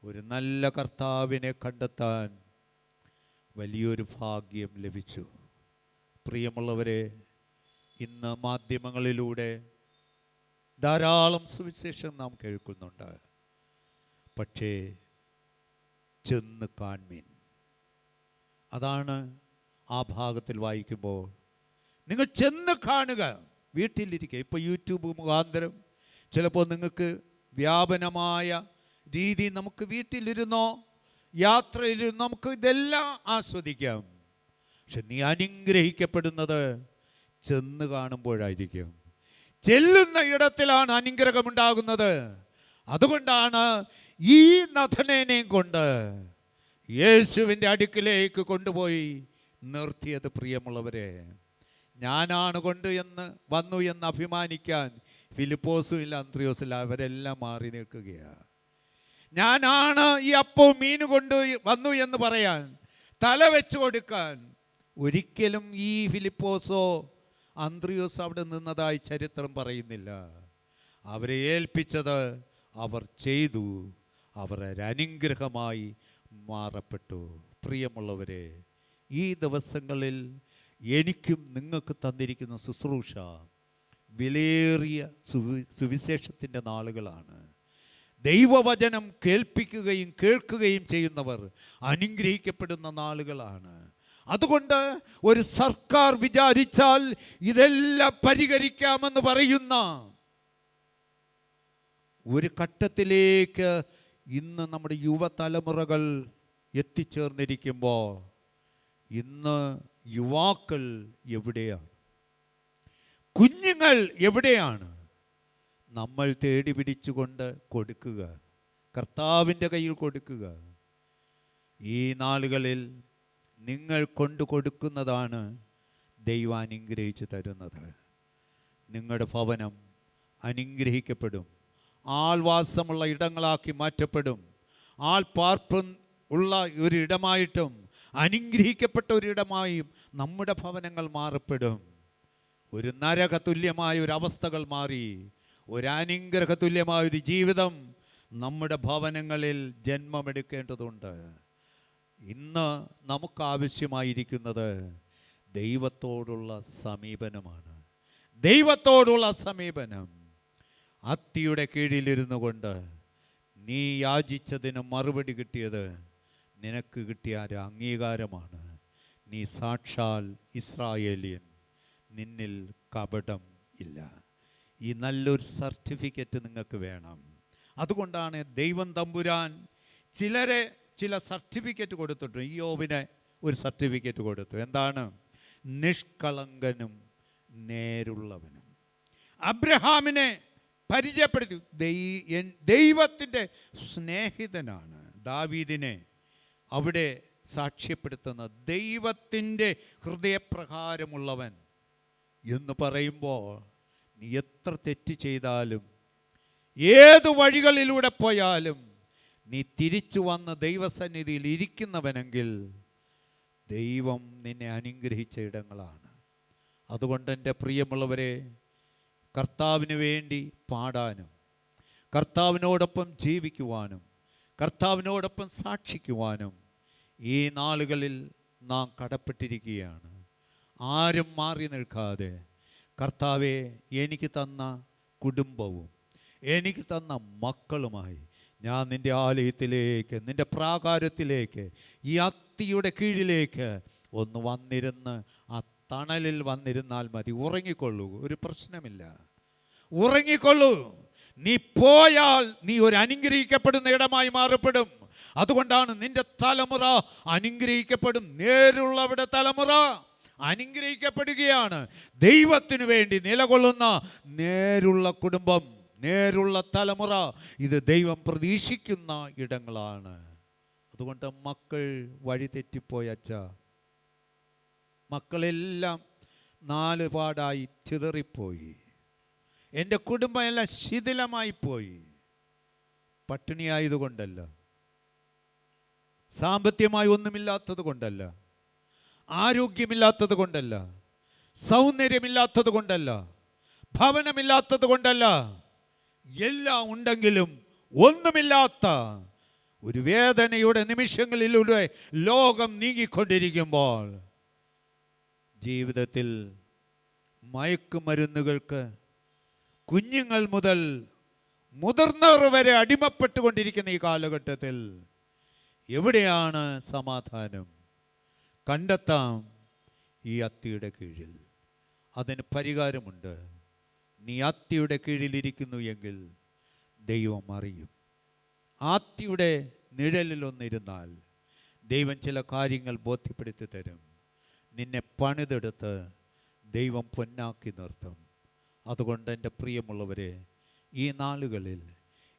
ഒരു നല്ല കർത്താവിനെ കണ്ടെത്താൻ വലിയൊരു ഭാഗ്യം ലഭിച്ചു. പ്രിയമുള്ളവരെ, ഇന്ന് മാധ്യമങ്ങളിലൂടെ ധാരാളം സുവിശേഷം നാം കേൾക്കുന്നുണ്ട്. പക്ഷേ ചെന്ന് കാൺമീൻ, അതാണ് ആ ഭാഗത്തിൽ വായിക്കുമ്പോൾ. നിങ്ങൾ ചെന്ന് കാണുക, വീട്ടിലിരിക്കുക. ഇപ്പോൾ യൂട്യൂബ് മുഖാന്തരം ചിലപ്പോൾ നിങ്ങൾക്ക് വ്യാപനമായ രീതി നമുക്ക് വീട്ടിലിരുന്നോ യാത്രയിലിരുന്നോ നമുക്ക് ഇതെല്ലാം ആസ്വദിക്കാം. പക്ഷെ നീ അനുഗ്രഹിക്കപ്പെടുന്നത് ചെന്ന് കാണുമ്പോഴായിരിക്കും. ചെല്ലുന്ന ഇടത്തിലാണ് അനുഗ്രഹമുണ്ടാകുന്നത്. അതുകൊണ്ടാണ് ഈ നഥനേനെയും കൊണ്ട് യേശുവിൻ്റെ അടുക്കിലേക്ക് കൊണ്ടുപോയി നിർത്തിയത്. പ്രിയമുള്ളവരെ, ഞാനാണ് വന്നു എന്ന് അഭിമാനിക്കാൻ ഫിലിപ്പോസും ഇല്ല, അന്ത്രയോസും ഇല്ല, അവരെല്ലാം മാറി നിൽക്കുകയാണ്. ഞാനാണ് ഈ അപ്പവും മീൻ കൊണ്ട് വന്നു എന്ന് പറയാൻ, തല വെച്ചു കൊടുക്കാൻ ഒരിക്കലും ഈ ഫിലിപ്പോസോ അന്ത്രയോസോ അവിടെ നിന്നതായി ചരിത്രം പറയുന്നില്ല. അവരെ ഏൽപ്പിച്ചത് അവർ ചെയ്തു, അവർ അനുഗ്രഹമായി മാറപ്പെട്ടു. പ്രിയമുള്ളവരെ, ഈ ദിവസങ്ങളിൽ എനിക്കും നിങ്ങൾക്ക് തന്നിരിക്കുന്ന ശുശ്രൂഷ വിലയേറിയ സുവിശേഷത്തിൻ്റെ നാളുകളാണ്. ദൈവവചനം കേൾപ്പിക്കുകയും കേൾക്കുകയും ചെയ്യുന്നവർ അനുഗ്രഹിക്കപ്പെടുന്ന നാളുകളാണ്. അതുകൊണ്ട് ഒരു സർക്കാർ വിചാരിച്ചാൽ ഇതെല്ലാം പരിഹരിക്കാമെന്ന് പറയുന്ന ഒരു ഘട്ടത്തിലേക്ക് ഇന്ന് നമ്മുടെ യുവതലമുറകൾ എത്തിച്ചേർന്നിരിക്കുമ്പോൾ ഇന്ന് യുവാക്കൾ എവിടെയാണ്? കുഞ്ഞുങ്ങൾ എവിടെയാണ്? നമ്മൾ തേടി പിടിച്ചുകൊണ്ട് കൊടുക്കുക, കർത്താവിൻ്റെ കയ്യിൽ കൊടുക്കുക. ഈ നാളുകളിൽ നിങ്ങൾ കൊണ്ടു കൊടുക്കുന്നതാണ് ദൈവം അനുഗ്രഹിച്ച് തരുന്നത്. നിങ്ങളുടെ ഭവനം അനുഗ്രഹിക്കപ്പെടും, ആൾവാസമുള്ള ഇടങ്ങളാക്കി മാറ്റപ്പെടും. ആൾപ്പാർപ്പ് ഉള്ള ഒരിടമായിട്ടും അനുഗ്രഹിക്കപ്പെട്ട ഒരിടമായും നമ്മുടെ ഭവനങ്ങൾ മാറപ്പെടും. ഒരു നരക തുല്യമായ ഒരു അവസ്ഥകൾ മാറി ഒരു അനുഗ്രഹ തുല്യമായ ഒരു ജീവിതം നമ്മുടെ ഭവനങ്ങളിൽ ജന്മമെടുക്കേണ്ടതുണ്ട്. ഇന്ന് നമുക്ക് ആവശ്യമായിരിക്കുന്നത് ദൈവത്തോടുള്ള സമീപനമാണ്. ദൈവത്തോടുള്ള സമീപനം. അത്തിയുടെ കീഴിലിരുന്നു കൊണ്ട് നീ യാചിച്ചതിന് മറുപടി കിട്ടിയത് നിനക്ക് കിട്ടിയ ഒരു അംഗീകാരമാണ്. നീ സാക്ഷാൽ ഇസ്രായേലിയൻ, നിന്നിൽ കപടം ഇല്ല. ഈ നല്ലൊരു സർട്ടിഫിക്കറ്റ് നിങ്ങൾക്ക് വേണം. അതുകൊണ്ടാണ് ദൈവം തമ്പുരാൻ ചില സർട്ടിഫിക്കറ്റ് കൊടുത്തിട്ടുണ്ട്. ഇയ്യോബിന് ഒരു സർട്ടിഫിക്കറ്റ് കൊടുത്തു. എന്താണ്? നിഷ്കളങ്കനും നേരുള്ളവനും. അബ്രഹാമിനെ പരിചയപ്പെടുത്തി. ദൈവത്തിൻ്റെ സ്നേഹിതനാണ്. ദാവീദിനെ അവിടെ സാക്ഷ്യപ്പെടുത്തുന്ന ദൈവത്തിൻ്റെ ഹൃദയപ്രകാരമുള്ളവൻ എന്ന് പറയുമ്പോൾ നീ എത്ര തെറ്റ് ചെയ്താലും ഏത് വഴികളിലൂടെ പോയാലും നീ തിരിച്ചു വന്ന് ദൈവസന്നിധിയിൽ ഇരിക്കുന്നവനെങ്കിൽ ദൈവം നിന്നെ അനുഗ്രഹിച്ച ഇടങ്ങളാണ്. അതുകൊണ്ട് എൻ്റെ പ്രിയമുള്ളവരെ, കർത്താവിന് വേണ്ടി പാടാനും കർത്താവിനോടൊപ്പം ജീവിക്കുവാനും കർത്താവിനോടൊപ്പം സാക്ഷിക്കുവാനും ഈ നാളുകളിൽ നാം കടപ്പെട്ടിരിക്കുകയാണ്. ആരും മാറി നിൽക്കാതെ കർത്താവെ, എനിക്ക് തന്ന കുടുംബവും എനിക്ക് തന്ന മക്കളുമായി ഞാൻ നിൻ്റെ ആലയത്തിലേക്ക്, നിൻ്റെ പ്രാകാരത്തിലേക്ക്, ഈ അത്തിയുടെ കീഴിലേക്ക് ഒന്ന് വന്നിരുന്ന് ആ തണലിൽ വന്നിരുന്നാൽ മതി. ഉറങ്ങിക്കൊള്ളൂ, ഒരു പ്രശ്നമില്ല. ഉറങ്ങിക്കൊള്ളൂ. നീ പോയാൽ നീ ഒരു അനുഗ്രഹിക്കപ്പെടുന്ന ഇടമായി മാറപ്പെടും. അതുകൊണ്ടാണ് നിന്റെ തലമുറ അനുഗ്രഹിക്കപ്പെടും. നേരുള്ളവരുടെ തലമുറ അനുഗ്രഹിക്കപ്പെടുകയാണ്. ദൈവത്തിനു വേണ്ടി നിലകൊള്ളുന്ന നേരുള്ള കുടുംബം, നേരുള്ള തലമുറ, ഇത് ദൈവം പ്രതീക്ഷിക്കുന്ന ഇടങ്ങളാണ്. അതുകൊണ്ട് മക്കൾ വഴിതെറ്റിപ്പോയ അച്ഛാ, മക്കളെല്ലാം നാല് പാടായി ചിതറിപ്പോയി. എൻ്റെ കുടുംബം എല്ലാം ശിഥിലമായി പോയി. പട്ടിണിയായതുകൊണ്ടല്ല, സാമ്പത്തികമായി ഒന്നുമില്ലാത്തത് കൊണ്ടല്ല, ആരോഗ്യമില്ലാത്തത് കൊണ്ടല്ല, സൗന്ദര്യമില്ലാത്തത് കൊണ്ടല്ല, ഭവനമില്ലാത്തത് കൊണ്ടല്ല. എല്ലാം ഉണ്ടെങ്കിലും ഒന്നുമില്ലാത്ത ഒരു വേദനയുടെ നിമിഷങ്ങളിലൂടെ ലോകം നീങ്ങിക്കൊണ്ടിരിക്കുമ്പോൾ ജീവിതത്തിൽ മയക്കുമരുന്നുകൾക്ക് കുഞ്ഞുങ്ങൾ മുതൽ മുതിർന്നവർ വരെ അടിമപ്പെട്ടുകൊണ്ടിരിക്കുന്ന ഈ കാലഘട്ടത്തിൽ എവിടെയാണ് സമാധാനം? കണ്ടെത്താം ഈ അത്തിയുടെ കീഴിൽ. അതിന് പരിഹാരമുണ്ട്. നീ അത്തിയുടെ കീഴിലിരിക്കുന്നു എങ്കിൽ ദൈവം അറിയും. ആത്തിയുടെ നിഴലിലൊന്നിരുന്നാൽ ദൈവം ചില കാര്യങ്ങൾ ബോധ്യപ്പെടുത്തി തരും. നിന്നെ പണിതെടുത്ത് ദൈവം പൊന്നാക്കി നിർത്തും. അതുകൊണ്ട് എൻ്റെ പ്രിയമുള്ളവരെ, ഈ നാളുകളിൽ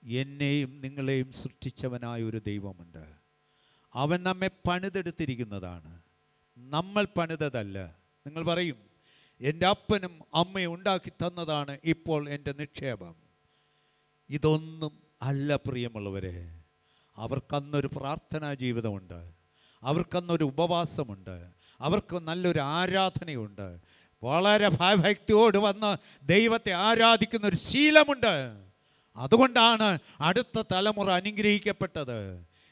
എന്നെയും നിങ്ങളെയും സൃഷ്ടിച്ചവനായ ഒരു ദൈവമുണ്ട്. അവൻ നമ്മെ പണിതെടുത്തിരിക്കുന്നതാണ്, നമ്മൾ പണിതതല്ല. നിങ്ങൾ പറയും, എൻ്റെ അപ്പനും അമ്മയും ഉണ്ടാക്കി തന്നതാണ് ഇപ്പോൾ എൻ്റെ നിക്ഷേപം. ഇതൊന്നും അല്ല പ്രിയമുള്ളവരെ. അവർക്കന്നൊരു പ്രാർത്ഥനാ ജീവിതമുണ്ട്, അവർക്കന്നൊരു ഉപവാസമുണ്ട്, അവർക്ക് നല്ലൊരു ആരാധനയുണ്ട്, വളരെ ഭയഭക്തിയോട് വന്ന് ദൈവത്തെ ആരാധിക്കുന്ന ഒരു ശീലമുണ്ട്. അതുകൊണ്ടാണ് അടുത്ത തലമുറ അനുഗ്രഹിക്കപ്പെട്ടത്.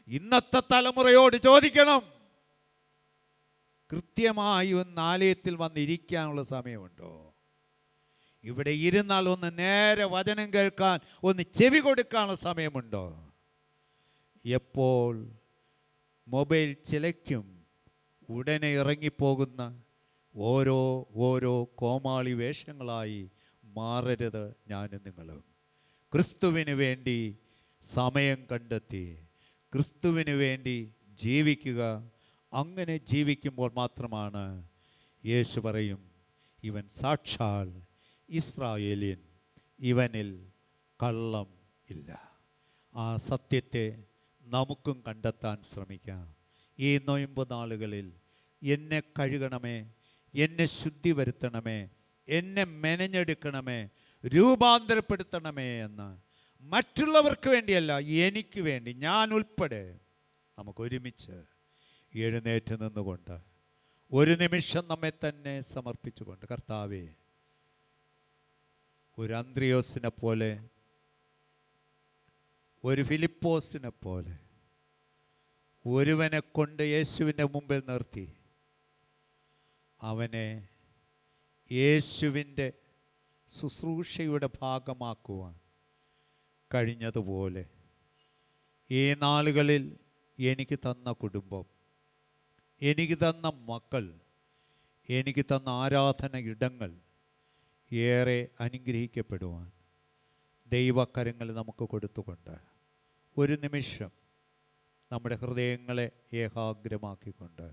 ഇന്നത്തെ തലമുറയോട് ചോദിക്കണം, കൃത്യമായി ഒന്ന് ആലയത്തിൽ വന്നിരിക്കാനുള്ള സമയമുണ്ടോ? ഇവിടെ ഇരുന്നാൽ ഒന്ന് നേരെ വചനം കേൾക്കാൻ, ഒന്ന് ചെവി കൊടുക്കാനുള്ള സമയമുണ്ടോ? എപ്പോൾ മൊബൈൽ ചിലയ്ക്കും ഉടനെ ഇറങ്ങിപ്പോകുന്ന ഓരോ കോമാളി വേഷങ്ങളായി മാറരുത് ഞാനും നിങ്ങളും. ക്രിസ്തുവിന് വേണ്ടി സമയം കണ്ടെത്തി, ക്രിസ്തുവിന് വേണ്ടി ജീവിക്കുക. അങ്ങനെ ജീവിക്കുമ്പോൾ മാത്രമാണ് യേശു പറയും, ഇവൻ സാക്ഷാൽ ഇസ്രായേലിയൻ, ഇവനിൽ കള്ളം ഇല്ല. ആ സത്യത്തെ നമുക്കും കണ്ടെത്താൻ ശ്രമിക്കാം. ഈ നൊയമ്പ് നാളുകളിൽ എന്നെ കഴുകണമേ, എന്നെ ശുദ്ധി വരുത്തണമേ, എന്നെ മെനഞ്ഞെടുക്കണമേ, രൂപാന്തരപ്പെടുത്തണമേ എന്ന് മറ്റുള്ളവർക്ക് വേണ്ടിയല്ല, എനിക്ക് വേണ്ടി, ഞാൻ ഉൾപ്പെടെ നമുക്ക് ഒരുമിച്ച് എഴുന്നേറ്റ് നിന്നുകൊണ്ട് ഒരു നിമിഷം നമ്മെ തന്നെ സമർപ്പിച്ചുകൊണ്ട്, കർത്താവേ, ഒരു അന്ത്രിയോസിനെ പോലെ, ഒരു ഫിലിപ്പോസിനെ പോലെ ഒരുവനെ കൊണ്ട് യേശുവിൻ്റെ മുമ്പിൽ നിർത്തി അവനെ യേശുവിൻ്റെ ശുശ്രൂഷയുടെ ഭാഗമാക്കുവാൻ കഴിഞ്ഞതുപോലെ ഈ നാളുകളിൽ എനിക്ക് തന്ന കുടുംബം, എനിക്ക് തന്ന മക്കൾ, എനിക്ക് തന്ന ആരാധന ഇടങ്ങൾ ഏറെ അനുഗ്രഹിക്കപ്പെടുവാൻ ദൈവകരങ്ങൾ നമുക്ക് കൊടുത്തുകൊണ്ട് ഒരു നിമിഷം നമ്മുടെ ഹൃദയങ്ങളെ ഏകാഗ്രമാക്കിക്കൊണ്ട്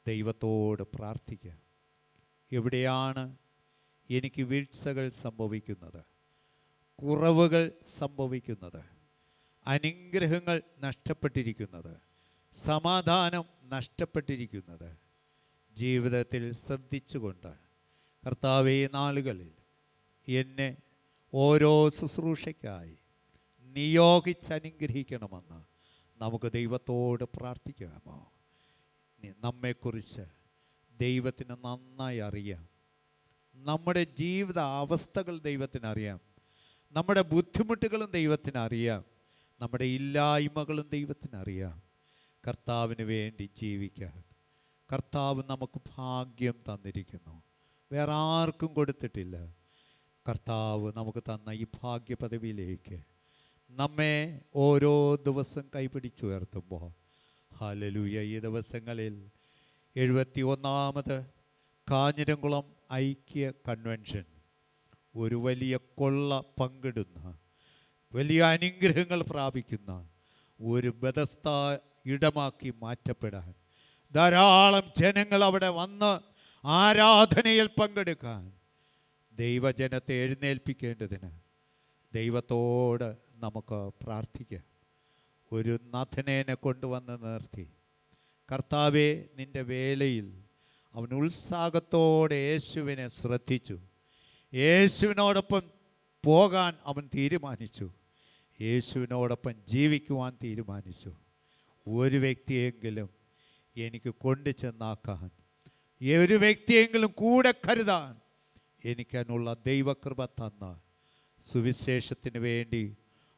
ദൈവത്തോട് പ്രാർത്ഥിക്കാം. എവിടെയാണ് എനിക്ക് വീഴ്ചകൾ സംഭവിക്കുന്നത്, കുറവുകൾ സംഭവിക്കുന്നത്, അനുഗ്രഹങ്ങൾ നഷ്ടപ്പെട്ടിരിക്കുന്നത്, സമാധാനം നഷ്ടപ്പെട്ടിരിക്കുന്നത്, ജീവിതത്തിൽ ശ്രദ്ധിച്ചുകൊണ്ട് കർത്താവേ, നാളുകളിൽ എന്നെ ഓരോ ശുശ്രൂഷയ്ക്കായി നിയോഗിച്ചനുഗ്രഹിക്കണമെന്ന് നമുക്ക് ദൈവത്തോട് പ്രാർത്ഥിക്കാമോ? നമ്മെക്കുറിച്ച് ദൈവത്തിന് നന്നായി അറിയാം. നമ്മുടെ ജീവിത അവസ്ഥകൾ ദൈവത്തിനറിയാം. നമ്മുടെ ബുദ്ധിമുട്ടുകളും ദൈവത്തിനറിയാം. നമ്മുടെ ഇല്ലായ്മകളും ദൈവത്തിനറിയാം. കർത്താവിന് വേണ്ടി ജീവിക്കാൻ കർത്താവ് നമുക്ക് ഭാഗ്യം തന്നിരിക്കുന്നു. വേറെ ആർക്കും കൊടുത്തിട്ടില്ല. കർത്താവ് നമുക്ക് തന്ന ഈ ഭാഗ്യ പദവിയിലേക്ക് നമ്മെ ഓരോ ദിവസം കൈപിടിച്ചുയർത്തുമ്പോൾ, ഹല്ലേലൂയ, ഈ ദിവസങ്ങളിൽ 71ാമത് കാഞ്ഞിരംകുളം ഐക്യ കൺവെൻഷൻ ഒരു വലിയ കൊള്ള പങ്കിടുന്ന, വലിയ അനുഗ്രഹങ്ങൾ പ്രാപിക്കുന്ന ഒരു ബെഥസ്ത ഇടമാക്കി മാറ്റപ്പെടാൻ ധാരാളം ജനങ്ങൾ അവിടെ വന്ന് ആരാധനയിൽ പങ്കെടുക്കാൻ ദൈവജനത്തെ എഴുന്നേൽപ്പിക്കേണ്ടതിന് ദൈവത്തോട് നമുക്ക് പ്രാർത്ഥിക്കാം. ഒരു നഥനേനെ കൊണ്ടുവന്ന് നിർത്തി, കർത്താവെ, നിൻ്റെ വേലയിൽ അവൻ ഉത്സാഹത്തോടെ യേശുവിനെ ശ്രദ്ധിച്ചു. യേശുവിനോടൊപ്പം പോകാൻ അവൻ തീരുമാനിച്ചു. യേശുവിനോടൊപ്പം ജീവിക്കുവാൻ തീരുമാനിച്ചു. ഒരു വ്യക്തിയെങ്കിലും എനിക്ക് കൊണ്ടു ചെന്നാക്കാൻ, ഒരു വ്യക്തിയെങ്കിലും കൂടെ കരുതാൻ എനിക്കതിനുള്ള ദൈവകൃപ തന്ന സുവിശേഷത്തിന് വേണ്ടി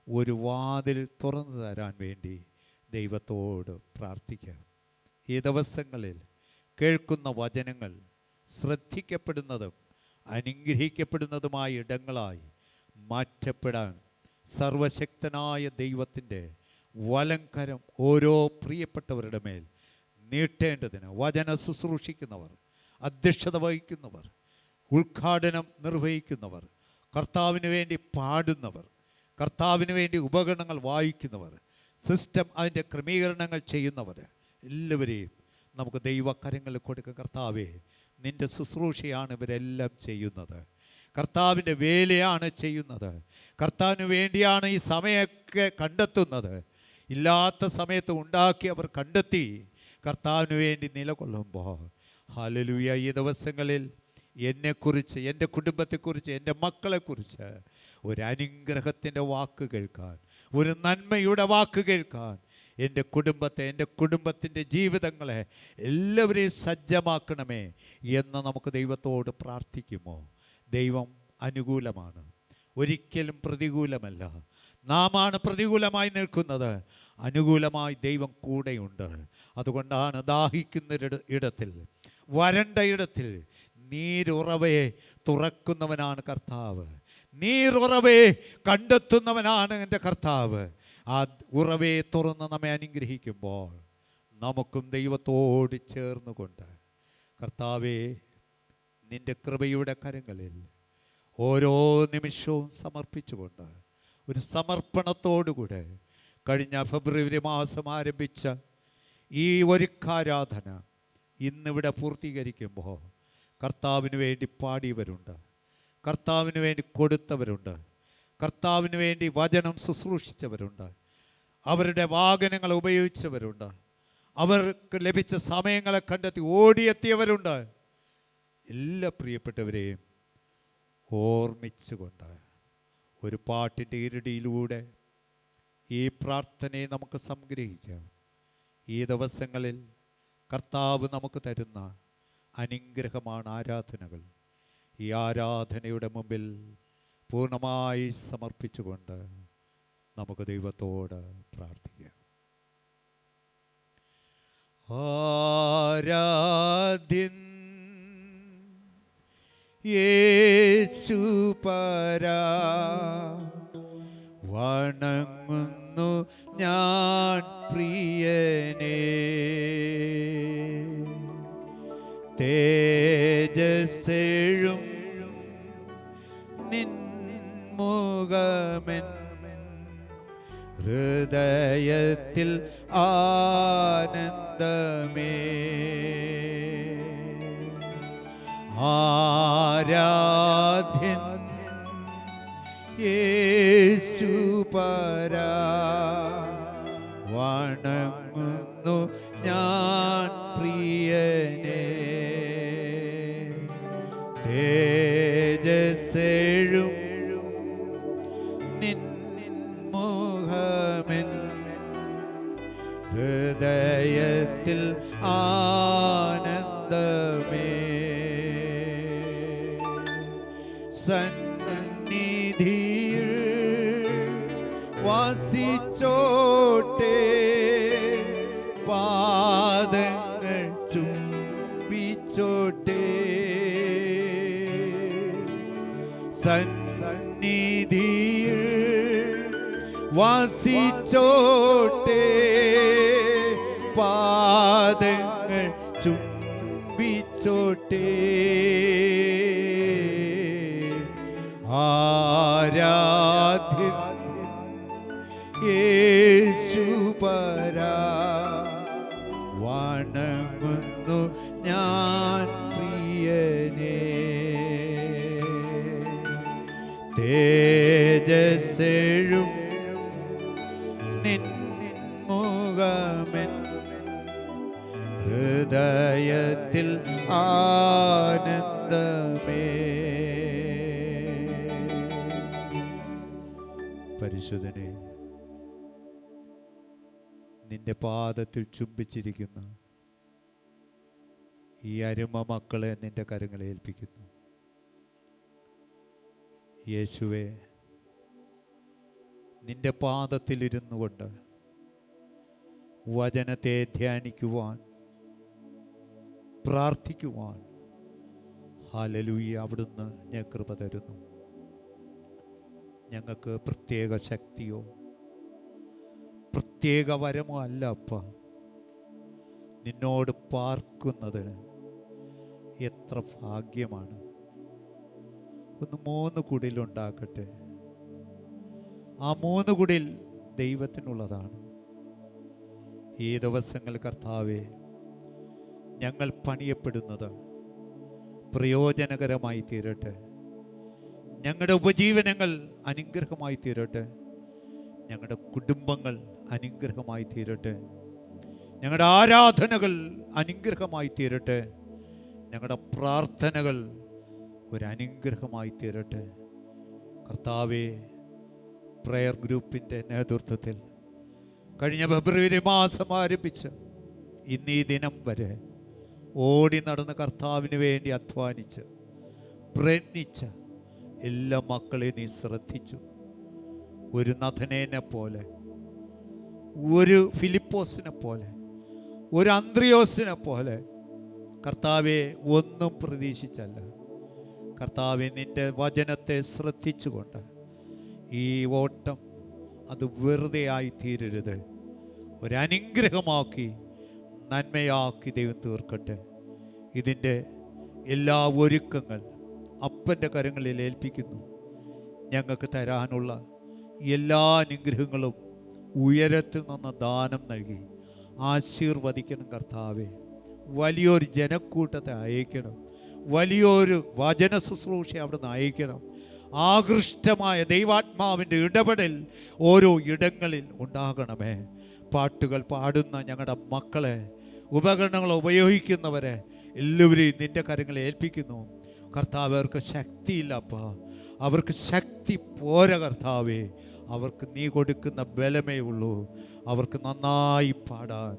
ഒരു വാതിൽ തുറന്നു തരാൻ വേണ്ടി ദൈവത്തോട് പ്രാർത്ഥിക്കാം. ഈ ദിവസങ്ങളിൽ കേൾക്കുന്ന വചനങ്ങൾ ശ്രദ്ധിക്കപ്പെടുന്നതും അനുഗ്രഹിക്കപ്പെടുന്നതുമായ ഇടങ്ങളായി മാറ്റപ്പെടാൻ സർവശക്തനായ ദൈവത്തിൻ്റെ വലങ്കരം ഓരോ പ്രിയപ്പെട്ടവരുടെ മേൽ നീട്ടേണ്ടതിന് വചന ശുശ്രൂഷിക്കുന്നവർ, അധ്യക്ഷത വഹിക്കുന്നവർ, ഉദ്ഘാടനം നിർവഹിക്കുന്നവർ, കർത്താവിന് വേണ്ടി പാടുന്നവർ, കർത്താവിന് വേണ്ടി ഉപകരണങ്ങൾ വായിക്കുന്നവർ, സിസ്റ്റം അതിൻ്റെ ക്രമീകരണങ്ങൾ ചെയ്യുന്നവർ, എല്ലാവരെയും നമുക്ക് ദൈവകരങ്ങളിൽ കൊടുക്കുക. കർത്താവേ, നിൻ്റെ ശുശ്രൂഷയാണ് ഇവരെല്ലാം ചെയ്യുന്നത്. കർത്താവിൻ്റെ വേലയാണ് ചെയ്യുന്നത്. കർത്താവിന് വേണ്ടിയാണ് ഈ സമയമൊക്കെ കണ്ടെത്തുന്നത്. ഇല്ലാത്ത സമയത്ത് ഉണ്ടാക്കി അവർ കണ്ടെത്തി കർത്താവിന് വേണ്ടി നിലകൊള്ളുമ്പോൾ, ഹല്ലേലൂയ, ഈ ദിവസങ്ങളിൽ എന്നെക്കുറിച്ച്, എൻ്റെ കുടുംബത്തെക്കുറിച്ച്, എൻ്റെ മക്കളെക്കുറിച്ച് ഒരു അനുഗ്രഹത്തിൻ്റെ വാക്ക് കേൾക്കാൻ, ഒരു നന്മയുടെ വാക്ക് കേൾക്കാൻ എൻ്റെ കുടുംബത്തെ, എൻ്റെ കുടുംബത്തിൻ്റെ ജീവിതങ്ങളെ എല്ലാവരെയും സജ്ജമാക്കണമേ എന്ന് നമുക്ക് ദൈവത്തോട് പ്രാർത്ഥിക്കുമോ? ദൈവം അനുകൂലമാണ്, ഒരിക്കലും പ്രതികൂലമല്ല. നാമാണ് പ്രതികൂലമായി നിൽക്കുന്നത്. അനുകൂലമായി ദൈവം കൂടെയുണ്ട്. അതുകൊണ്ടാണ് ദാഹിക്കുന്ന ഇടത്തിൽ, വരണ്ട ഇടത്തിൽ നീരുറവയെ തുറക്കുന്നവനാണ് കർത്താവ്. നീരുറവയെ കണ്ടെത്തുന്നവനാണ് എൻ്റെ കർത്താവ്. ആ ഉറവയെ തുറന്ന് നമ്മെ അനുഗ്രഹിക്കുമ്പോൾ നമുക്കും ദൈവത്തോട് ചേർന്നുകൊണ്ട്, കർത്താവേ, നിൻ്റെ കൃപയുടെ കരങ്ങളിൽ ഓരോ നിമിഷവും സമർപ്പിച്ചുകൊണ്ട് ഒരു സമർപ്പണത്തോടുകൂടെ കഴിഞ്ഞ ഫെബ്രുവരി മാസം ആരംഭിച്ച ഈ ഒരുക്കാരാധന ഇന്നിവിടെ പൂർത്തീകരിക്കുമ്പോൾ കർത്താവിന് വേണ്ടി പാടിയവരുണ്ട്, കർത്താവിന് വേണ്ടി കൊടുത്തവരുണ്ട്, കർത്താവിന് വേണ്ടി വചനം ശുശ്രൂഷിച്ചവരുണ്ട്, അവരുടെ വാഹനങ്ങൾ ഉപയോഗിച്ചവരുണ്ട്, അവർക്ക് ലഭിച്ച സമയങ്ങളെ കണ്ടെത്തി ഓടിയെത്തിയവരുണ്ട്. എല്ലാ പ്രിയപ്പെട്ടവരെയും ഓർമ്മിച്ചുകൊണ്ട് ഒരു പാട്ടിൻ്റെ ഇരടിയിലൂടെ ഈ പ്രാർത്ഥനയെ നമുക്ക് സംഗ്രഹിക്കാം. ഈ ദിവസങ്ങളിൽ കർത്താവ് നമുക്ക് തരുന്ന അനുഗ്രഹമാണ് ആരാധനകൾ. ഈ ആരാധനയുടെ മുമ്പിൽ പൂർണ്ണമായി സമർപ്പിച്ചുകൊണ്ട് നമുക്ക് ദൈവത്തോട് പ്രാർത്ഥിക്കാം. ആരാധ്യൻ യേശുപരാ, വണങ്ങുന്നു ഞാൻ പ്രിയനേ. തേജസ്സെഴും നിൻ മുഖമെൻ ഹൃദയത്തിൽ ആനന്ദമേ. ആരാധ്യൻ യേശുപരാ, വണങ്ങുന്നു ഞാൻ പ്രിയനേ. തേജസ്സെഴും നിൻ മുഖമെൻ ഹൃദയത്തിൽ ആനന്ദമേ. സന്നിധിയിൽ വാസിച്ചോട്ടെ, പാദങ്ങൾ ചുംബിച്ചോട്ടെ. സന്നിധിയിൽ വാസിച്ചോട്ടെ, പാദങ്ങൾ ചുംബിച്ചോട്ടെ. ആരാധ്യൻ യേശുപരാ, വണങ്ങുന്നു ഞാൻ പ്രിയനേ. തേജസ്സെഴും നിൻ മുഖമെൻ ഹൃദയത്തിൽ ആനന്ദമേ. പരിശുദ്ധനെ, നിന്റെ പാദത്തിൽ ചുംബിച്ചിരിക്കുന്ന ഈ അരുമ മക്കളെ നിന്റെ കരങ്ങളെ ഏൽപ്പിക്കുന്നു. യേശുവേ, നിന്റെ പാദത്തിലിരുന്നു കൊണ്ട് വചനത്തെ ധ്യാനിക്കുവാൻ, പ്രാർത്ഥിക്കുവാൻ ഹല്ലേലൂയ അവിടുന്ന് ഞാൻ കൃപ തരുന്നു. ഞങ്ങൾക്ക് പ്രത്യേക ശക്തിയോ പ്രത്യേക വരമോ അല്ല അപ്പ, നിന്നോട് പാർക്കുന്നതിന് എത്ര ഭാഗ്യമാണ്. ഒന്ന് 3 കുടിലുണ്ടാക്കട്ടെ. ആ 3 കുടിൽ ദൈവത്തിനുള്ളതാണ്. ഈ ദിവസങ്ങൾ കർത്താവേ, ഞങ്ങൾ പണിയപ്പെടുന്നത് പ്രയോജനകരമായി തീരട്ടെ. ഞങ്ങളുടെ ഉപജീവനങ്ങൾ അനുഗ്രഹമായി തീരട്ടെ. ഞങ്ങളുടെ കുടുംബങ്ങൾ അനുഗ്രഹമായി തീരട്ടെ. ഞങ്ങളുടെ ആരാധനകൾ അനുഗ്രഹമായി തീരട്ടെ. ഞങ്ങളുടെ പ്രാർത്ഥനകൾ ഒരു അനുഗ്രഹമായി തീരട്ടെ. കർത്താവേ, പ്രയർ ഗ്രൂപ്പിൻ്റെ നേതൃത്വത്തിൽ കഴിഞ്ഞ ഫെബ്രുവരി മാസം ആരംഭിച്ച് ഇന്നീ ദിനം വരെ ഓടി നടന്ന് കർത്താവിന് വേണ്ടി അധ്വാനിച്ച് പ്രയത്നിച്ച എല്ലാ മക്കളെയും നീ ശ്രദ്ധിച്ചു. ഒരു നഥനേനെ പോലെ, ഒരു ഫിലിപ്പോസിനെ പോലെ, ഒരു അന്ത്രിയോസിനെ പോലെ കർത്താവെ ഒന്നും പ്രതീക്ഷിച്ചല്ല. കർത്താവെ, നിൻ്റെ വചനത്തെ ശ്രദ്ധിച്ചുകൊണ്ട് ഈ ഓട്ടം അത് വെറുതെ ആയി തീരരുത്. ഒരനുഗ്രഹമാക്കി നന്മയാക്കി ദൈവം തീർക്കട്ടെ. ഇതിൻ്റെ എല്ലാ ഒരുക്കങ്ങൾ അപ്പൻ്റെ കരങ്ങളിൽ ഏൽപ്പിക്കുന്നു. ഞങ്ങൾക്ക് തരാനുള്ള എല്ലാ അനുഗ്രഹങ്ങളും ഉയരത്തിൽ നിന്ന് ദാനം നൽകി ആശീർവദിക്കണം കർത്താവെ. വലിയൊരു ജനക്കൂട്ടത്തെ അയക്കണം, വലിയൊരു വചന ശുശ്രൂഷ അവിടുന്ന് അയക്കണം. ആകൃഷ്ടമായ ദൈവാത്മാവിൻ്റെ ഇടപെടൽ ഓരോ ഇടങ്ങളിൽ ഉണ്ടാകണമേ. പാട്ടുകൾ പാടുന്ന ഞങ്ങളുടെ മക്കളെ, ഉപകരണങ്ങൾ ഉപയോഗിക്കുന്നവരെ എല്ലാവരെയും നിൻ്റെ കരങ്ങളെ ഏൽപ്പിക്കുന്നു കർത്താവ്. അവർക്ക് ശക്തിയില്ലപ്പ, അവർക്ക് ശക്തി പോര കർത്താവേ. അവർക്ക് നീ കൊടുക്കുന്ന ബലമേ ഉള്ളൂ. അവർക്ക് നന്നായി പാടാൻ,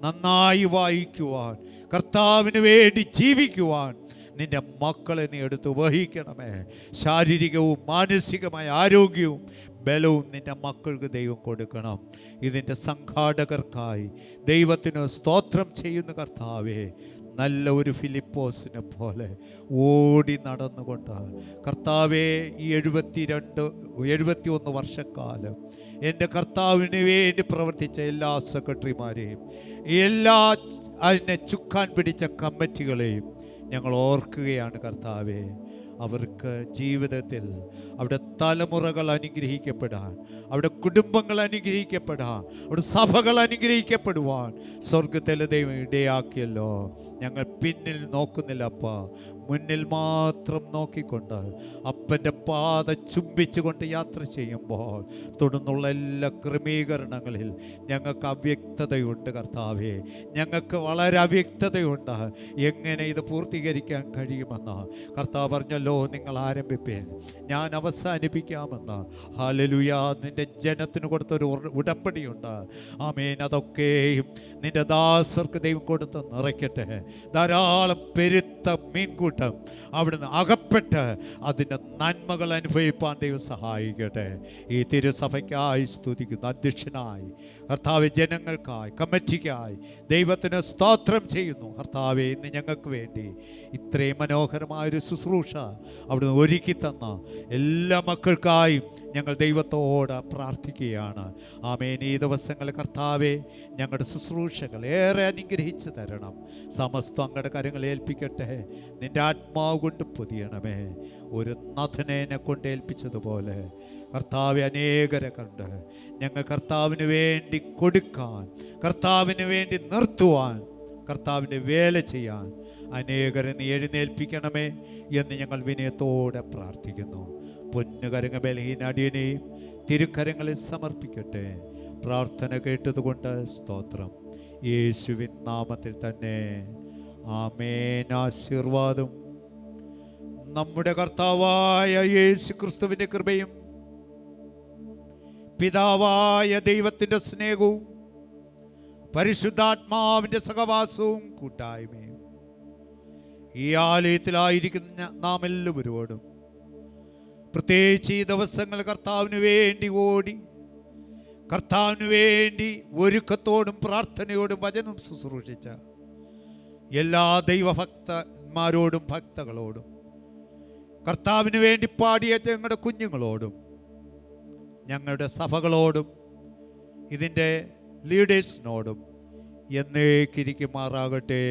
നന്നായി വായിക്കുവാൻ, കർത്താവിന് വേണ്ടി ജീവിക്കുവാൻ നിന്റെ മക്കളെ നീ എടുത്ത് വഹിക്കണമേ. ശാരീരികവും മാനസികമായ ആരോഗ്യവും ബലവും നിന്റെ മക്കൾക്ക് ദൈവം കൊടുക്കണം. ഇതിൻ്റെ സംഘാടകർക്കായി ദൈവത്തിന് സ്തോത്രം ചെയ്യുന്ന കർത്താവേ, നല്ല ഒരു ഫിലിപ്പോസിനെ പോലെ ഓടി നടന്നുകൊണ്ട് കർത്താവേ, ഈ 71 വർഷക്കാലം എൻ്റെ കർത്താവിന് വേണ്ടി പ്രവർത്തിച്ച എല്ലാ സെക്രട്ടറിമാരെയും, എല്ലാ അതിനെ ചുക്കാൻ പിടിച്ച കമ്മിറ്റികളെയും ഞങ്ങൾ ഓർക്കുകയാണ് കർത്താവേ. അവർക്ക് ജീവിതത്തിൽ അവിടെ തലമുറകൾ അനുഗ്രഹിക്കപ്പെടാൻ, അവിടെ കുടുംബങ്ങൾ അനുഗ്രഹിക്കപ്പെടാൻ, അവിടെ സഭകൾ അനുഗ്രഹിക്കപ്പെടുവാൻ സ്വർഗത്തിലെ ദൈവം ഇടയാക്കിയല്ലോ. ഞങ്ങൾ പിന്നിൽ നോക്കുന്നില്ല അപ്പ, മുന്നിൽ മാത്രം നോക്കിക്കൊണ്ട് അപ്പൻ്റെ പാത ചുംബിച്ചുകൊണ്ട് യാത്ര ചെയ്യുമ്പോൾ തുടർന്നുള്ള എല്ലാ ക്രമീകരണങ്ങളിൽ ഞങ്ങൾക്ക് അവ്യക്തതയുണ്ട് കർത്താവേ. ഞങ്ങൾക്ക് വളരെ അവ്യക്തതയുണ്ട്. എങ്ങനെ ഇത് പൂർത്തീകരിക്കാൻ കഴിയുമെന്ന് കർത്താവ് പറഞ്ഞല്ലോ, നിങ്ങൾ ആരംഭിപ്പേൻ, ഞാൻ അവസാനിപ്പിക്കാമെന്ന്. ഹല്ലേലൂയ. നിൻ്റെ ജനത്തിന് കൊടുത്തൊരു ഉടമ്പടിയുണ്ട്. ആമേൻ. അതൊക്കെയും നിൻ്റെ ദാസർക്ക് ദൈവം കൊടുത്ത് നിറയ്ക്കട്ടെ. ധാരാളം പെരുത്ത മീൻകൂട്ടം അവിടുന്ന് അകപ്പെട്ട് അതിൻ്റെ നന്മകൾ അനുഭവിപ്പാൻ ദൈവം സഹായിക്കട്ടെ. ഈ തിരുസഭയ്ക്കായി സ്തുതിക്കുന്നു. അധ്യക്ഷനായി കർത്താവെ, ജനങ്ങൾക്കായി, കമ്മിറ്റിക്കായി ദൈവത്തിന് സ്തോത്രം ചെയ്യുന്നു കർത്താവെ. ഇന്ന് ഞങ്ങൾക്ക് വേണ്ടി ഇത്രയും മനോഹരമായൊരു ശുശ്രൂഷ അവിടുന്ന് ഒരുക്കി തന്ന എല്ലാ മക്കൾക്കായും ഞങ്ങൾ ദൈവത്തോട് പ്രാർത്ഥിക്കുകയാണ്. ആമേൻ. ഈ ദിവസങ്ങളിൽ കർത്താവെ, ഞങ്ങളുടെ ശുശ്രൂഷകൾ ഏറെ അനുഗ്രഹിച്ച് തരണം. സമസ്തം അങ്ങയുടെ കരങ്ങൾ ഏൽപ്പിക്കട്ടെ. നിൻ്റെ ആത്മാവ് കൊണ്ട് പൊതിയണമേ. ഒരു നഥനേനെ കൊണ്ട് ഏൽപ്പിച്ചതുപോലെ കർത്താവെ, അനേകരെ കണ്ട് ഞങ്ങൾ കർത്താവിന് വേണ്ടി കൊടുക്കാൻ, കർത്താവിന് വേണ്ടി നിർത്തുവാൻ, കർത്താവിൻ്റെ വേല ചെയ്യാൻ അനേകരെ നീ എഴുന്നേൽപ്പിക്കണമേ എന്ന് ഞങ്ങൾ വിനയത്തോടെ പ്രാർത്ഥിക്കുന്നു. പൊന്നുകരങ്ങ ബലഹീന അടിയനെയും തിരുക്കരങ്ങളിൽ സമർപ്പിക്കട്ടെ. പ്രാർത്ഥന കേട്ടതുകൊണ്ട് സ്തോത്രം. യേശുവിൻ നാമത്തിൽ തന്നെ ആമേൻ. ആശീർവാദം നമ്മുടെ കർത്താവായ യേശു ക്രിസ്തുവിൻ്റെ കൃപയും പിതാവായ ദൈവത്തിൻ്റെ സ്നേഹവും പരിശുദ്ധാത്മാവിൻ്റെ സഹവാസവും കൂട്ടായ്മയും ഈ ആലയത്തിലായിരിക്കുന്ന നാം എല്ലാവരോടും, പ്രത്യേകിച്ച് ഈ ദിവസങ്ങൾ കർത്താവിന് വേണ്ടി ഓടി, കർത്താവിന് വേണ്ടി ഒരുക്കത്തോടും പ്രാർത്ഥനയോടും വചനം ശുശ്രൂഷിച്ച എല്ലാ ദൈവഭക്തന്മാരോടും ഭക്തകളോടും, കർത്താവിന് വേണ്ടി പാടിയ ഞങ്ങളുടെ കുഞ്ഞുങ്ങളോടും, ഞങ്ങളുടെ സഭകളോടും, ഇതിൻ്റെ ലീഡേഴ്സിനോടും എന്നേക്കിരിക്കുമാറാകട്ടെ.